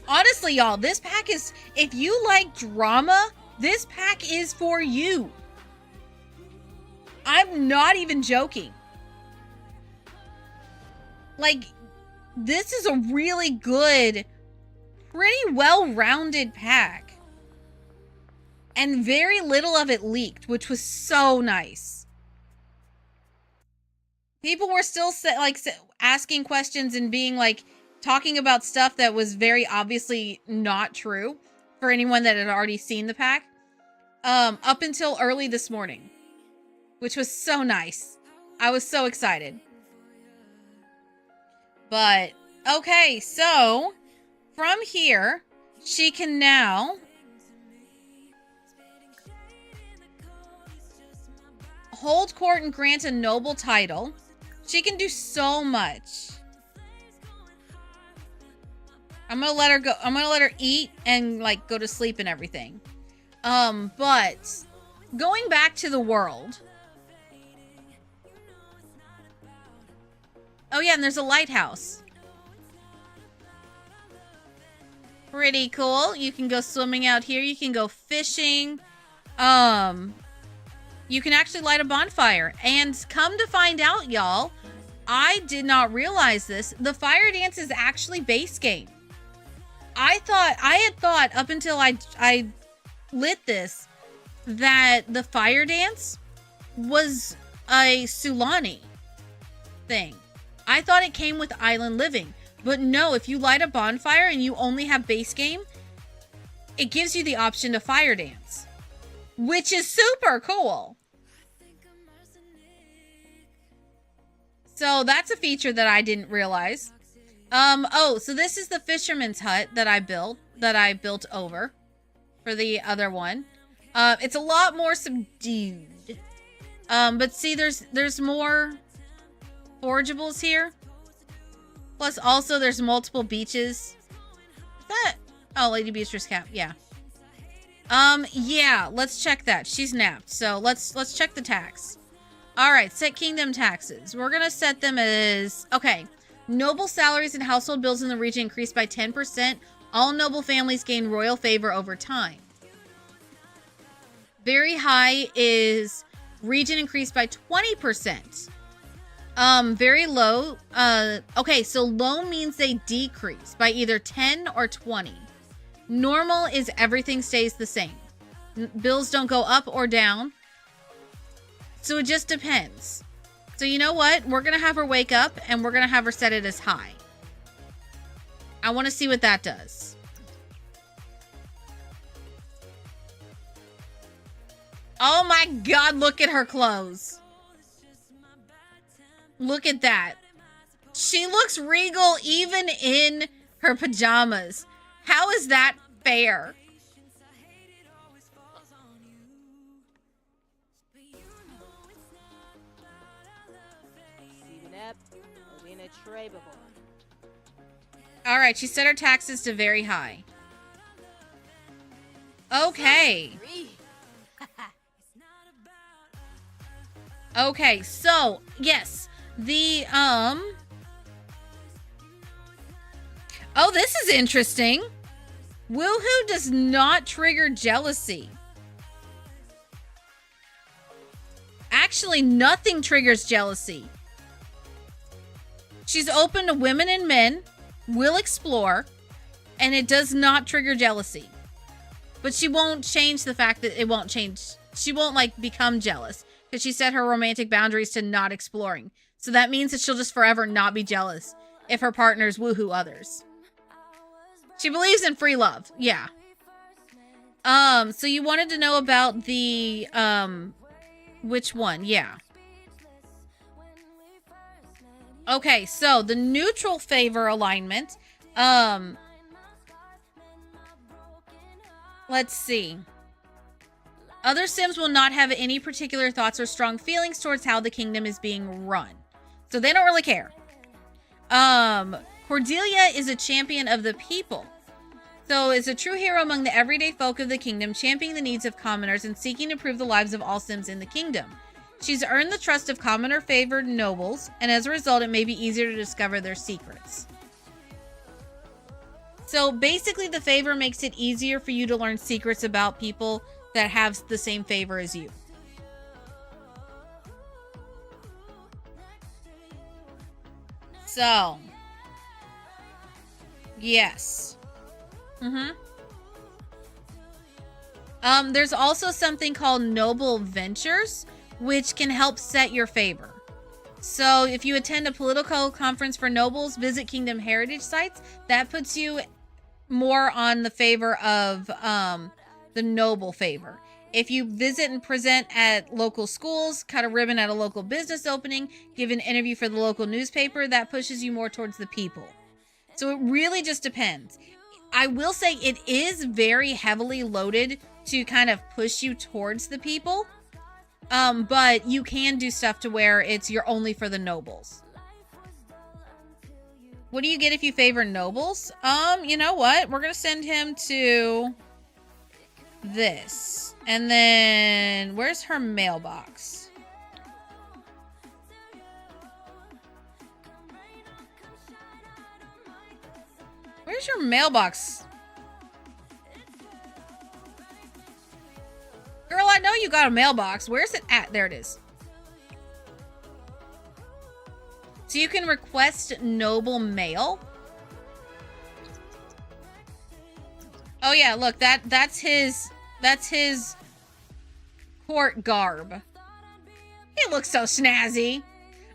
Honestly, y'all, this pack is, if you like drama, this pack is for you. I'm not even joking. Like, this is a really good, pretty well-rounded pack. And very little of it leaked, which was so nice. People were still asking questions and being like, talking about stuff that was very obviously not true for anyone that had already seen the pack, up until early this morning, which was so nice. I was so excited. But, okay, so from here, she can now hold court and grant a noble title. She can do so much. I'm gonna let her go. I'm gonna let her eat and like go to sleep and everything. But going back to the world. Oh yeah, and there's a lighthouse. Pretty cool. You can go swimming out here. You can go fishing. You can actually light a bonfire. And come to find out, y'all, I did not realize this. The fire dance is actually base game. I had thought up until I lit this that the fire dance was a Sulani thing. I thought it came with Island Living. But no, if you light a bonfire and you only have base game, it gives you the option to fire dance, which is super cool. So that's a feature that I didn't realize. Oh, so this is the fisherman's hut that I built over for the other one. It's a lot more subdued. But see, there's more forageables here. Plus, also, there's multiple beaches. Is that... Oh, Lady Beatrice Cap. Yeah. Yeah, let's check that. She's napped. So let's check the tax. All right, set kingdom taxes. We're going to set them as, okay. Noble salaries and household bills in the region increase by 10%. All noble families gain royal favor over time. Very high is region increased by 20%. Very low. Okay, so low means they decrease by either 10 or 20. Normal is everything stays the same. Bills don't go up or down. So it just depends. So you know what? We're going to have her wake up and we're going to have her set it as high. I want to see what that does. Oh my God, look at her clothes. Look at that. She looks regal even in her pajamas. How is that fair? All right, she set her taxes to very high. Okay. Okay, so, yes. The, oh, this is interesting. Woohoo does not trigger jealousy. Actually, nothing triggers jealousy. She's open to women and men, will explore, and it does not trigger jealousy. But she won't change the fact that it won't change. She won't, like, become jealous because she set her romantic boundaries to not exploring. So that means that she'll just forever not be jealous if her partners woohoo others. She believes in free love. Yeah. So you wanted to know about the, which one? Yeah. Okay, so the neutral favor alignment. Let's see. Other Sims will not have any particular thoughts or strong feelings towards how the kingdom is being run. So they don't really care. Cordelia is a champion of the people. So is a true hero among the everyday folk of the kingdom, championing the needs of commoners and seeking to improve the lives of all Sims in the kingdom. She's earned the trust of commoner-favored nobles, and as a result, it may be easier to discover their secrets. So basically, the favor makes it easier for you to learn secrets about people that have the same favor as you. So, yes. There's also something called Noble Ventures, which can help set your favor. So if you attend a political conference for nobles, visit Kingdom Heritage sites, that puts you more on the favor of the noble favor. If you visit and present at local schools, cut a ribbon at a local business opening, give an interview for the local newspaper, that pushes you more towards the people. So it really just depends. I will say it is very heavily loaded to kind of push you towards the people. But you can do stuff to where you're only for the nobles. What do you get if you favor nobles? You know what? We're gonna send him to this. And then where's her mailbox? Where's your mailbox? Girl, I know you got a mailbox. Where's it at? There it is. So you can request noble mail. Oh yeah, look, that's his court garb. He looks so snazzy.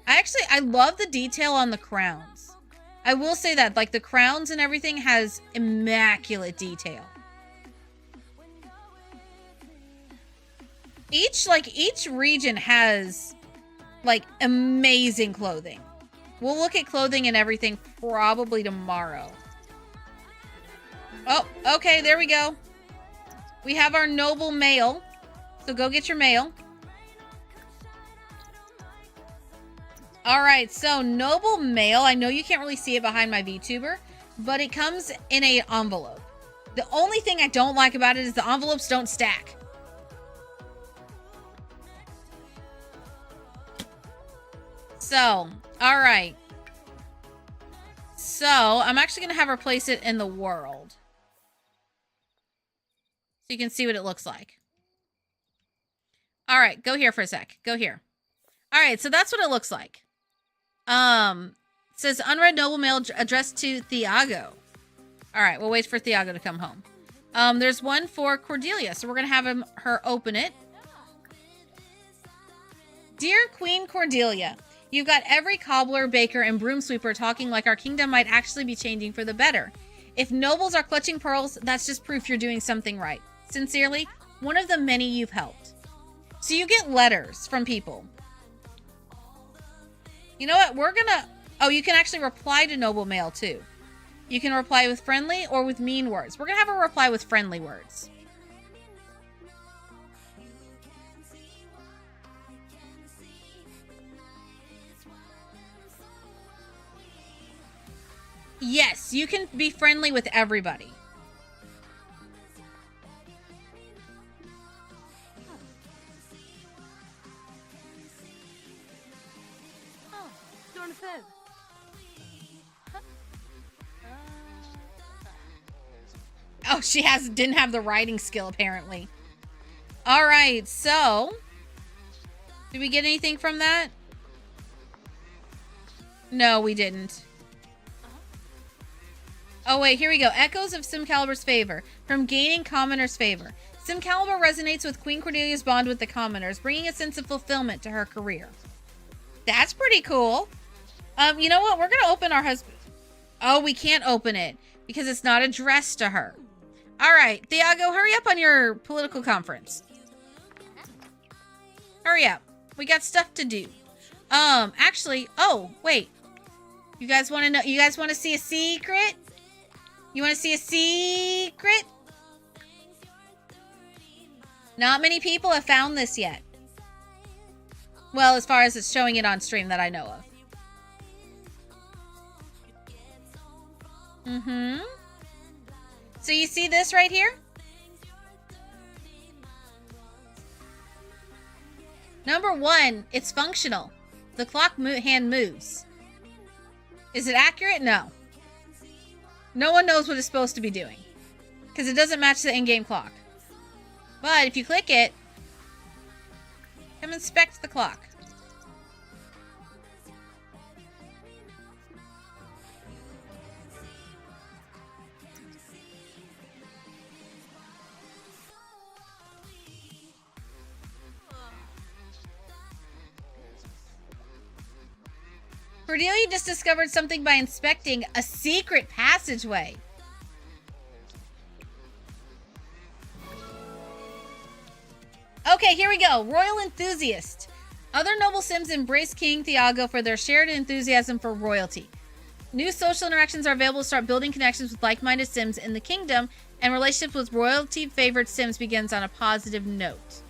I love the detail on the crowns. I will say that, like, the crowns and everything has immaculate detail. Each region has, like, amazing clothing. We'll look at clothing and everything probably tomorrow. Oh, okay, there we go. We have our noble mail. So go get your mail. All right, so noble mail. I know you can't really see it behind my VTuber, but it comes in an envelope. The only thing I don't like about it is the envelopes don't stack. So, alright. So, I'm actually going to have her place it in the world. So you can see what it looks like. Alright, go here for a sec. Go here. Alright, so that's what it looks like. It says unread noble mail addressed to Thiago. Alright, we'll wait for Thiago to come home. There's one for Cordelia, so we're going to have her open it. Dear Queen Cordelia, you've got every cobbler, baker, and broom sweeper talking like our kingdom might actually be changing for the better. If nobles are clutching pearls, that's just proof you're doing something right. Sincerely, one of the many you've helped. So you get letters from people. You know what? We're gonna... Oh, you can actually reply to noble mail, too. You can reply with friendly or with mean words. We're gonna have her reply with friendly words. Yes, you can be friendly with everybody. Oh, she didn't have the writing skill, apparently. All right, so... Did we get anything from that? No, we didn't. Oh, wait, here we go. Echoes of Simcalibur's favor. From gaining commoners' favor. Simcalibur resonates with Queen Cordelia's bond with the commoners, bringing a sense of fulfillment to her career. That's pretty cool. You know what? We're going to open our husband. Oh, we can't open it because it's not addressed to her. All right, Thiago, hurry up on your political conference. Hurry up. We got stuff to do. Actually, oh, wait. You guys want to know? You guys want to see a secret? You want to see a secret? Not many people have found this yet. Well, as far as it's showing it on stream that I know of. Mm-hmm. So you see this right here? Number 1, it's functional. The clock hand moves. Is it accurate? No. No one knows what it's supposed to be doing. Because it doesn't match the in-game clock. But if you click it, come inspect the clock. Cordelia just discovered something by inspecting a secret passageway. Okay, here we go. Royal enthusiast. Other noble Sims embrace King Thiago for their shared enthusiasm for royalty. New social interactions are available to start building connections with like-minded Sims in the kingdom, and relationships with royalty-favored Sims begins on a positive note.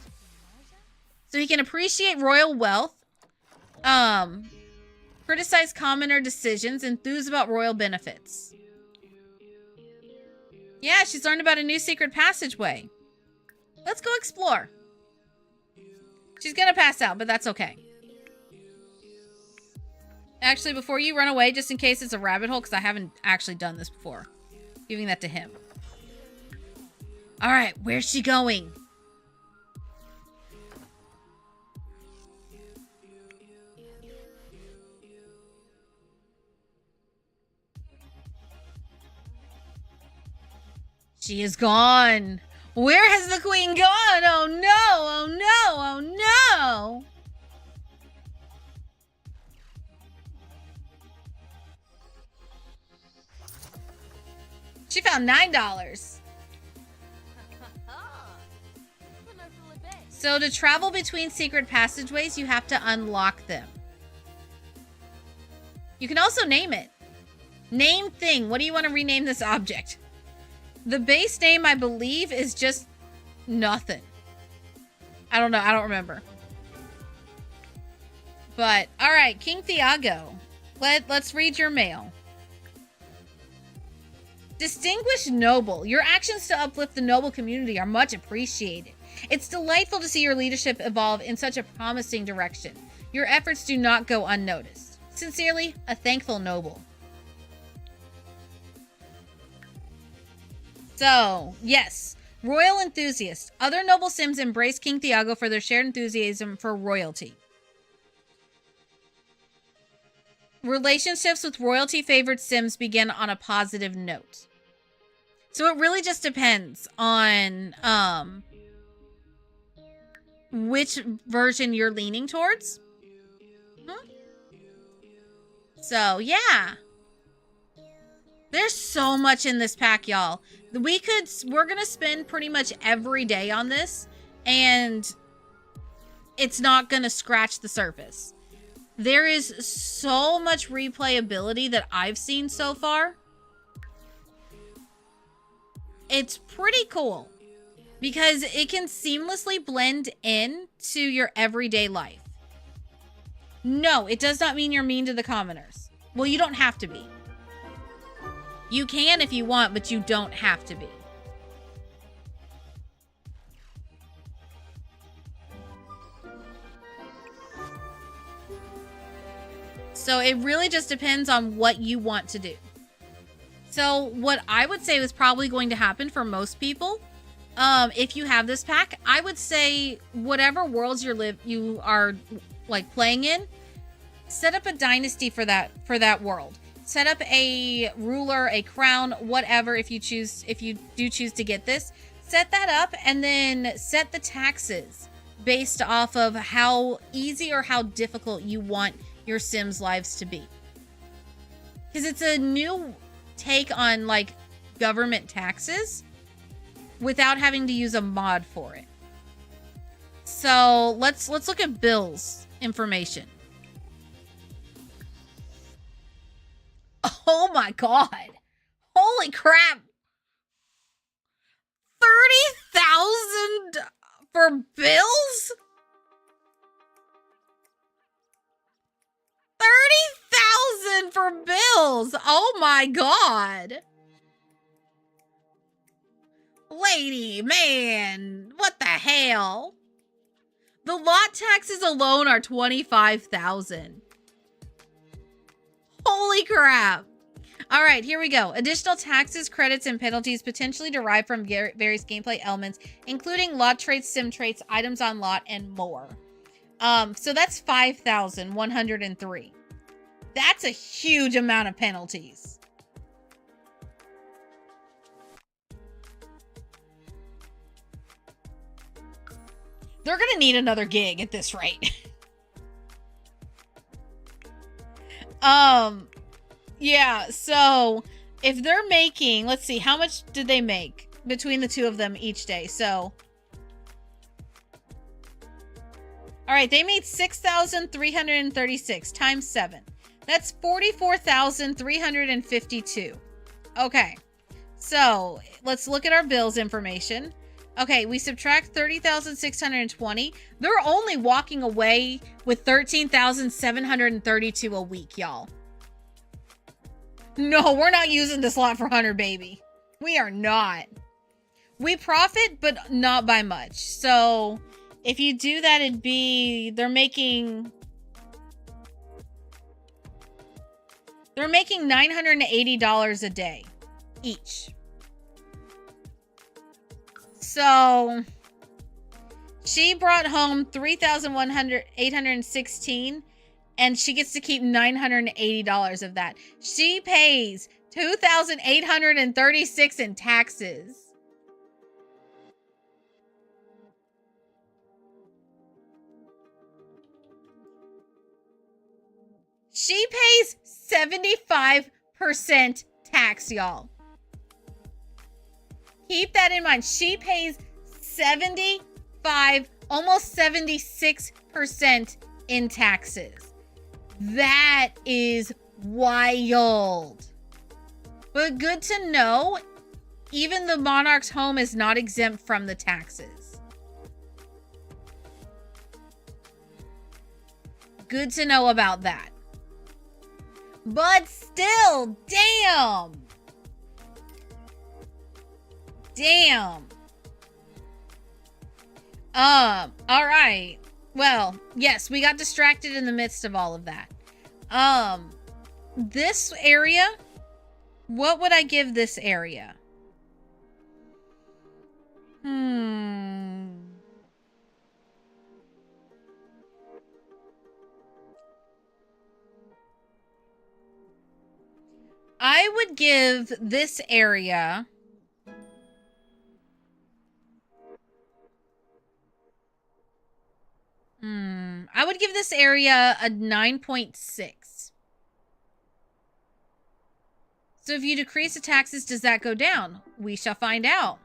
So he can appreciate royal wealth, criticize commoner decisions, enthuse about royal benefits. Yeah, she's learned about a new secret passageway. Let's go explore. She's gonna pass out, but that's okay. Actually, before you run away, just in case it's a rabbit hole, because I haven't actually done this before. Giving that to him. Alright, where's she going? She is gone. Where has the queen gone? Oh no, oh no, oh no. She found $9. So to travel between secret passageways, you have to unlock them. You can also name it. Name thing. What do you want to rename this object? The base name, I believe, is just nothing. I don't know. I don't remember. But, all right, King Thiago. Let's read your mail. Distinguished noble. Your actions to uplift the noble community are much appreciated. It's delightful to see your leadership evolve in such a promising direction. Your efforts do not go unnoticed. Sincerely, a thankful noble. So, yes. Royal enthusiast. Other noble Sims embrace King Thiago for their shared enthusiasm for royalty. Relationships with royalty-favored Sims begin on a positive note. So it really just depends on which version you're leaning towards. So, yeah. There's so much in this pack, y'all. We're going to spend pretty much every day on this, and it's not going to scratch the surface. There is so much replayability that I've seen so far. It's pretty cool because it can seamlessly blend in to your everyday life. No, it does not mean you're mean to the commoners. Well, you don't have to be. You can if you want, but you don't have to be. So it really just depends on what you want to do. So what I would say was probably going to happen for most people, if you have this pack, I would say whatever worlds you are like playing in, set up a dynasty for that world. Set up a ruler, a crown, whatever, if you do choose to get this. Set that up and then set the taxes based off of how easy or how difficult you want your Sims' lives to be. Because it's a new take on like government taxes without having to use a mod for it. So let's look at bills information. Oh my god. Holy crap. 30,000 for bills? 30,000 for bills. Oh my god. Lady, man, what the hell? The lot taxes alone are 25,000. Holy crap. All right, here we go. Additional taxes, credits, and penalties potentially derived from various gameplay elements, including lot traits, sim traits, items on lot, and more. So that's 5,103. That's a huge amount of penalties. They're gonna need another gig at this rate. Yeah, so if they're making, let's see, how much did they make between the two of them each day? So, all right, they made 6,336 times 7. That's 44,352. Okay, so let's look at our bills information. Okay, we subtract 30,620. They're only walking away with 13,732 a week, y'all. No, we're not using this lot for Hunter, baby. We are not. We profit, but not by much. So if you do that, it'd be, they're making $980 a day each. So she brought home 3,816, and she gets to keep $980 of that. She pays $2,836 in taxes. She pays 75% tax, y'all. Keep that in mind. She pays 75, almost 76% in taxes. That is wild. But good to know, even the monarch's home is not exempt from the taxes. Good to know about that. But still, damn. Damn. All right. Well, yes, we got distracted in the midst of all of that. This area, what would I give this area? I would give this area I would give this area a 9.6. So if you decrease the taxes, does that go down? We shall find out.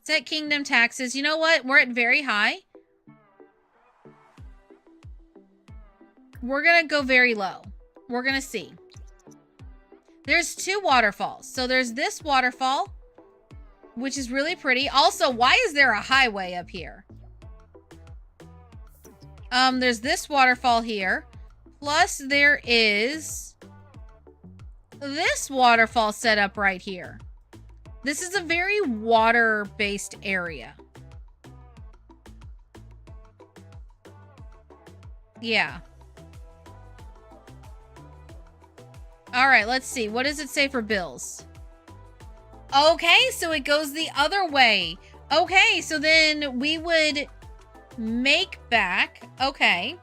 Set kingdom taxes. You know what? We're at very high. We're going to go very low. We're going to see. There's 2 waterfalls. So there's this waterfall, which is really pretty. Also, why is there a highway up here? There's this waterfall here. Plus, there is this waterfall set up right here. This is a very water-based area. Yeah. All right, let's see. What does it say for bills? Okay, so it goes the other way. Okay, so then we would make back. Okay.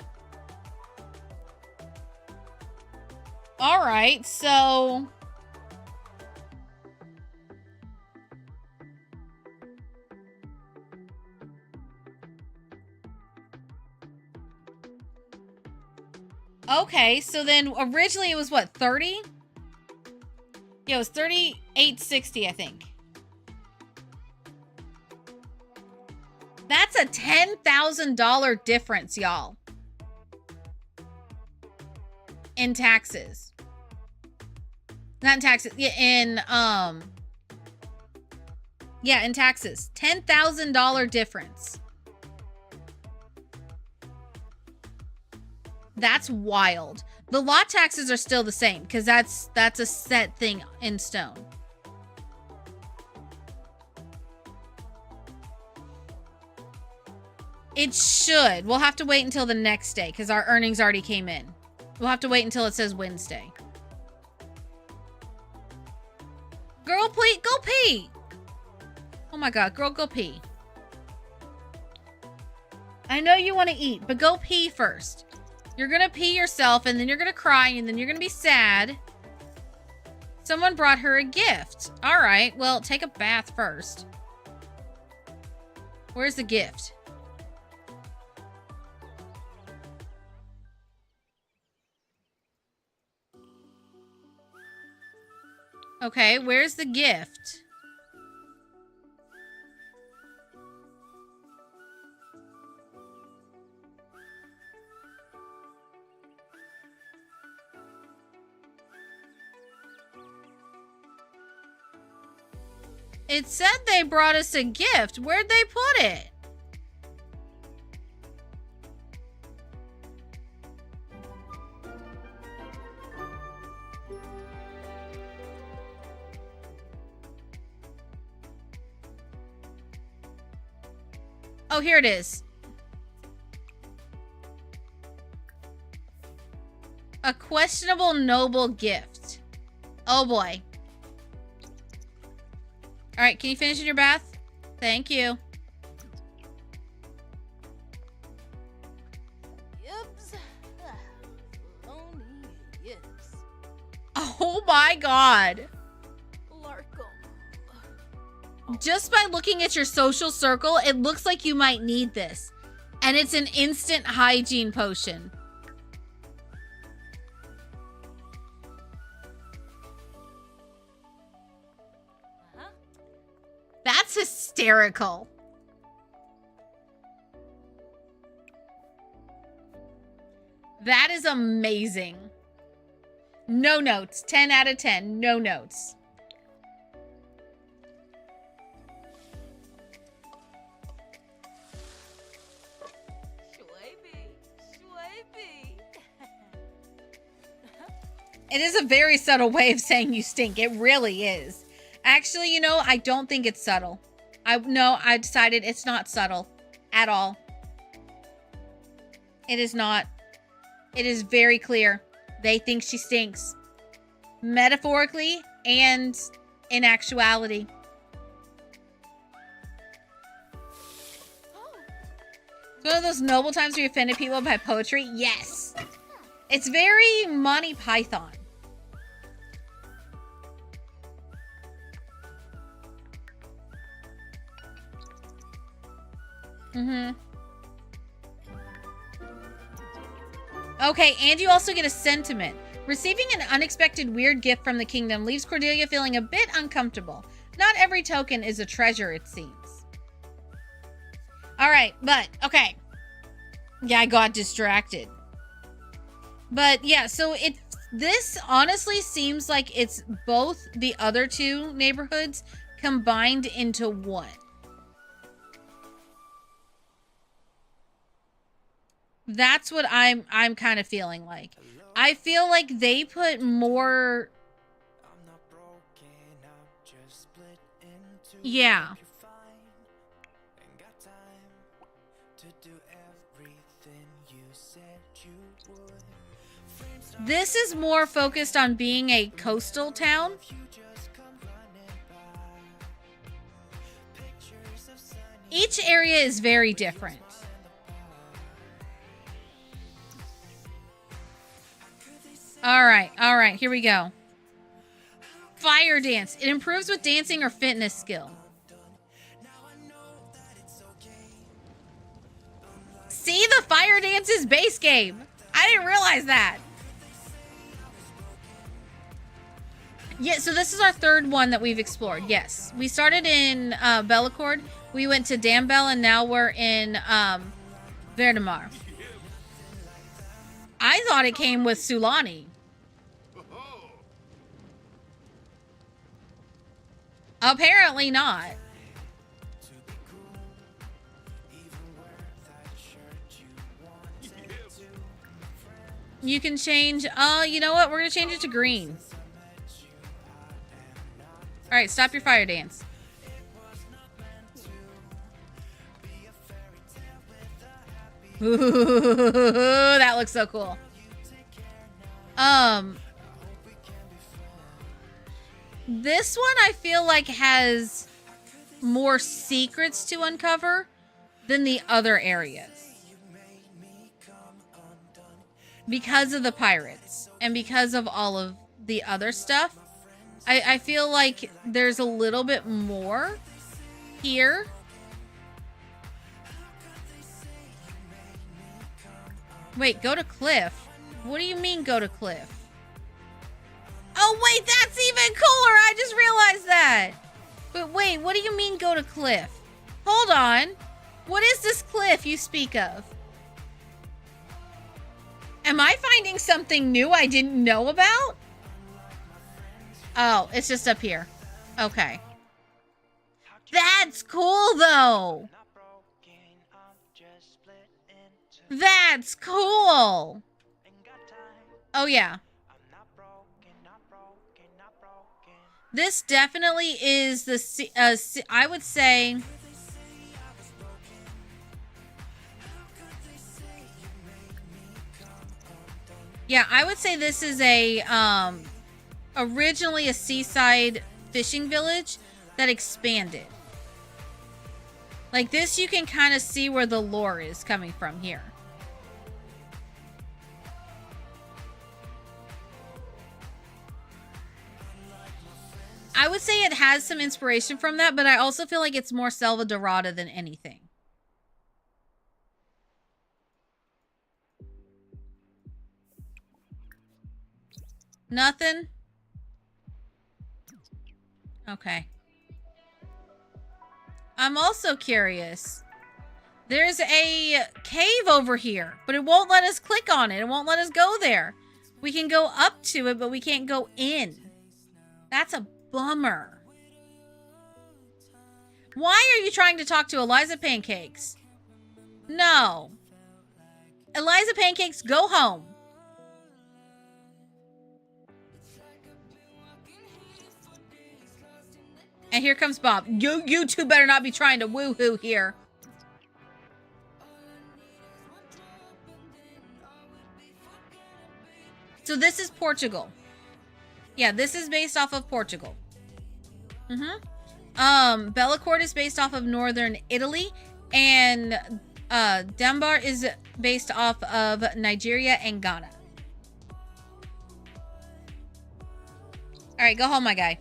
All right, so okay, so then originally it was what, 30? Yeah, it was 38.60, I think. That's a $10,000 difference, y'all. In taxes. Not in taxes. Yeah, in taxes. $10,000 difference. That's wild. The lot taxes are still the same because that's a set thing in stone. It should. We'll have to wait until the next day because our earnings already came in. We'll have to wait until it says Wednesday. Girl, please, go pee. Oh my God, girl, go pee. I know you want to eat, but go pee first. You're going to pee yourself, and then you're going to cry, and then you're going to be sad. Someone brought her a gift. All right, well, take a bath first. Where's the gift? Okay, where's the gift? It said they brought us a gift. Where'd they put it? Oh, here it is. A questionable noble gift. Oh boy. All right, can you finish in your bath? Thank you. Yips. Lonely yips. Oh my God. Larkum. Just by looking at your social circle, it looks like you might need this. And it's an instant hygiene potion. That's hysterical. That is amazing. No notes. 10 out of 10. No notes. It is a very subtle way of saying you stink. It really is. Actually, you know, I don't think it's subtle. I decided it's not subtle at all. It is not. It is very clear. They think she stinks. Metaphorically and in actuality. It's one of those noble times we offended people by poetry. Yes. It's very Monty Python. Okay, and you also get a sentiment. Receiving an unexpected weird gift from the kingdom leaves Cordelia feeling a bit uncomfortable. Not every token is a treasure, it seems. Alright, but, okay. Yeah, I got distracted. But, yeah, so this honestly seems like it's both the other two neighborhoods combined into one. That's what I'm kind of feeling like. I feel like they put more. Yeah. This is more focused on being a coastal town. Each area is very different. All right, here we go. Fire dance. It improves with dancing or fitness skill. See, the fire dance is base game. I didn't realize that. Yeah, so this is our third one that we've explored. Yes, we started in Bellacord. We went to Dambell, and now we're in Verdemar. I thought it came with Sulani. Apparently not. You can change. You know what? We're gonna change it to green. All right, stop your fire dance. Ooh, that looks so cool. This one I feel like has more secrets to uncover than the other areas. Because of the pirates and because of all of the other stuff. I feel like there's a little bit more here. Wait, go to Cliff. What do you mean go to Cliff? Oh, wait, that's even cooler. I just realized that. But wait, what do you mean go to Cliff? Hold on. What is this cliff you speak of? Am I finding something new I didn't know about? Oh, it's just up here. Okay. That's cool, though. That's cool. Oh, yeah. This definitely is the, I would say, yeah, I would say this is a, originally a seaside fishing village that expanded. Like this, you can kind of see where the lore is coming from here. I would say it has some inspiration from that, but I also feel like it's more Selva Dorada than anything. Nothing? Okay. I'm also curious. There's a cave over here, but it won't let us click on it. It won't let us go there. We can go up to it, but we can't go in. That's a bummer. Why are you trying to talk to Eliza Pancakes? No. Eliza Pancakes, go home. And here comes Bob. You two better not be trying to woohoo here. So this is Portugal. Yeah, this is based off of Portugal. Bellacourt is based off of northern Italy, and Dembar is based off of Nigeria and Ghana. All right, go home, my guy.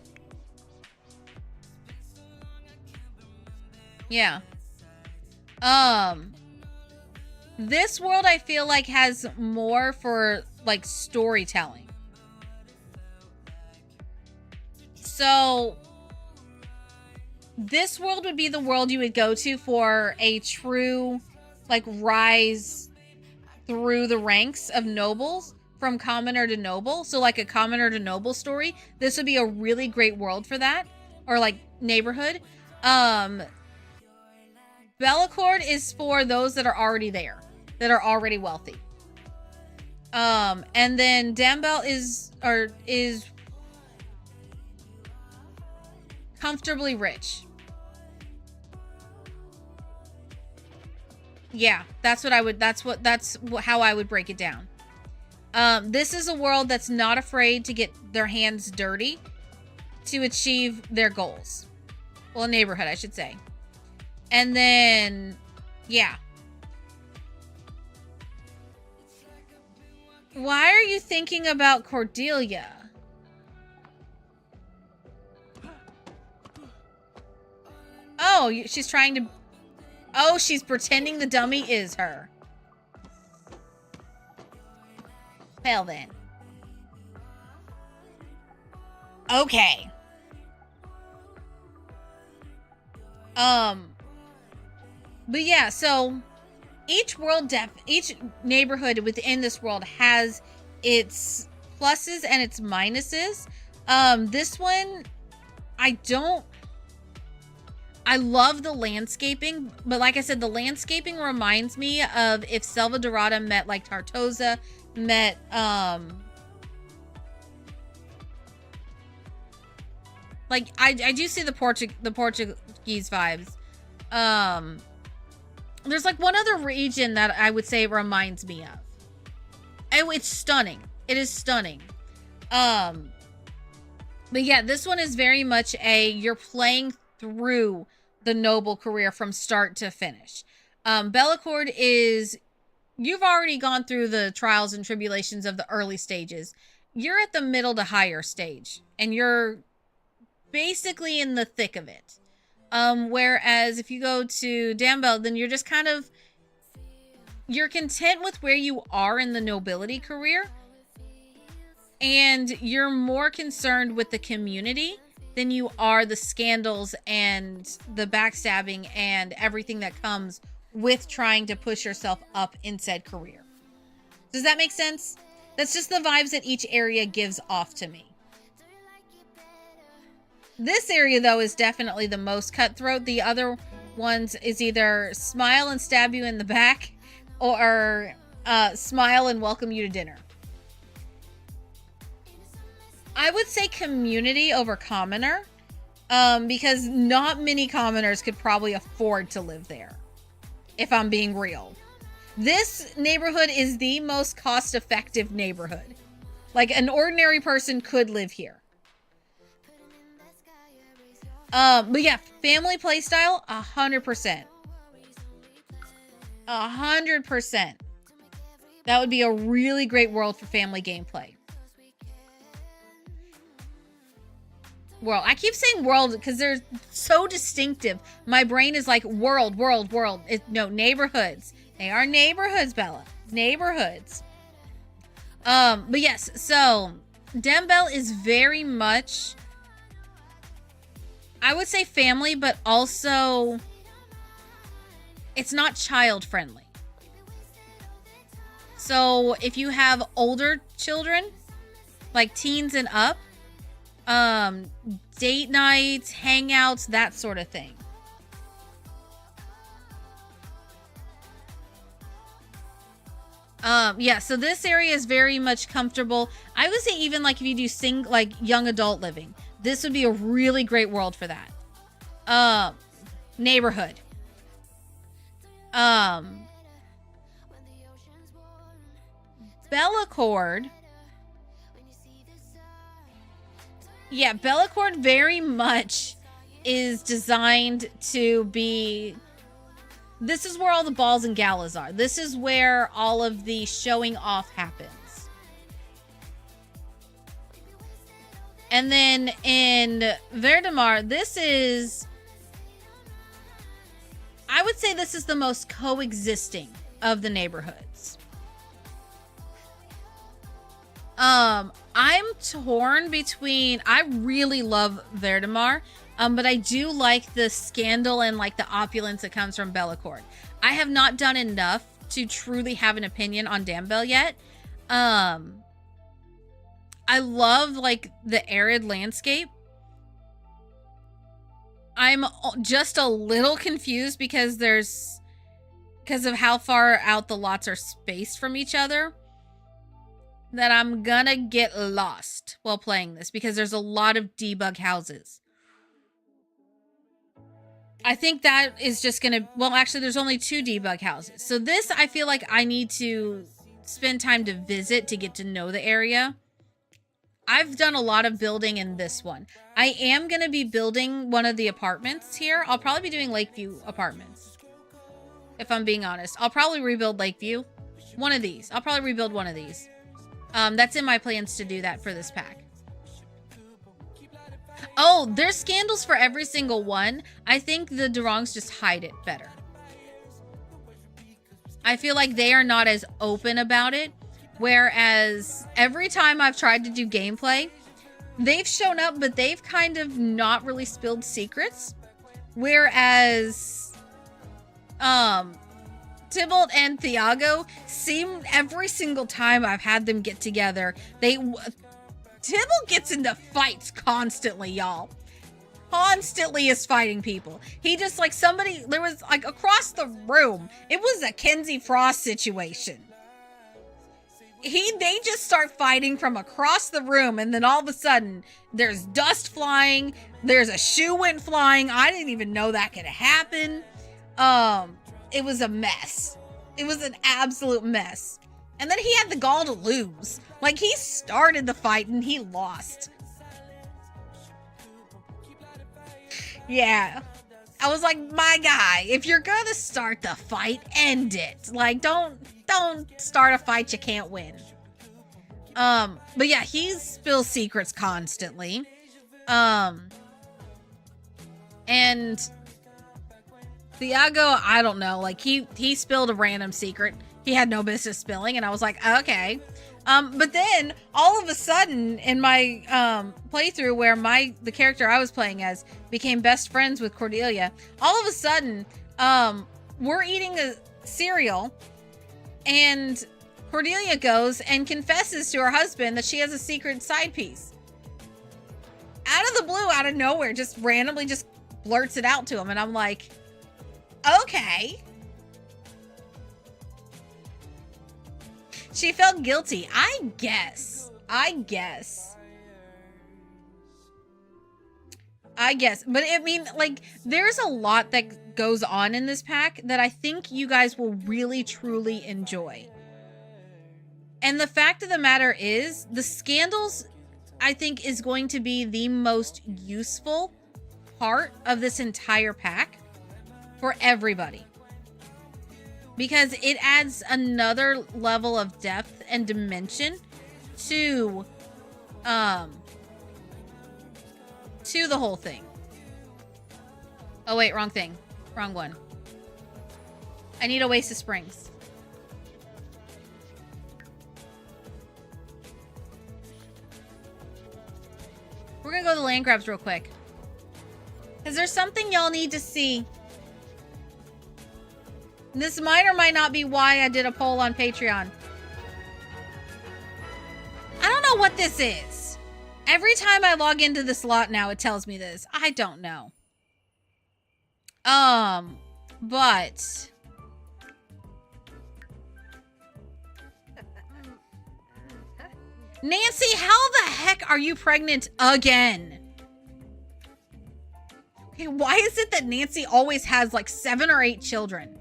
Yeah. This world I feel like has more for like storytelling. So this world would be the world you would go to for a true like rise through the ranks of nobles from commoner to noble. So like a commoner to noble story. This would be a really great world for that, or like neighborhood. Bellacourt is for those that are already there, that are already wealthy. And then Dambel is comfortably rich. Yeah, that's how I would break it down. This is a world that's not afraid to get their hands dirty to achieve their goals. Well, a neighborhood, I should say. And then, yeah. Why are you thinking about Cordelia? Oh, she's trying to... Oh, she's pretending the dummy is her. Well then. Okay. But yeah, so each neighborhood within this world has its pluses and its minuses. This one, I love the landscaping, but like I said, the landscaping reminds me of if Selva Dorada met like Tartosa, met like I do see the Portuguese vibes. There's like one other region that I would say reminds me of. Oh, it's stunning. It is stunning. But yeah, this one is very much you're playing through the noble career from start to finish. Bellacourt is, you've already gone through the trials and tribulations of the early stages. You're at the middle to higher stage, and you're basically in the thick of it. Whereas if you go to Dambel, then you're just kind of, you're content with where you are in the nobility career, and you're more concerned with the community than you are the scandals and the backstabbing and everything that comes with trying to push yourself up in said career. Does that make sense? That's just the vibes that each area gives off to me. This area, though, is definitely the most cutthroat. The other ones is either smile and stab you in the back, or smile and welcome you to dinner. I would say community over commoner, because not many commoners could probably afford to live there, if I'm being real. This neighborhood is the most cost-effective neighborhood. Like, an ordinary person could live here. But yeah, family playstyle, 100%. 100%. That would be a really great world for family gameplay. World. I keep saying world because they're so distinctive. My brain is like world. No, neighborhoods. They are neighborhoods, Bella. Neighborhoods. But yes, so Dembel is very much, I would say family, but also it's not child friendly. So if you have older children, like teens and up, date nights, hangouts, that sort of thing. Yeah, so this area is very much comfortable. I would say even like if you do young adult living, this would be a really great world for that. neighborhood. Bellacord. Yeah, Bellacord very much is designed to be... This is where all the balls and galas are. This is where all of the showing off happens. And then in Verdemar, this is... I would say this is the most coexisting of the neighborhoods. I'm torn between... I really love Verdemar, but I do like the scandal and like the opulence that comes from Bellacord. I have not done enough to truly have an opinion on Dambell yet. I love like the arid landscape. I'm just a little confused because of how far out the lots are spaced from each other, that I'm gonna get lost while playing this because there's a lot of debug houses. I think that is just gonna... Well, actually, there's only 2 debug houses. So this, I feel like I need to spend time to visit to get to know the area. I've done a lot of building in this one. I am going to be building one of the apartments here. I'll probably be doing Lakeview apartments, if I'm being honest. I'll probably rebuild Lakeview. One of these. I'll probably rebuild one of these. That's in my plans to do that for this pack. Oh, there's scandals for every single one. I think the Durongs just hide it better. I feel like they are not as open about it. Whereas every time I've tried to do gameplay, they've shown up, but they've kind of not really spilled secrets. Whereas Tybalt and Thiago seem every single time I've had them get together, Tybalt gets into fights constantly, y'all. Constantly is fighting people. He just like somebody, there was like across the room, it was a Kenzie Frost situation. They just start fighting from across the room, and then all of a sudden there's dust flying, there's a shoe went flying. I didn't even know that could happen. It was a mess. It was an absolute mess. And then he had the gall to lose. Like, he started the fight and he lost. Yeah. I was like, my guy, if you're gonna start the fight, end it. Like, don't start a fight you can't win. But yeah, he spills secrets constantly. And Thiago, I don't know, like he spilled a random secret he had no business spilling, and I was like, okay. But then all of a sudden in my playthrough where the character I was playing as became best friends with Cordelia, all of a sudden we're eating a cereal and Cordelia goes and confesses to her husband that she has a secret side piece. Out of the blue, out of nowhere, just randomly just blurts it out to him, and I'm like, okay. She felt guilty. I guess. But I mean, like, there's a lot that goes on in this pack that I think you guys will really, truly enjoy. And the fact of the matter is, the scandals, I think, is going to be the most useful part of this entire pack for everybody. Because it adds another level of depth and dimension to the whole thing. Oh wait, wrong thing. Wrong one. I need Oasis Springs. We're gonna go to the land grabs real quick. Because there's something y'all need to see. This might or might not be why I did a poll on Patreon. I don't know what this is. Every time I log into this lot now, it tells me this. I don't know. But... Nancy, how the heck are you pregnant again? Hey, why is it that Nancy always has like 7 or 8 children?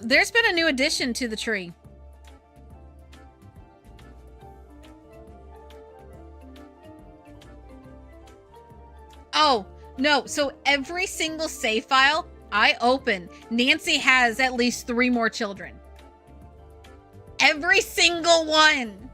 There's been a new addition to the tree. Oh, no. So every single save file I open, Nancy has at least 3 more children. Every single one.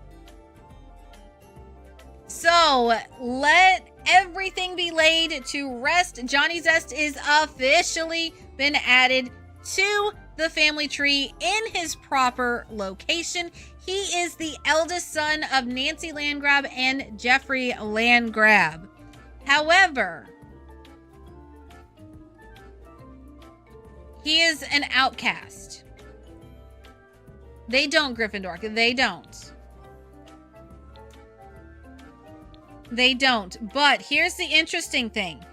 So let everything be laid to rest. Johnny Zest is officially been added to the family tree in his proper location. He is the eldest son of Nancy Landgrab and Jeffrey Landgrab. However, he is an outcast. They don't, Gryffindor. They don't. They don't. But here's the interesting thing.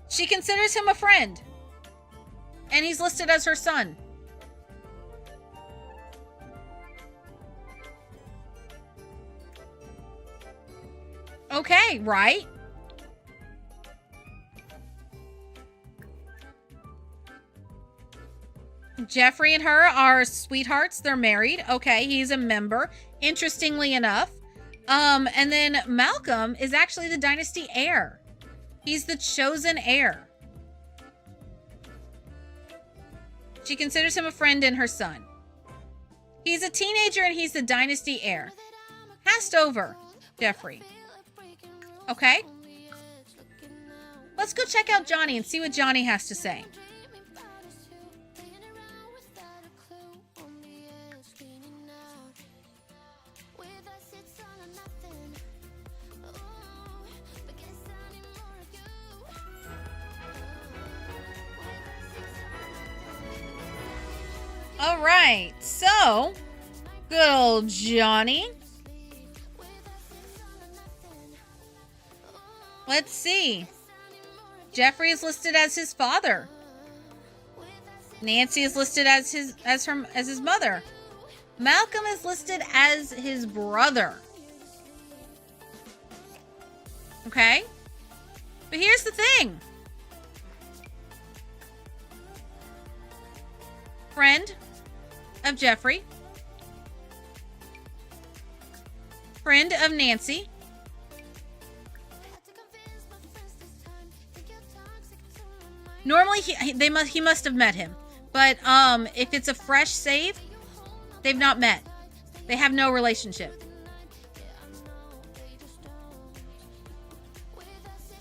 She considers him a friend. And he's listed as her son. Okay, right? Jeffrey and her are sweethearts. They're married. Okay, he's a member. Interestingly enough. And then Malcolm is actually the dynasty heir. He's the chosen heir. She considers him a friend and her son. He's a teenager and he's the dynasty heir. Passed over, Jeffrey. Okay? Let's go check out Johnny and see what Johnny has to say. All right, so good old Johnny. Let's see. Jeffrey is listed as his father. Nancy is listed as his mother. Malcolm is listed as his brother. Okay? But here's the thing. Friend of Jeffrey. Friend of Nancy. Normally he must have met him. But if it's a fresh save, they've not met. They have no relationship.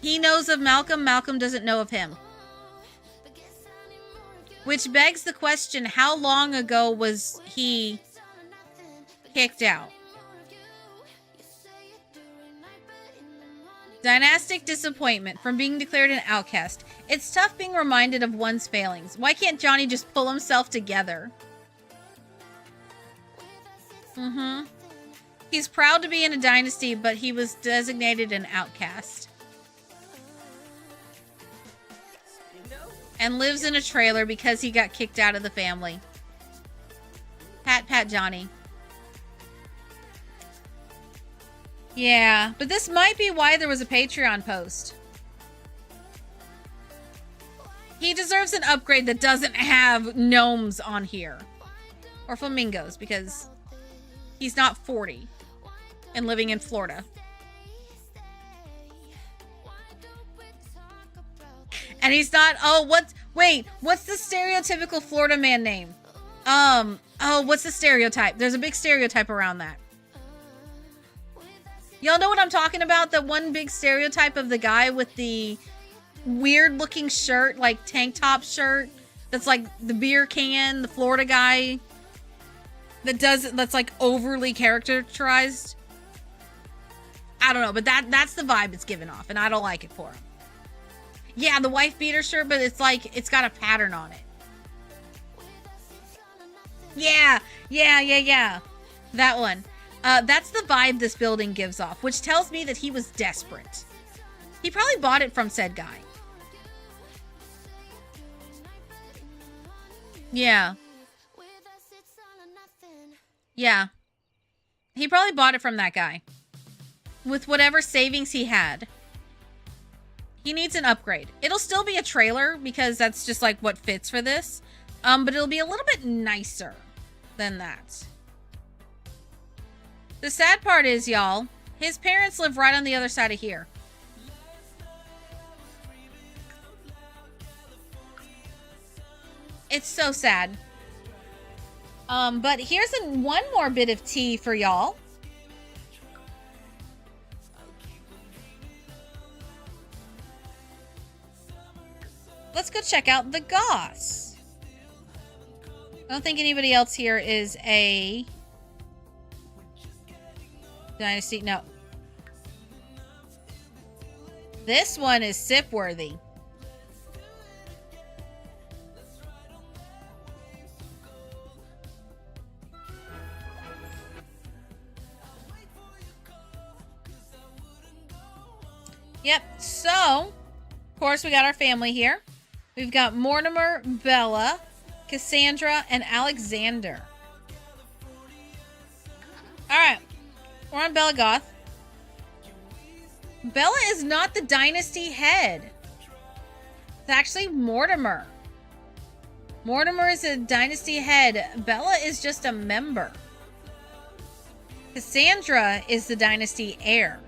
He knows of Malcolm. Malcolm doesn't know of him. Which begs the question, how long ago was he kicked out? Dynastic disappointment from being declared an outcast. It's tough being reminded of one's failings. Why can't Johnny just pull himself together? He's proud to be in a dynasty, but he was designated an outcast. And lives in a trailer because he got kicked out of the family. Pat Johnny. Yeah, but this might be why there was a Patreon post. He deserves an upgrade that doesn't have gnomes on here. Or flamingos, because he's not 40 and living in Florida. And he's not, what's the stereotypical Florida man name? What's the stereotype? There's a big stereotype around that. Y'all know what I'm talking about? The one big stereotype of the guy with the weird looking shirt, like tank top shirt. That's like the beer can, the Florida guy. That's like overly characterized. I don't know, but that's the vibe it's giving off, and I don't like it for him. Yeah, the wife beater shirt, but it's like, it's got a pattern on it. Yeah. That one. That's the vibe this building gives off, which tells me that he was desperate. He probably bought it from said guy. Yeah. With us, it's all or nothing. Yeah. He probably bought it from that guy. With whatever savings he had. He needs an upgrade. It'll still be a trailer because that's just like what fits for this. But it'll be a little bit nicer than that. The sad part is, y'all, his parents live right on the other side of here. It's so sad. But here's one more bit of tea for y'all. Let's go check out the Goths. I don't think anybody else here is a Dynasty. No. This one is sip worthy. Yep, so, of course, we got our family here. We've got Mortimer, Bella, Cassandra, and Alexander. Alright, we're on Bella Goth. Bella is not the Dynasty head. It's actually Mortimer. Mortimer is a Dynasty head. Bella is just a member. Cassandra is the Dynasty heir.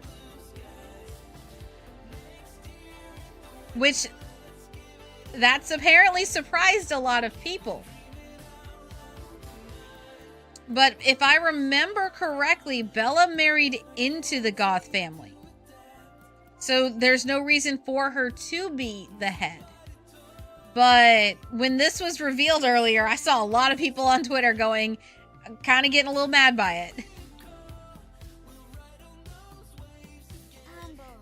Which, that's apparently surprised a lot of people. But if I remember correctly, Bella married into the Goth family. So there's no reason for her to be the head. But when this was revealed earlier, I saw a lot of people on Twitter going, kind of getting a little mad by it.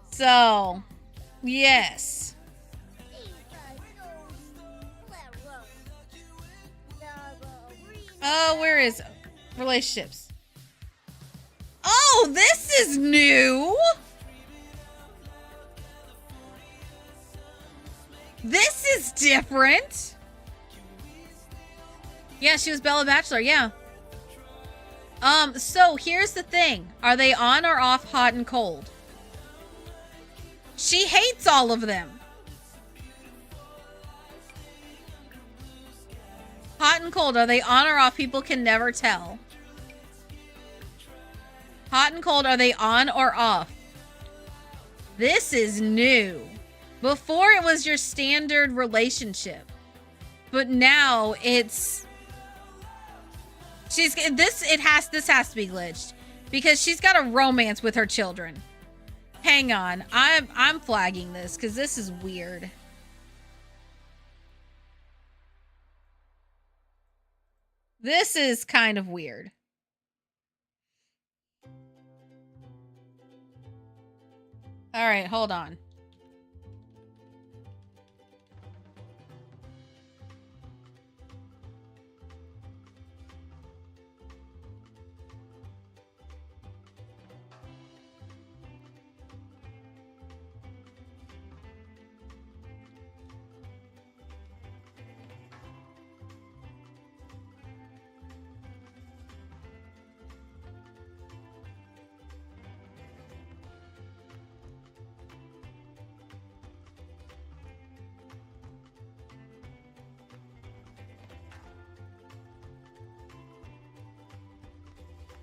So, yes. Oh, where is relationships? Oh, this is new. This is different. Yeah, she was Bella Bachelor, yeah. So here's the thing. Are they on or off hot and cold? She hates all of them. Hot and cold, are they on or off? People can never tell. Hot and cold, are they on or off? This is new. Before it was your standard relationship. But now it's this has to be glitched because she's got a romance with her children. Hang on. I'm flagging this cuz this is weird. This is kind of weird. All right, hold on.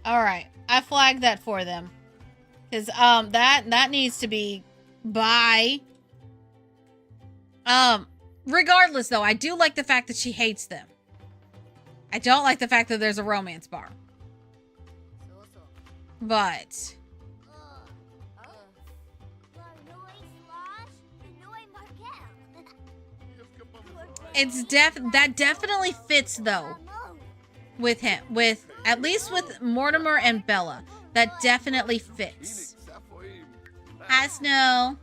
All right, I flagged that for them, because that needs to be by. Regardless, though, I do like the fact that she hates them. I don't like the fact that there's a romance bar, but that definitely fits though. With him, with at least with Mortimer and Bella, that definitely fits. Asno.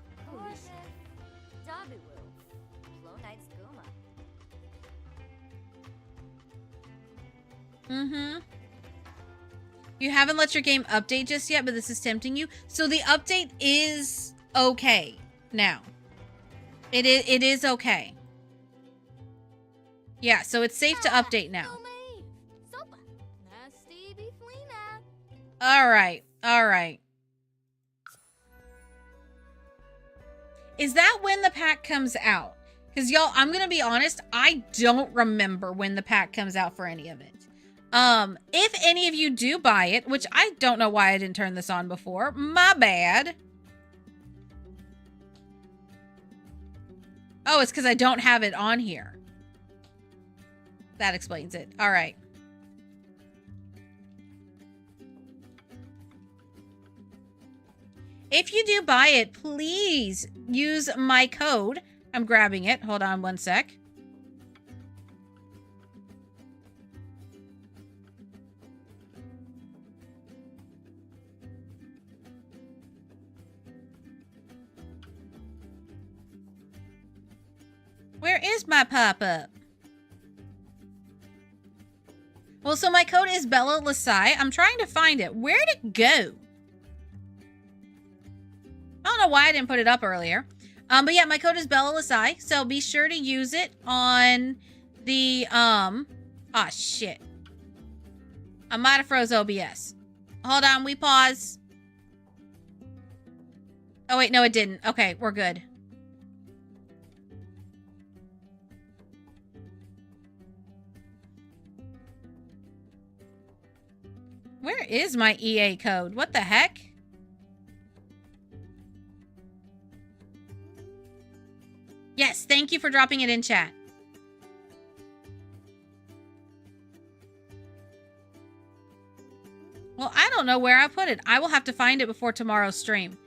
You haven't let your game update just yet, but this is tempting you. So the update is okay now. It is okay. Yeah, so it's safe to update now. All right. All right. Is that when the pack comes out? Because, y'all, I'm going to be honest, I don't remember when the pack comes out for any of it. If any of you do buy it, which I don't know why I didn't turn this on before, my bad. Oh, it's because I don't have it on here. That explains it. All right. If you do buy it, please use my code. I'm grabbing it. Hold on one sec. Where is my pop-up? Well, so my code is BellaLessai. I'm trying to find it. Where'd it go? I don't know why I didn't put it up earlier. But yeah, my code is BellaLessai. So be sure to use it on the, ah, shit. I might have froze OBS. Hold on, we pause. Oh, wait, no, it didn't. Okay, we're good. Where is my EA code? What the heck? Yes, thank you for dropping it in chat. Well, I don't know where I put it. I will have to find it before tomorrow's stream.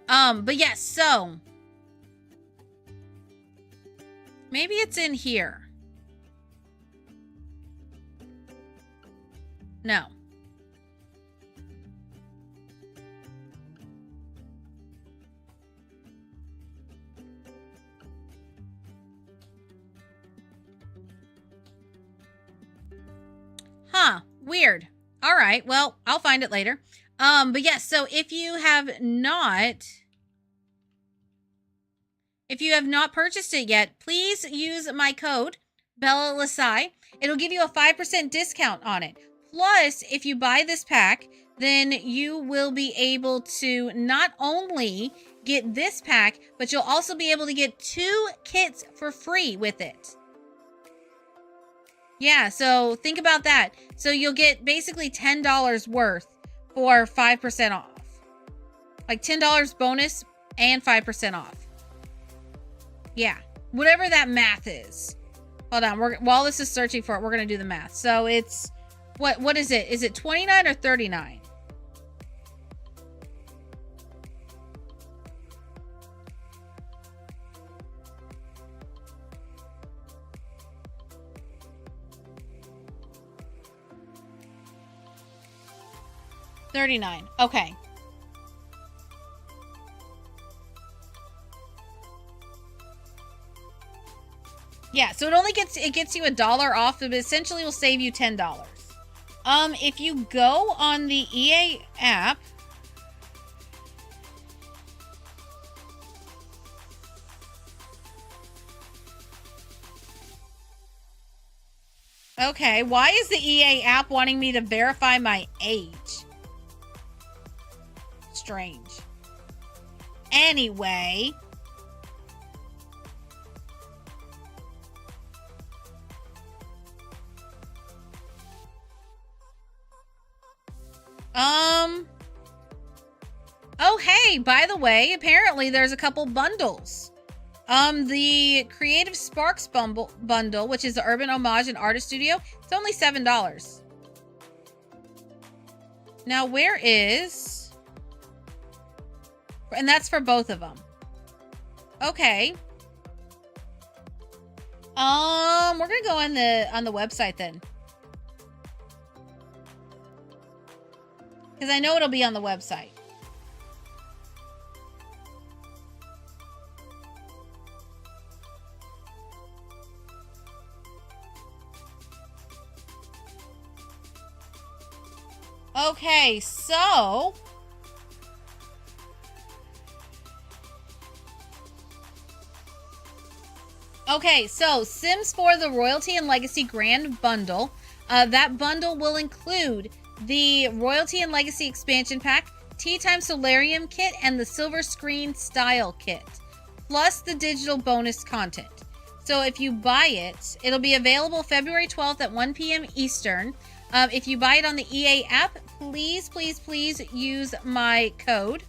But yes, so maybe it's in here. No. Huh, weird. All right, well, I'll find it later. But yes, so if you have not purchased it yet, please use my code, BellaLessai. It'll give you a 5% discount on it. Plus, if you buy this pack, then you will be able to not only get this pack, but you'll also be able to get 2 kits for free with it. Yeah, so think about that. So you'll get basically $10 worth for 5% off. Like $10 bonus and 5% off. Yeah, whatever that math is. Hold on, while this is searching for it, we're going to do the math. So it's, what is it? Is it 29 or 39? $39. Okay. Yeah, so it gets you $1 off, but essentially will save you $10. If you go on the EA app, okay, why is the EA app wanting me to verify my age? Strange. Anyway. Oh, hey, by the way, apparently there's a couple bundles. The Creative Sparks bundle, which is the Urban Homage and Artist Studio, it's only $7. Now, where is... And that's for both of them. Okay. We're gonna go on the website then. Because I know it'll be on the website. Okay, so... Okay, so Sims 4 the Royalty and Legacy Grand Bundle. That bundle will include the Royalty and Legacy Expansion Pack, Tea Time Solarium Kit, and the Silver Screen Style Kit, plus the digital bonus content. So if you buy it, it'll be available February 12th at 1 p.m. Eastern. If you buy it on the EA app, please, please, please use my code.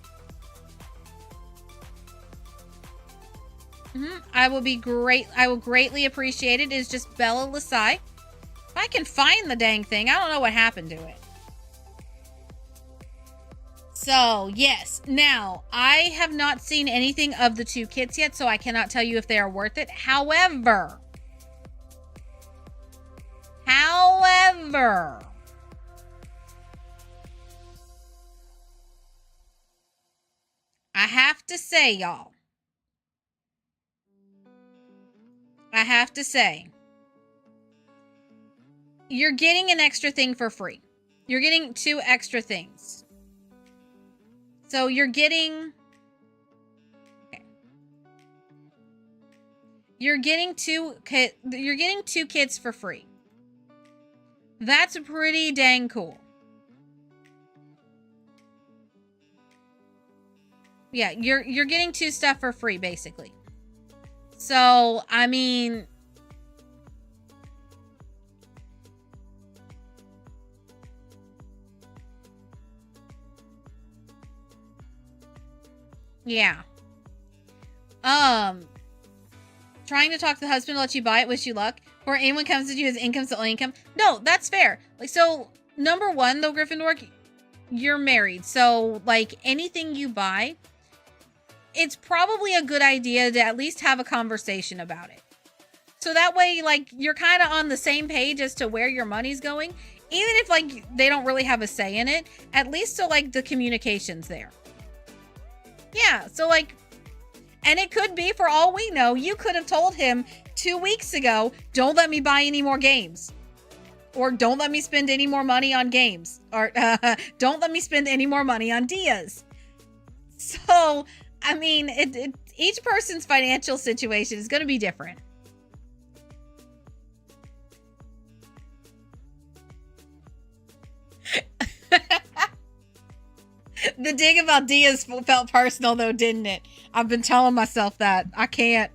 I will greatly appreciate it. It's just BellaLessai. If I can find the dang thing, I don't know what happened to it. So, yes. Now, I have not seen anything of the 2 kits yet, so I cannot tell you if they are worth it. However, I have to say, y'all. You're getting an extra thing for free. You're getting 2 extra things. So you're getting... Okay. You're getting 2 kits for free. That's pretty dang cool. Yeah, you're getting 2 stuff for free, basically. So, I mean... Yeah. Trying to talk to the husband to let you buy it, wish you luck. Or anyone comes to you as income's the only income. No, that's fair. Like, so, number one, though, Gryffindor, you're married. So, like, anything you buy, it's probably a good idea to at least have a conversation about it. So that way, like, you're kind of on the same page as to where your money's going. Even if, like, they don't really have a say in it, at least so, like, the communication's there. Yeah, so, like, and it could be, for all we know, you could have told him 2 weeks ago, don't let me buy any more games. Or don't let me spend any more money on games. Or don't let me spend any more money on Dias. So, I mean, each person's financial situation is going to be different. The dig about Diaz felt personal, though, didn't it? I've been telling myself that. I can't.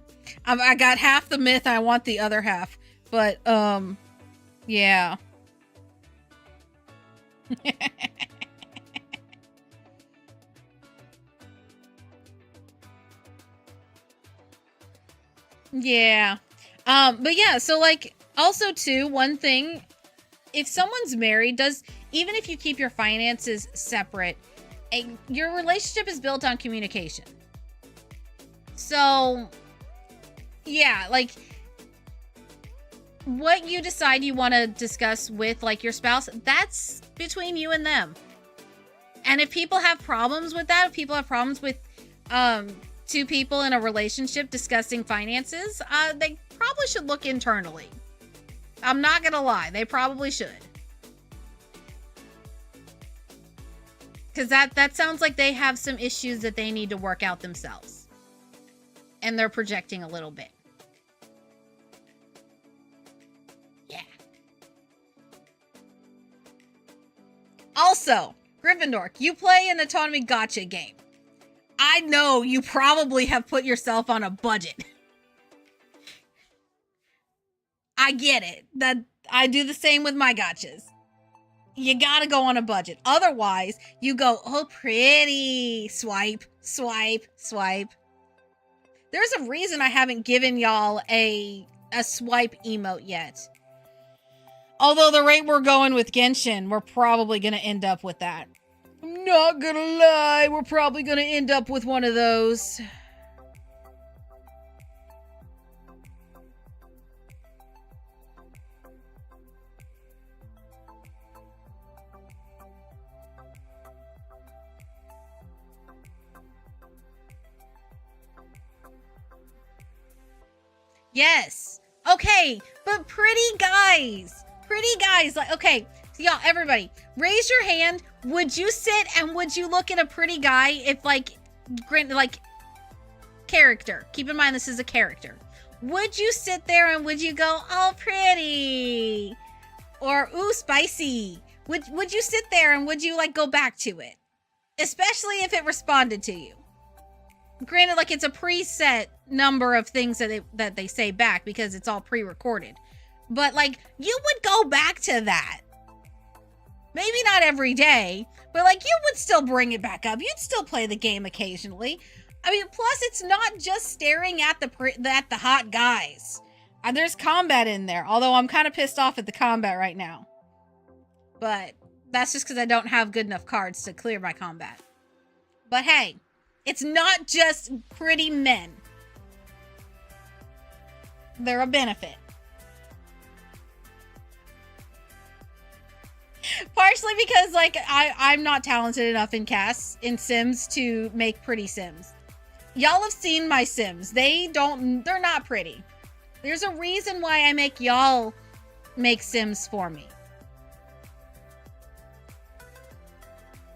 I got half the myth. I want the other half. But, yeah. Yeah. But yeah, so, like, also, too, one thing, if someone's married, even if you keep your finances separate, your relationship is built on communication. So, yeah, like, what you decide you want to discuss with, like, your spouse, that's between you and them. And if people have problems with that, if people have problems with 2 people in a relationship discussing finances, they probably should look internally. I'm not gonna lie, they probably should. Because that sounds like they have some issues that they need to work out themselves. And they're projecting a little bit. Yeah. Also, Gryffindor, you play an autonomy gotcha game. I know you probably have put yourself on a budget. I get it. That I do the same with my gotchas. You gotta go on a budget. Otherwise, you go, oh, pretty. Swipe, swipe, swipe. There's a reason I haven't given y'all a swipe emote yet. Although the rate we're going with Genshin, we're probably gonna end up with that. I'm not gonna lie, we're probably gonna end up with one of those. Yes. Okay, but pretty guys, like, okay, so y'all, everybody, raise your hand. Would you sit and would you look at a pretty guy if, like, character, keep in mind this is a character. would you sit there and would you go, oh, pretty? Or, ooh, spicy? Would you sit there and would you, like, go back to it? Especially if it responded to you. Granted, like, it's a preset number of things that they say back because it's all pre-recorded. But, like, you would go back to that. Maybe not every day, but, like, you would still bring it back up. You'd still play the game occasionally. I mean, plus, it's not just staring at the hot guys. There's combat in there, although I'm kind of pissed off at the combat right now. But that's just because I don't have good enough cards to clear my combat. But hey, it's not just pretty men. They're a benefit. Partially because, like, I'm not talented enough in Sims to make pretty Sims. Y'all have seen my Sims. They're not pretty. There's a reason why I make y'all make Sims for me.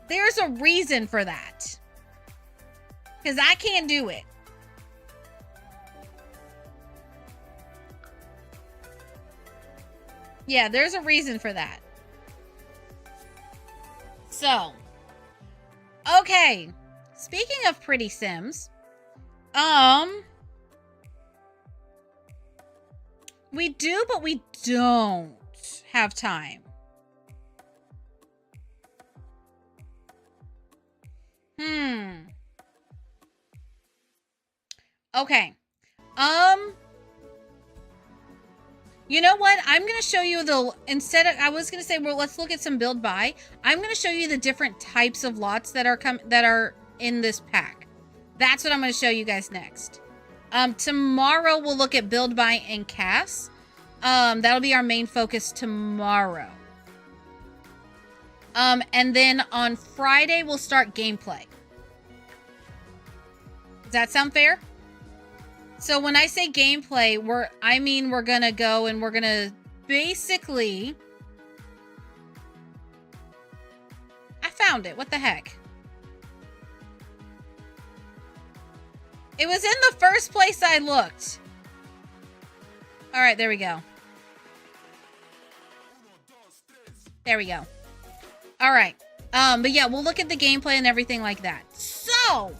There's a reason for that. Because I can't do it. Yeah, there's a reason for that. So, okay. Speaking of pretty Sims, we do, but we don't have time. Okay. You know what? I'm going to show you I was going to say, well, let's look at some build buy. I'm going to show you the different types of lots that are in this pack. That's what I'm going to show you guys next. Tomorrow we'll look at build buy and Cass. That'll be our main focus tomorrow. And then on Friday we'll start gameplay. Does that sound fair? So when I say gameplay, we're gonna go and we're gonna basically... I found it. What the heck? It was in the first place I looked. All right, there we go. There we go. All right. But yeah, we'll look at the gameplay and everything like that. So...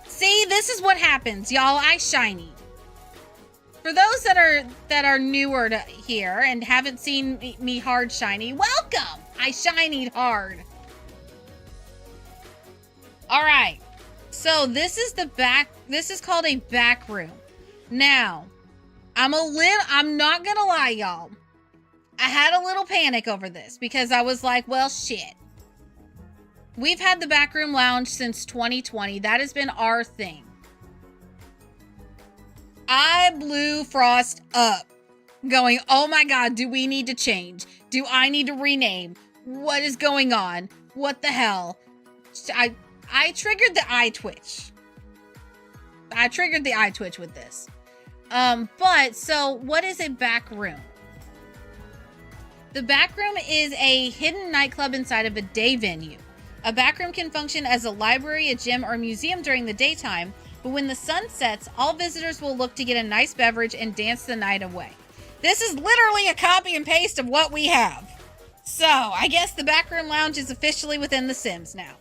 see, this is what happens, y'all. I shiny. For those that are newer to here and haven't seen me hard shiny, welcome. I shinied hard. All right. So this is the back. This is called a back room. Now, I'm not gonna lie, y'all. I had a little panic over this because I was like, well, shit. We've had the backroom lounge since 2020. That has been our thing. I blew Frost up going, oh my God, do we need to change? Do I need to rename? What is going on? What the hell? I triggered the eye twitch. I triggered the eye twitch with this. But so what is a back room? The back room is a hidden nightclub inside of a day venue. A backroom can function as a library, a gym, or museum during the daytime, but when the sun sets, all visitors will look to get a nice beverage and dance the night away. This is literally a copy and paste of what we have. So, I guess the backroom lounge is officially within The Sims now.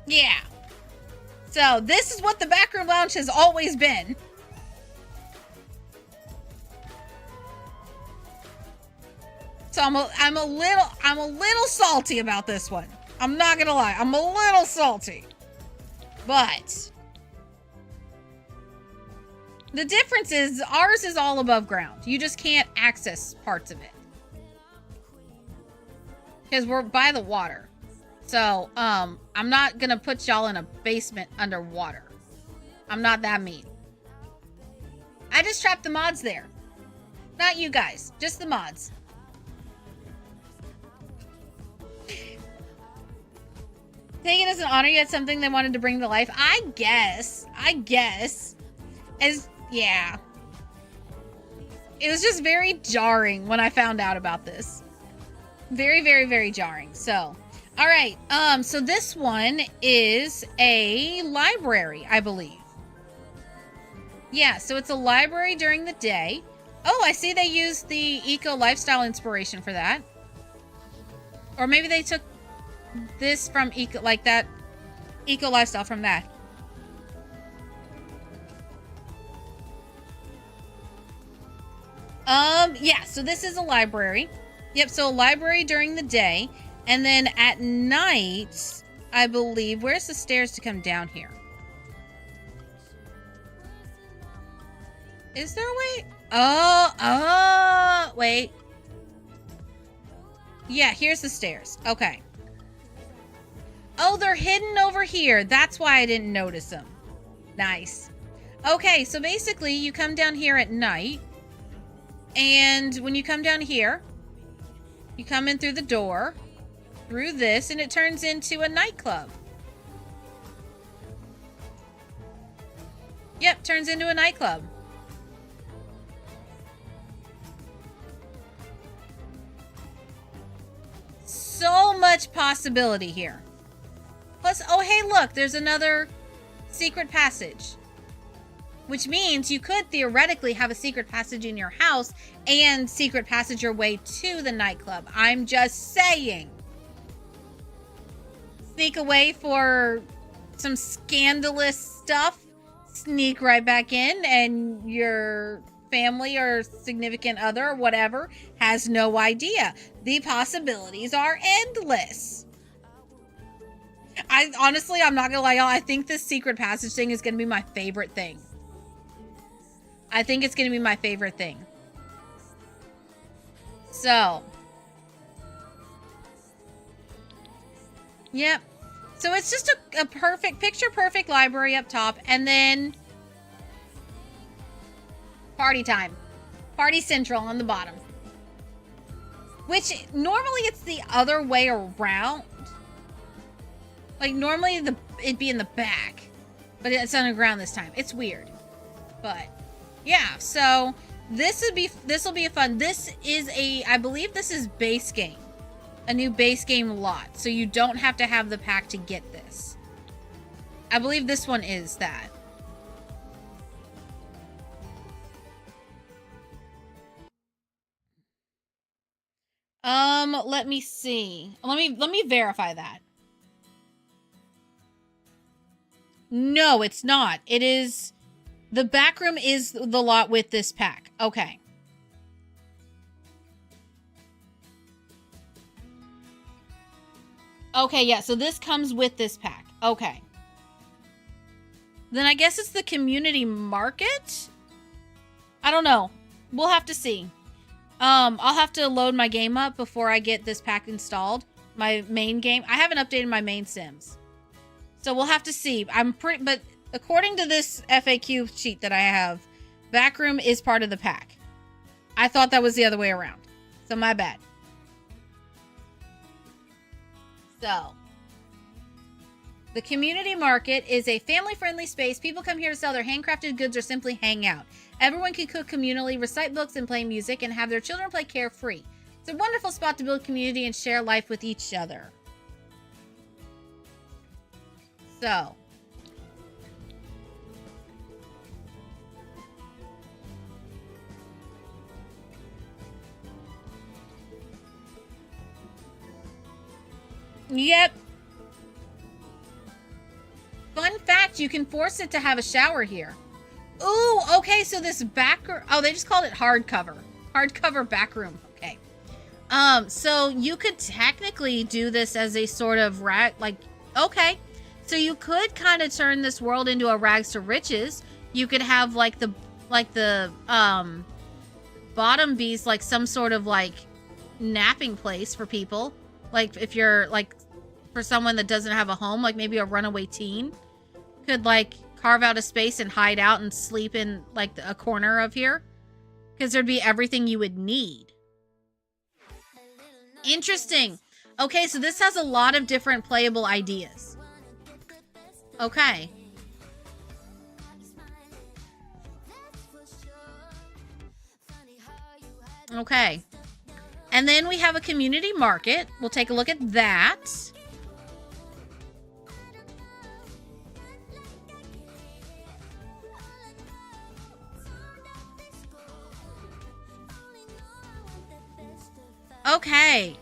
Yeah. So, this is what the backroom lounge has always been. So I'm a little salty about this one. I'm not gonna lie, I'm a little salty. But the difference is ours is all above ground. You just can't access parts of it. Because we're by the water. So, I'm not gonna put y'all in a basement underwater. I'm not that mean. I just trapped the mods there. Not you guys, just the mods. Take it as an honor, you had something they wanted to bring to life. I guess. Yeah. It was just very jarring when I found out about this. Very, very, very jarring. So, All right. So this one is a library, I believe. Yeah, so it's a library during the day. Oh, I see they used the eco lifestyle inspiration for that. Or maybe they took this from eco, like that eco lifestyle from that. Yeah, so this is a library. Yep, so a library during the day. And then at night, I believe, where's the stairs to come down here? Is there a way? Oh, wait. Yeah, here's the stairs. Okay. Oh, they're hidden over here. That's why I didn't notice them. Nice. Okay, so basically you come down here at night. And when you come down here, you come in through the door, through this, and it turns into a nightclub. Yep, turns into a nightclub. So much possibility here. Plus, oh hey, look, there's another secret passage. Which means you could theoretically have a secret passage in your house and secret passage your way to the nightclub. I'm just saying. Sneak away for some scandalous stuff. Sneak right back in, and your family or significant other or whatever has no idea. The possibilities are endless. I'm not gonna lie, y'all. I think this secret passage thing is gonna be my favorite thing. I think it's going to be my favorite thing. So. Yep. So it's just a perfect, picture-perfect library up top. And then party time. Party Central on the bottom. Which, normally it's the other way around. Like, normally it'd be in the back. But it's underground this time. It's weird. But... yeah, so this will be a fun. This is I believe this is base game. A new base game lot. So you don't have to have the pack to get this. I believe this one is that. Let me see. Let me verify that. No, it's not. It is... the back room is the lot with this pack. Okay. Okay, yeah, so this comes with this pack. Okay. Then I guess it's the community market? I don't know. We'll have to see. I'll have to load my game up before I get this pack installed. My main game. I haven't updated my main Sims. So we'll have to see. But according to this FAQ sheet that I have, Backroom is part of the pack. I thought that was the other way around. So my bad. So, the community market is a family-friendly space. People come here to sell their handcrafted goods or simply hang out. Everyone can cook communally, recite books, and play music, and have their children play carefree. It's a wonderful spot to build community and share life with each other. So... yep. Fun fact, you can force it to have a shower here. Ooh, okay, so this oh, they just called it hardcover. Hardcover backroom. Okay. So you could technically do this as a sort of okay. So you could kind of turn this world into a rags to riches. You could have like the bottom bees like some sort of like napping place for people. Like if you're like for someone that doesn't have a home, like maybe a runaway teen could like carve out a space and hide out and sleep in like a corner of here, because there'd be everything you would need. Interesting. Okay, so this has a lot of different playable ideas. Okay. Okay. And then we have a community market. We'll take a look at that. Okay.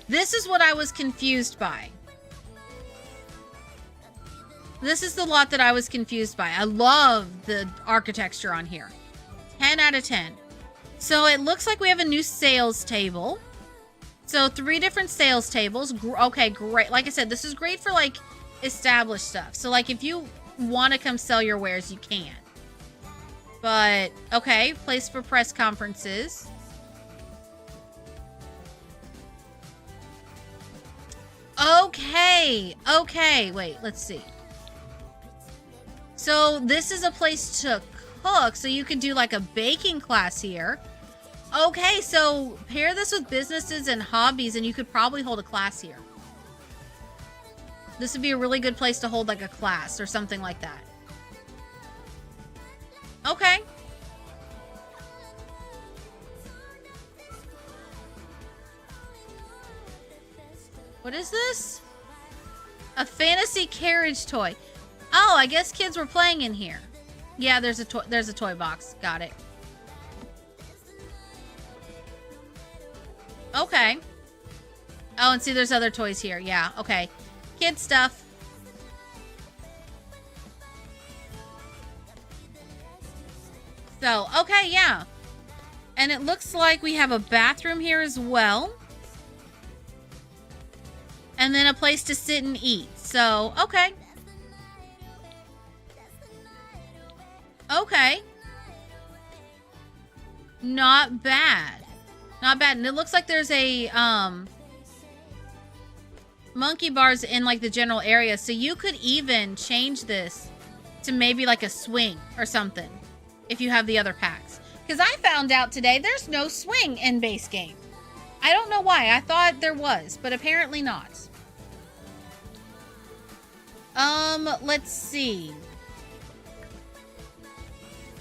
This is what I was confused by. This is the lot that I was confused by. I love the architecture on here. 10 out of 10. So it looks like we have a new sales table. So 3 different sales tables. Okay, great. Like I said, this is great for like established stuff. So like if you want to come sell your wares, you can. But okay, place for press conferences. Okay, wait, let's see. So this is a place to cook, so you could do like a baking class here. Okay, so pair this with businesses and hobbies, and you could probably hold a class here. This would be a really good place to hold like a class or something like that. Okay. What is this? A fantasy carriage toy. Oh, I guess kids were playing in here. Yeah, there's a toy box. Got it. Okay. Oh, and see there's other toys here. Yeah, okay. Kid stuff. So, okay, yeah. And it looks like we have a bathroom here as well. And then a place to sit and eat. So, okay. Okay. Not bad. Not bad. And it looks like there's a monkey bars in like the general area. So you could even change this to maybe like a swing or something if you have the other packs. Because I found out today there's no swing in base game. I don't know why. I thought there was, but apparently not. Let's see.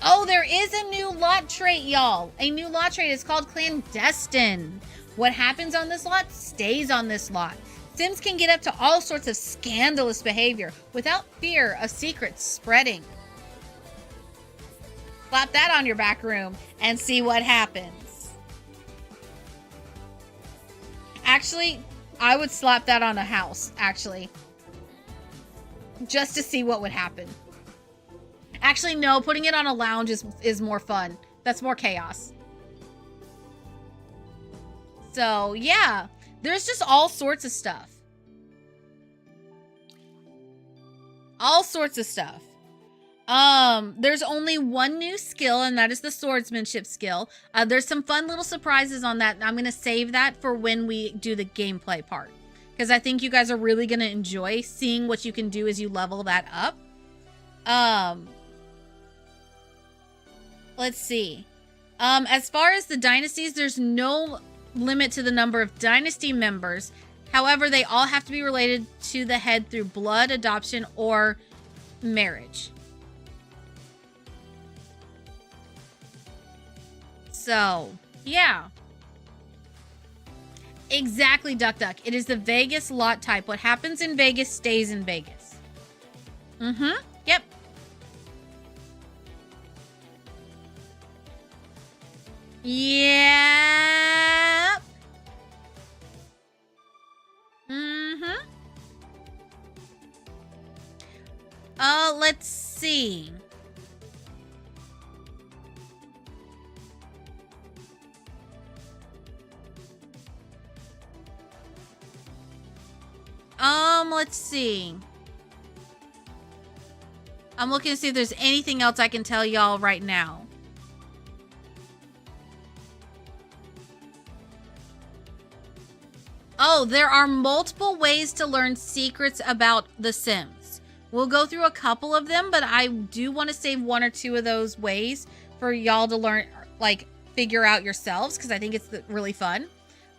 Oh, there is a new lot trait, y'all. A new lot trait is called Clandestine. What happens on this lot stays on this lot. Sims can get up to all sorts of scandalous behavior without fear of secrets spreading. Slap that on your back room and see what happens. Actually, I would slap that on a house, actually. Just to see what would happen. Actually, no, putting it on a lounge is more fun. That's more chaos. So, yeah. There's just all sorts of stuff. All sorts of stuff. There's only one new skill, and that is the swordsmanship skill. There's some fun little surprises on that. I'm going to save that for when we do the gameplay part. Because I think you guys are really going to enjoy seeing what you can do as you level that up. Let's see. As far as the dynasties, there's no limit to the number of dynasty members. However, they all have to be related to the head through blood, adoption, or marriage. So, yeah. Exactly, Duck Duck. It is the Vegas lot type. What happens in Vegas stays in Vegas. Mm-hmm. Yep. Yep. Mm-hmm. Let's see. Let's see. I'm looking to see if there's anything else I can tell y'all right now. Oh, there are multiple ways to learn secrets about The Sims. We'll go through a couple of them, but I do want to save 1 or 2 of those ways for y'all to learn, like, figure out yourselves, because I think it's really fun.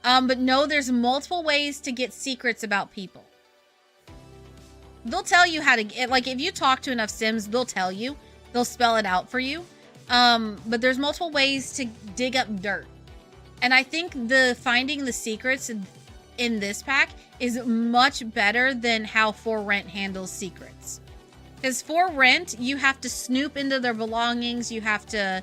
But no, there's multiple ways to get secrets about people. They'll tell you how to get, like, if you talk to enough Sims, they'll tell you. They'll spell it out for you. But there's multiple ways to dig up dirt. And I think finding the secrets in this pack is much better than how For Rent handles secrets. Because For Rent, you have to snoop into their belongings, you have to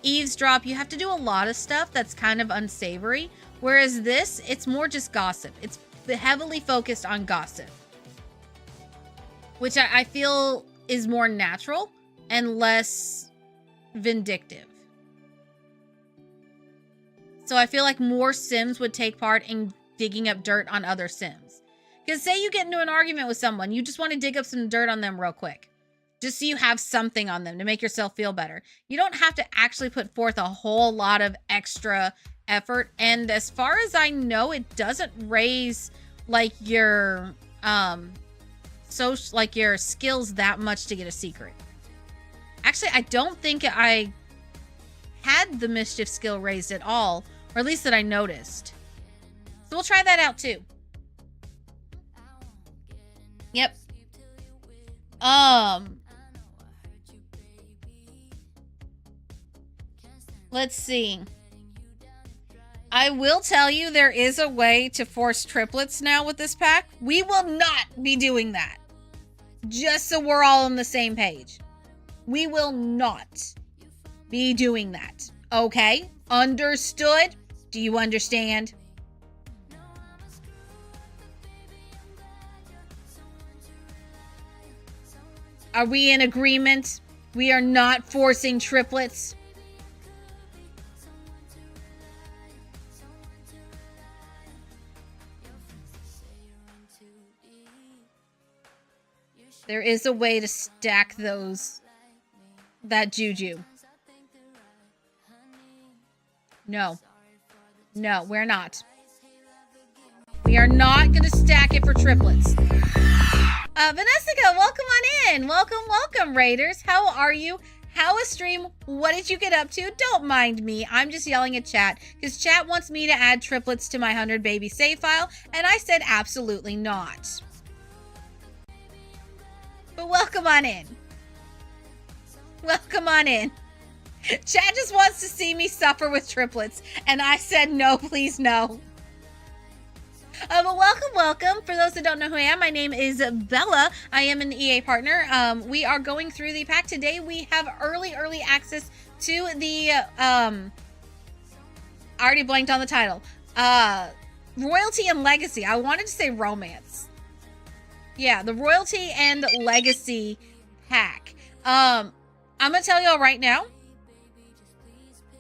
eavesdrop, you have to do a lot of stuff that's kind of unsavory. Whereas this, it's more just gossip. It's heavily focused on gossip, which I feel is more natural and less vindictive. So I feel like more Sims would take part in digging up dirt on other Sims. Because say you get into an argument with someone, you just want to dig up some dirt on them real quick. Just so you have something on them to make yourself feel better. You don't have to actually put forth a whole lot of extra effort. And as far as I know, it doesn't raise like your your skills that much to get a secret. Actually, I don't think I had the mischief skill raised at all, or at least that I noticed. So we'll try that out too. Yep. Let's see. I will tell you there is a way to force triplets now with this pack. We will not be doing that. Just so we're all on the same page. We will not be doing that. Okay? Understood? Do you understand? Are we in agreement? We are not forcing triplets. There is a way to stack that juju. No. No, we're not. We are not going to stack it for triplets. Vanessica, welcome on in. Welcome, Raiders. How are you? How was stream? What did you get up to? Don't mind me. I'm just yelling at chat because chat wants me to add triplets to my 100 baby save file, and I said absolutely not. But welcome on in. Welcome on in. Chad just wants to see me suffer with triplets, and I said no, please no. But welcome. For those that don't know who I am, my name is Bella. I am an EA partner. We are going through the pack today. We have early access to the I already blanked on the title. Royalty and Legacy. I wanted to say romance. Yeah, the Royalty and Legacy pack. I'm gonna tell y'all right now,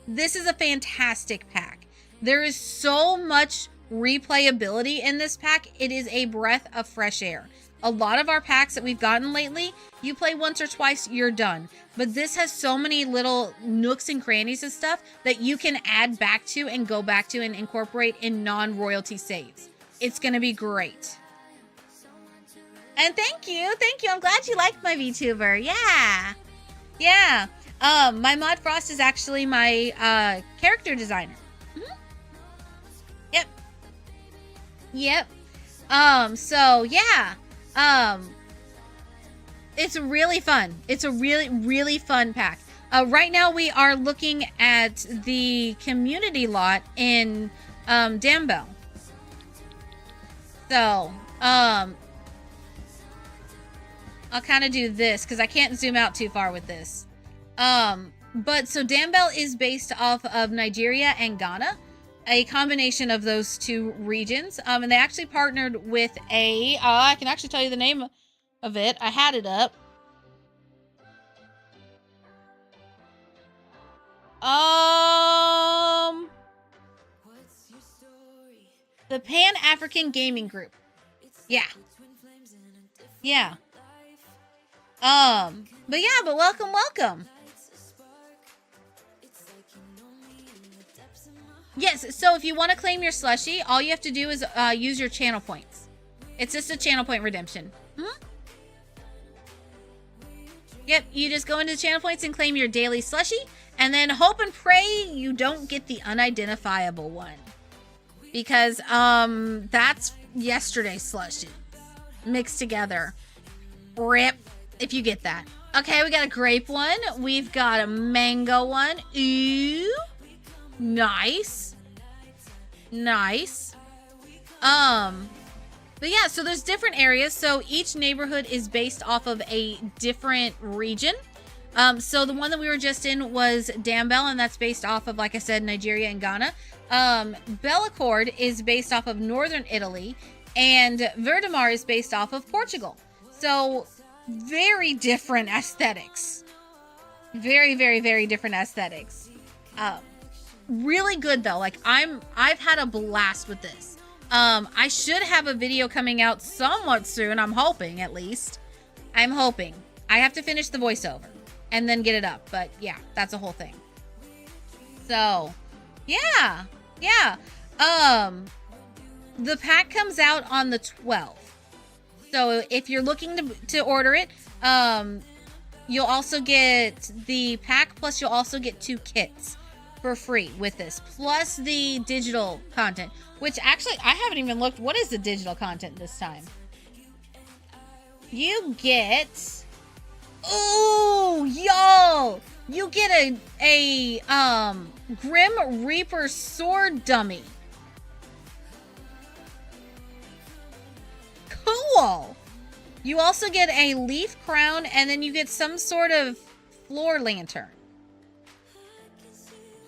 this is a fantastic pack. There is so much replayability in this pack. It is a breath of fresh air. A lot of our packs that we've gotten lately, you play once or twice, you're done. But this has so many little nooks and crannies and stuff that you can add back to and go back to and incorporate in non-royalty saves. It's gonna be great. And thank you. I'm glad you liked my VTuber. Yeah. My Mod Frost is actually my character designer. Yep. So yeah. It's really fun. It's a really fun pack. Right now we are looking at the community lot in Danbell. So, I'll kind of do this because I can't zoom out too far with this. But so Danbell is based off of Nigeria and Ghana, a combination of those two regions. And they actually partnered with I can actually tell you the name of it. I had it up. The Pan-African Gaming Group. Yeah. But welcome. Yes, so if you want to claim your slushie, all you have to do is use your channel points. It's just a channel point redemption. Yep, you just go into the channel points and claim your daily slushie, and then hope and pray you don't get the unidentifiable one. Because that's yesterday's slushie mixed together. Rip, if you get that. Okay, we got a grape one. We've got a mango one. Ooh. Nice. But yeah, so there's different areas. So each neighborhood is based off of a different region. So the one that we were just in was Dambell, and that's based off of, like I said, Nigeria and Ghana. Bellacord is based off of northern Italy, and Verdamar is based off of Portugal. So very different aesthetics. Very, very, very different aesthetics. Really good though. Like I've had a blast with this. I should have a video coming out somewhat soon. I'm hoping, at least. I'm hoping. I have to finish the voiceover and then get it up. But yeah, that's a whole thing. So, yeah. The pack comes out on the 12th. So if you're looking to order it, you'll also get the pack, plus you'll also get 2 kits for free with this, plus the digital content, which actually I haven't even looked. What is the digital content this time? You get, oh y'all, you get a Grim Reaper sword dummy. Cool. You also get a leaf crown, and then you get some sort of floor lantern.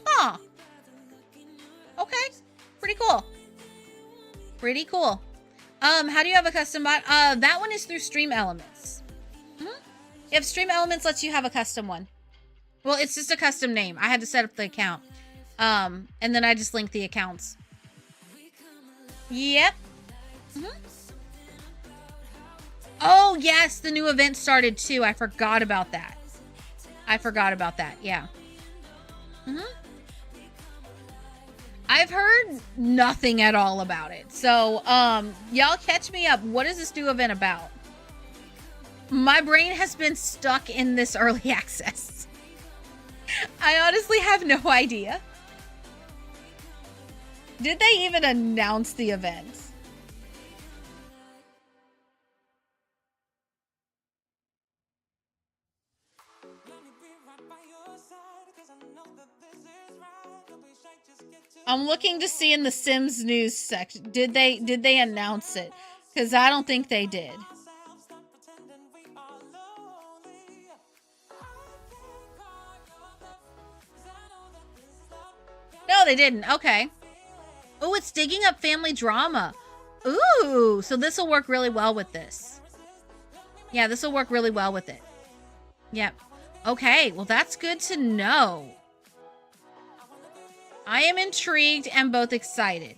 Huh. Okay. Pretty cool. Pretty cool. How do you have a custom bot? That one is through Stream Elements. If Stream Elements lets you have a custom one. Well, it's just a custom name. I had to set up the account. And then I just link the accounts. Yep. Oh, yes, the new event started too. I forgot about that. Yeah. I've heard nothing at all about it. So, y'all catch me up. What is this new event about? My brain has been stuck in this early access. I honestly have no idea. Did they even announce the event? I'm looking to see in the Sims news section. Did they announce it? Because I don't think they did. No, they didn't. Okay. Oh, it's digging up family drama. Ooh, so this will work really well with this. Yeah, this will work really well with it. Yep. Okay, well, that's good to know. I am intrigued and both excited.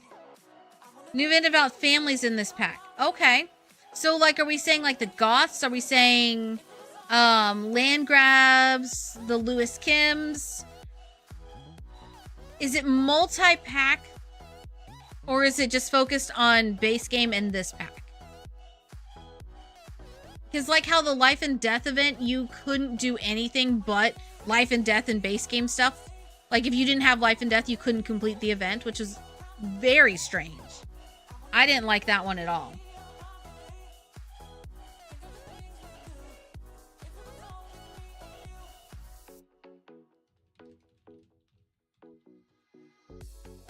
New event about families in this pack. Okay. So, like, are we saying, like, the Goths? Are we saying, land grabs? The Lewis Kims? Is it multi-pack? Or is it just focused on base game and this pack? Because, like, how the Life and Death event, you couldn't do anything but Life and Death and base game stuff. Like, if you didn't have Life and Death, you couldn't complete the event, which is very strange. I didn't like that one at all.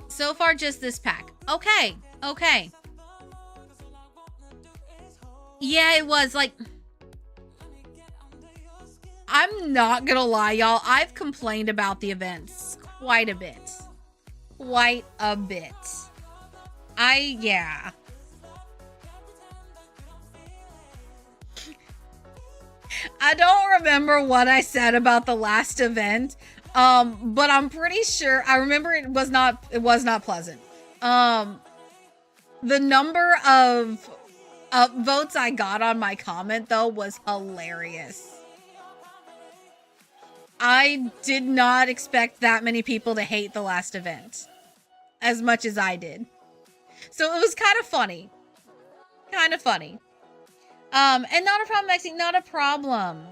So far, just this pack. Okay. Okay. Yeah, it was, like... I'm not gonna lie, y'all. I've complained about the events quite a bit. Quite a bit. Yeah. I don't remember what I said about the last event, but I'm pretty sure I remember it was not pleasant. The number of upvotes I got on my comment though was hilarious. I did not expect that many people to hate the last event as much as I did. So it was kind of funny. Kind of funny. And not a problem, Maxine, not a problem.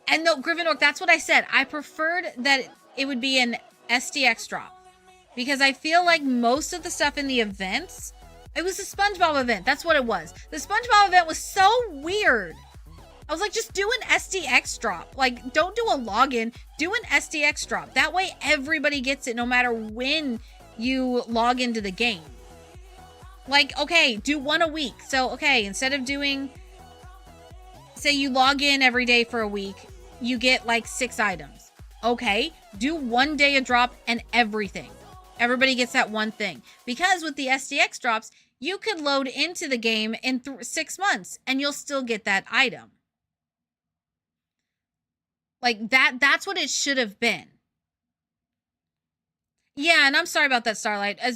And no, Gryffindor, that's what I said. I preferred that it would be an SDX drop. Because I feel like most of the stuff in the events, it was a SpongeBob event. That's what it was. The SpongeBob event was so weird. I was like, just do an SDX drop. Like, don't do a login. Do an SDX drop. That way everybody gets it no matter when you log into the game. Like, okay, do one a week. So, okay, instead of doing, say you log in every day for a week, you get like 6 items. Okay, do 1 day a drop and everything. Everybody gets that one thing. Because with the SDX drops, you could load into the game in 6 months and you'll still get that item. Like that's what it should have been. Yeah, and I'm sorry about that, Starlight. If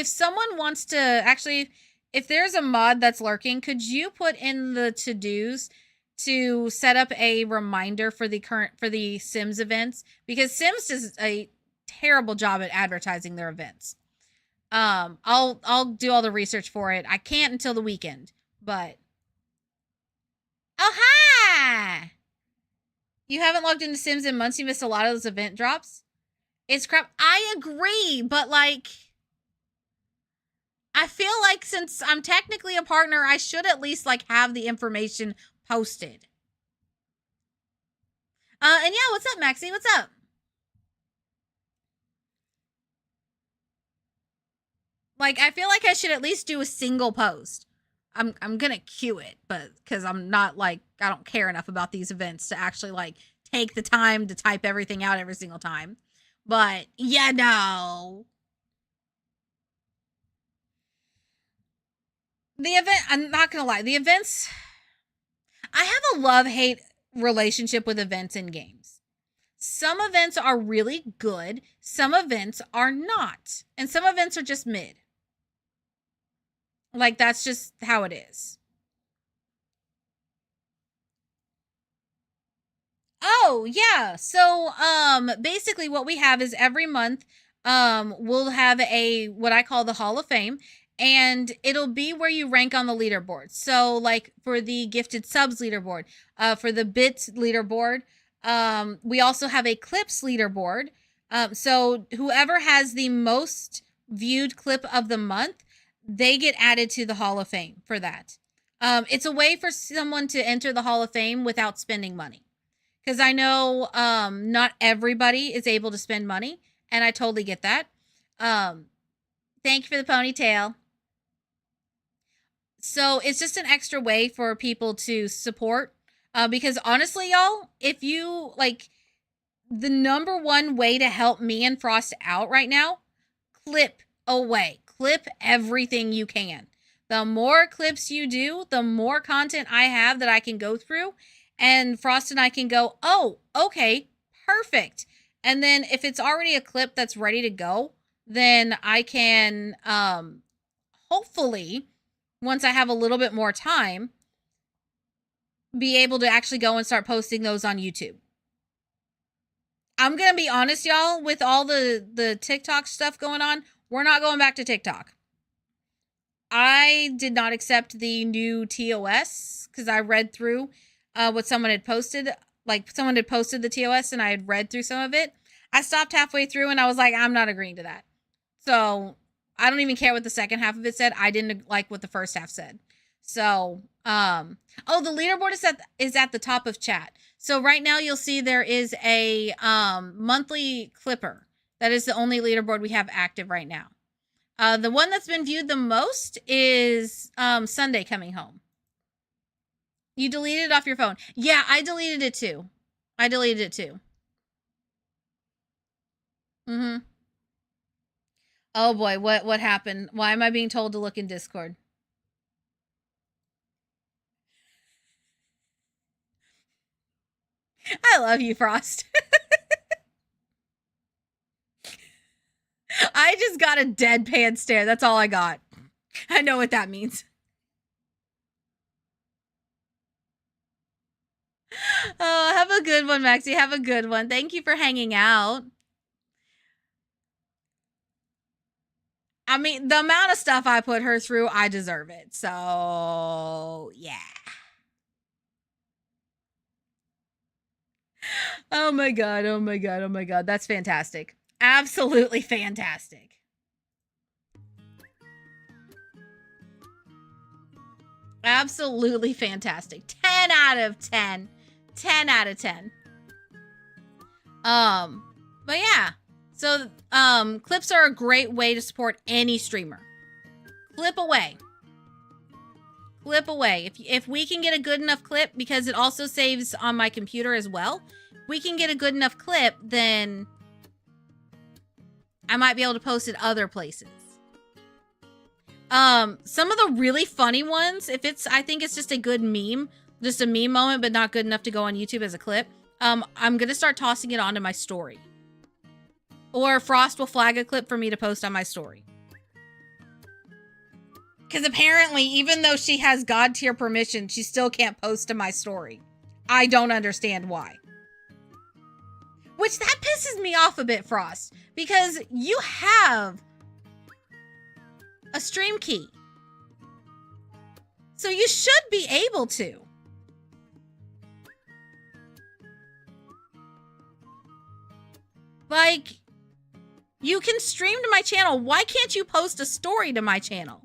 someone wants to actually, if there's a mod that's lurking, could you put in the to-dos to set up a reminder for the Sims events? Because Sims does a terrible job at advertising their events. I'll do all the research for it. I can't until the weekend, but oh hi! You haven't logged into Sims in months. You missed a lot of those event drops. It's crap. I agree, but like, I feel like since I'm technically a partner, I should at least like have the information posted. And yeah, what's up, Maxie? What's up? Like, I feel like I should at least do a single post. I'm gonna queue it, but because I'm not like, I don't care enough about these events to actually like take the time to type everything out every single time. But yeah, no. The event, I'm not gonna lie, the events, I have a love-hate relationship with events in games. Some events are really good, some events are not, and some events are just mid. Like, that's just how it is. Oh, yeah. So, basically what we have is every month, we'll have what I call the Hall of Fame, and it'll be where you rank on the leaderboard. So, like, for the gifted subs leaderboard, for the bits leaderboard, we also have a clips leaderboard. So whoever has the most viewed clip of the month, they get added to the Hall of Fame for that. It's a way for someone to enter the Hall of Fame without spending money. Because I know not everybody is able to spend money, and I totally get that. Thank you for the ponytail. So it's just an extra way for people to support. Because honestly, y'all, if you, like, the number one way to help me and Frost out right now, clip away. Clip everything you can. The more clips you do, the more content I have that I can go through. And Frost and I can go, oh, okay, perfect. And then if it's already a clip that's ready to go, then I can, hopefully, once I have a little bit more time, be able to actually go and start posting those on YouTube. I'm going to be honest, y'all, with all the TikTok stuff going on, we're not going back to TikTok. I did not accept the new TOS because I read through what someone had posted. Like, someone had posted the TOS and I had read through some of it. I stopped halfway through and I was like, I'm not agreeing to that. So I don't even care what the second half of it said. I didn't like what the first half said. So, oh, the leaderboard is at the top of chat. So right now you'll see there is a monthly clipper. That is the only leaderboard we have active right now. The one that's been viewed the most is Sunday Coming Home. You deleted it off your phone. Yeah, I deleted it too. Mm-hmm. Oh boy, what happened? Why am I being told to look in Discord? I love you, Frost. I just got a deadpan stare. That's all I got. I know what that means. Oh, have a good one, Maxie. Have a good one. Thank you for hanging out. I mean, the amount of stuff I put her through, I deserve it. So, yeah. Oh my god, oh my god, oh my god. That's fantastic. Absolutely fantastic. Absolutely fantastic. 10 out of 10. 10 out of 10. But yeah. So, clips are a great way to support any streamer. Clip away. clip away. If we can get a good enough clip, because it also saves on my computer as well, if we can get a good enough clip, then I might be able to post it other places. Some of the really funny ones, I think it's just a good meme, just a meme moment, but not good enough to go on YouTube as a clip, I'm gonna start tossing it onto my story. Or Frost will flag a clip for me to post on my story. Because apparently, even though she has God tier permission, she still can't post to my story. I don't understand why. Which, that pisses me off a bit, Frost. Because you have a stream key. So you should be able to. Like, you can stream to my channel. Why can't you post a story to my channel?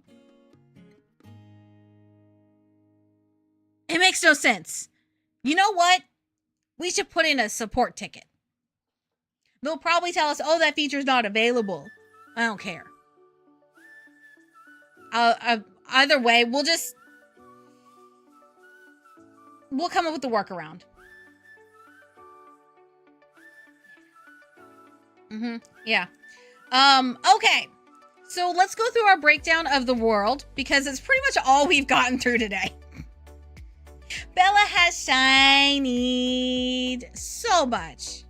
It makes no sense. You know what? We should put in a support ticket. They'll probably tell us, oh, that feature's not available. I don't care. Either way, we'll come up with the workaround. Yeah. Okay. So let's go through our breakdown of the world, because it's pretty much all we've gotten through today. Bella has shinied so much.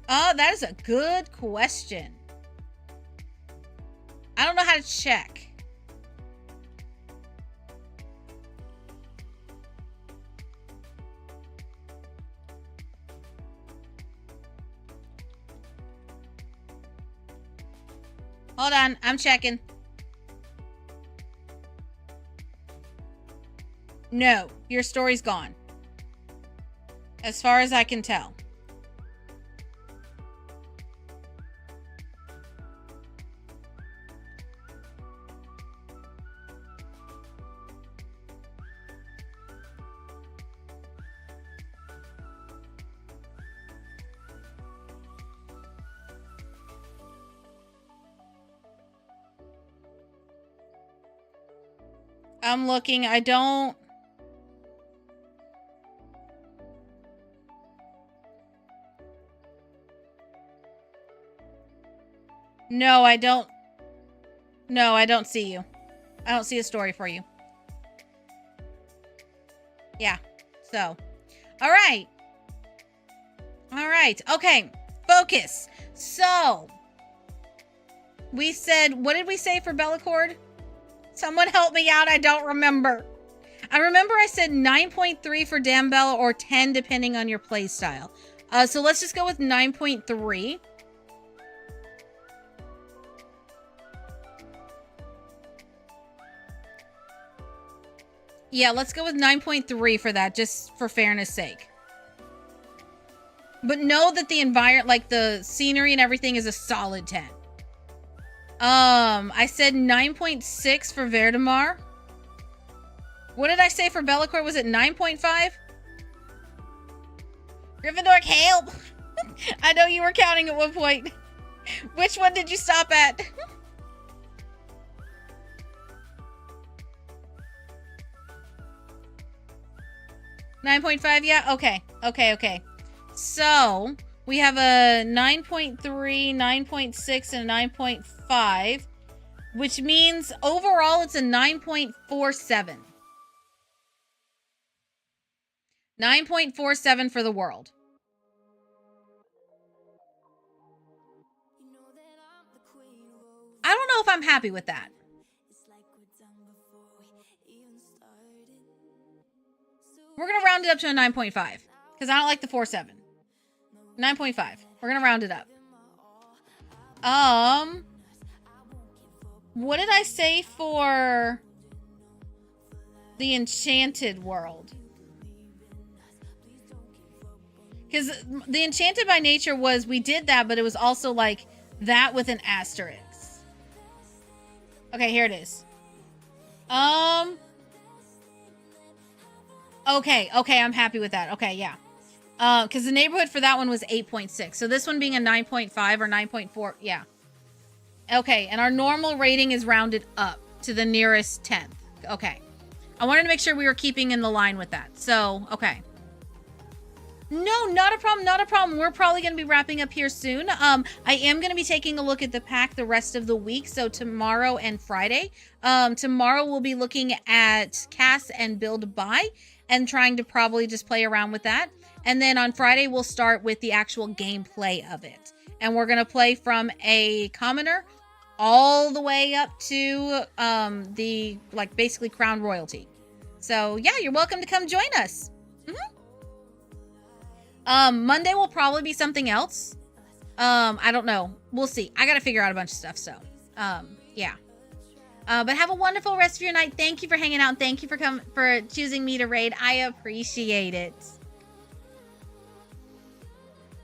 Oh, that is a good question. I don't know how to check. Hold on, I'm checking. No, your story's gone. As far as I can tell. I'm looking, I don't... No, I don't. No, I don't see you. I don't see a story for you. Yeah, so. All right. All right, okay. Focus. So, we said, what did we say for Bellacord? Someone help me out, I don't remember. I remember I said 9.3 for Damn Bella or 10 depending on your play style. So let's just go with 9.3. Yeah, let's go with 9.3 for that, just for fairness sake. But know that the environment, like the scenery and everything, is a solid 10. I said 9.6 for Verdemar. What did I say for Bellacord? Was it 9.5? Gryffindor, help! I know you were counting at one point. Which one did you stop at? 9.5, yeah? Okay. Okay. So, we have a 9.3, 9.6, and a 9.5, which means overall it's a 9.47. 9.47 for the world. I don't know if I'm happy with that. We're going to round it up to a 9.5 because I don't like the 4.7. 9.5. We're going to round it up. What did I say for the Enchanted World? Because the Enchanted by Nature was, we did that, but it was also like that with an asterisk. Okay, here it is. Okay, I'm happy with that. Okay, yeah. Because the neighborhood for that one was 8.6. So this one being a 9.5 or 9.4, yeah. Okay, and our normal rating is rounded up to the nearest 10th. Okay. I wanted to make sure we were keeping in the line with that. So, okay. No, not a problem, not a problem. We're probably going to be wrapping up here soon. I am going to be taking a look at the pack the rest of the week, so tomorrow and Friday. Tomorrow we'll be looking at cast and build buy and trying to probably just play around with that. And then on Friday we'll start with the actual gameplay of it. And we're going to play from a commoner all the way up to the, like, basically crown royalty. So yeah, you're welcome to come join us. Monday will probably be something else. I don't know. We'll see. I got to figure out a bunch of stuff. So, yeah. But have a wonderful rest of your night. Thank you for hanging out. Thank you for choosing me to raid. I appreciate it.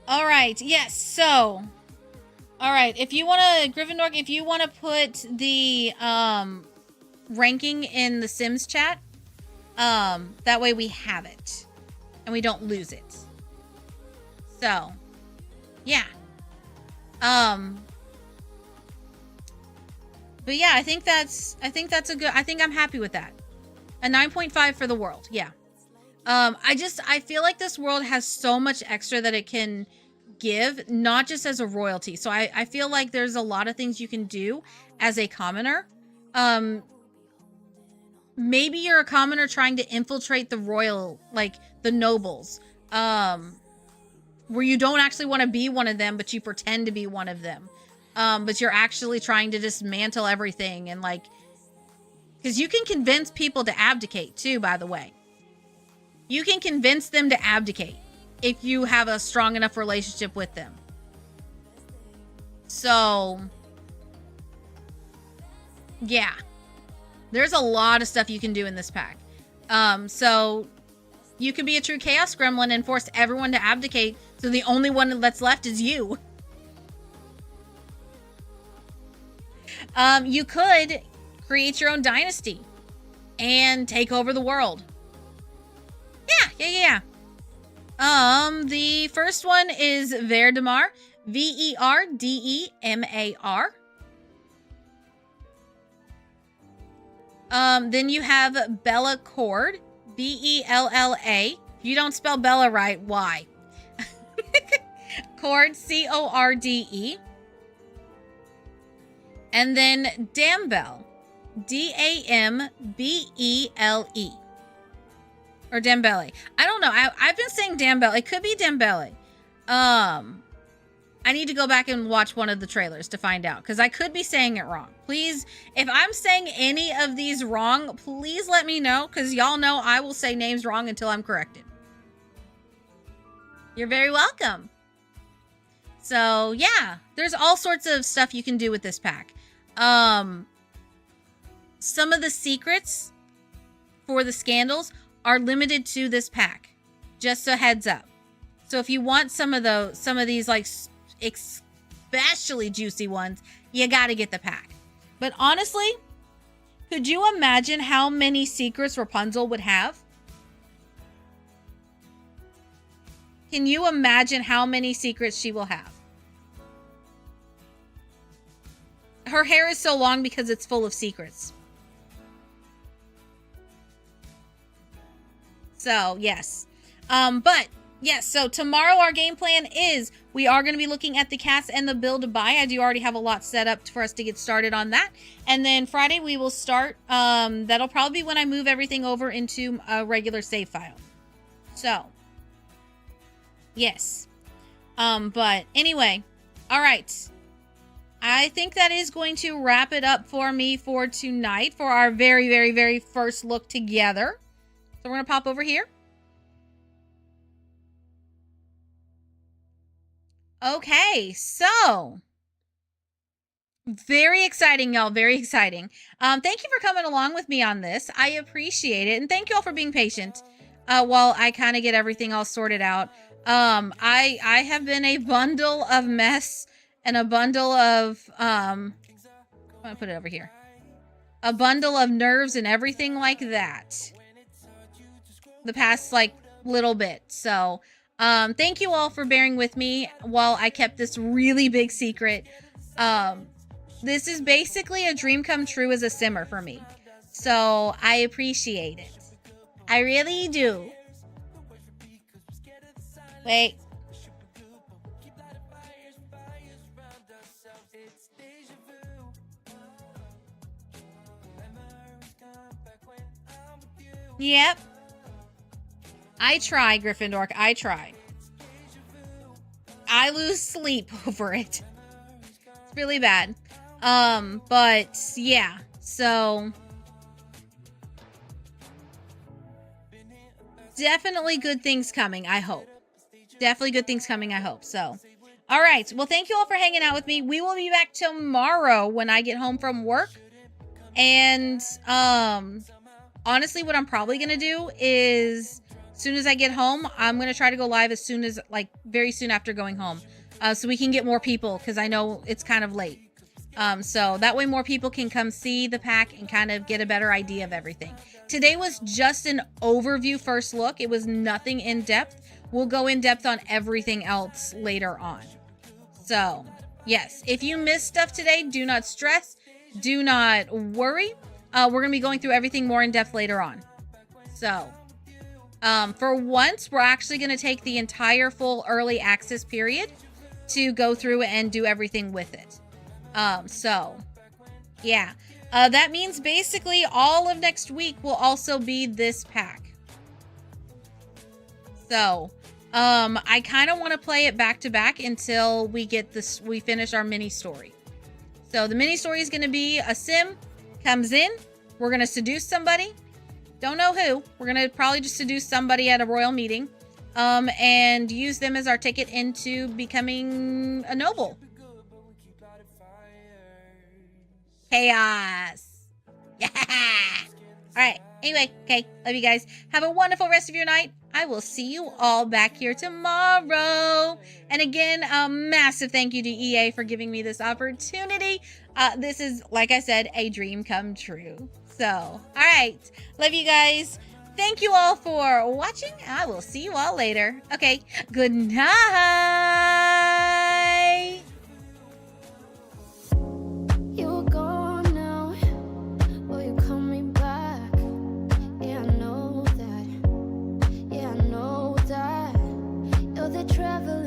All right. Yes. So, all right. If you want to, Gryffindor, if you want to put the, ranking in the Sims chat, that way we have it and we don't lose it. So, yeah. But yeah, I think that's a good, I think I'm happy with that. A 9.5 for the world. Yeah. I feel like this world has so much extra that it can give, not just as a royalty. So I feel like there's a lot of things you can do as a commoner. Maybe you're a commoner trying to infiltrate the royal, like the nobles. Where you don't actually want to be one of them, but you pretend to be one of them. But you're actually trying to dismantle everything and, like, because you can convince people to abdicate too, by the way. You can convince them to abdicate if you have a strong enough relationship with them. So, yeah. There's a lot of stuff you can do in this pack. So you could be a true chaos gremlin and force everyone to abdicate, so the only one that's left is you. You could create your own dynasty and take over the world. Yeah. The first one is Verdemar, Verdemar. Then you have Bella Cord, Bella. If you don't spell Bella right, why? Cord, Corde. And then Dambelle, Dambele. Or Dambele. I don't know. I've been saying Dambelle. It could be Dambele. I need to go back and watch one of the trailers to find out, because I could be saying it wrong. Please, if I'm saying any of these wrong, please let me know, because y'all know I will say names wrong until I'm corrected. You're very welcome. So, yeah, there's all sorts of stuff you can do with this pack. Some of the secrets for the scandals are limited to this pack. Just a heads up. So if you want some of these, like, especially juicy ones, you gotta get the pack. But honestly, could you imagine how many secrets Rapunzel would have? Can you imagine how many secrets she will have? Her hair is so long because it's full of secrets. So, yes. But, yes, so tomorrow our game plan is we are going to be looking at the cast and the build to buy. I do already have a lot set up for us to get started on that. And then Friday we will start. That'll probably be when I move everything over into a regular save file. So, yes. But anyway, all right. I think that is going to wrap it up for me for tonight for our very, very, very first look together. So we're going to pop over here. Okay, so very exciting, y'all. Very exciting. Thank you for coming along with me on this. I appreciate it. And thank you all for being patient while I kind of get everything all sorted out. I have been a bundle of mess and a bundle of, I'm going to put it over here. A bundle of nerves and everything like that. The past, like, little bit. So, thank you all for bearing with me while I kept this really big secret. This is basically a dream come true as a simmer for me. So I appreciate it. I really do. Wait. Yep. I try, Gryffindor. I try. I lose sleep over it. It's really bad. But yeah. So definitely good things coming, I hope. Definitely good things coming, I hope. So, all right. Well, thank you all for hanging out with me. We will be back tomorrow when I get home from work. And honestly, what I'm probably going to do is as soon as I get home, I'm going to try to go live as soon as, like, very soon after going home. So we can get more people because I know it's kind of late. So that way more people can come see the pack and kind of get a better idea of everything. Today was just an overview first look. It was nothing in depth. We'll go in depth on everything else later on. So, yes, if you missed stuff today, do not stress. Do not worry. We're going to be going through everything more in depth later on. So, for once, we're actually going to take the entire full early access period to go through and do everything with it. So, yeah. That means basically all of next week will also be this pack. So, I kind of want to play it back to back until we get this, we finish our mini story. So the mini story is going to be a sim comes in. We're going to seduce somebody. Don't know who. We're going to probably just seduce somebody at a royal meeting. And use them as our ticket into becoming a noble. Chaos. Yeah. All right. Anyway, okay. Love you guys. Have a wonderful rest of your night. I will see you all back here tomorrow. And again, a massive thank you to EA for giving me this opportunity. This is, like I said, a dream come true. So, all right. Love you guys. Thank you all for watching. I will see you all later. Okay. Good night. You're gone now. Will you coming back? Yeah, I know that. Yeah, I know that. You're the traveler.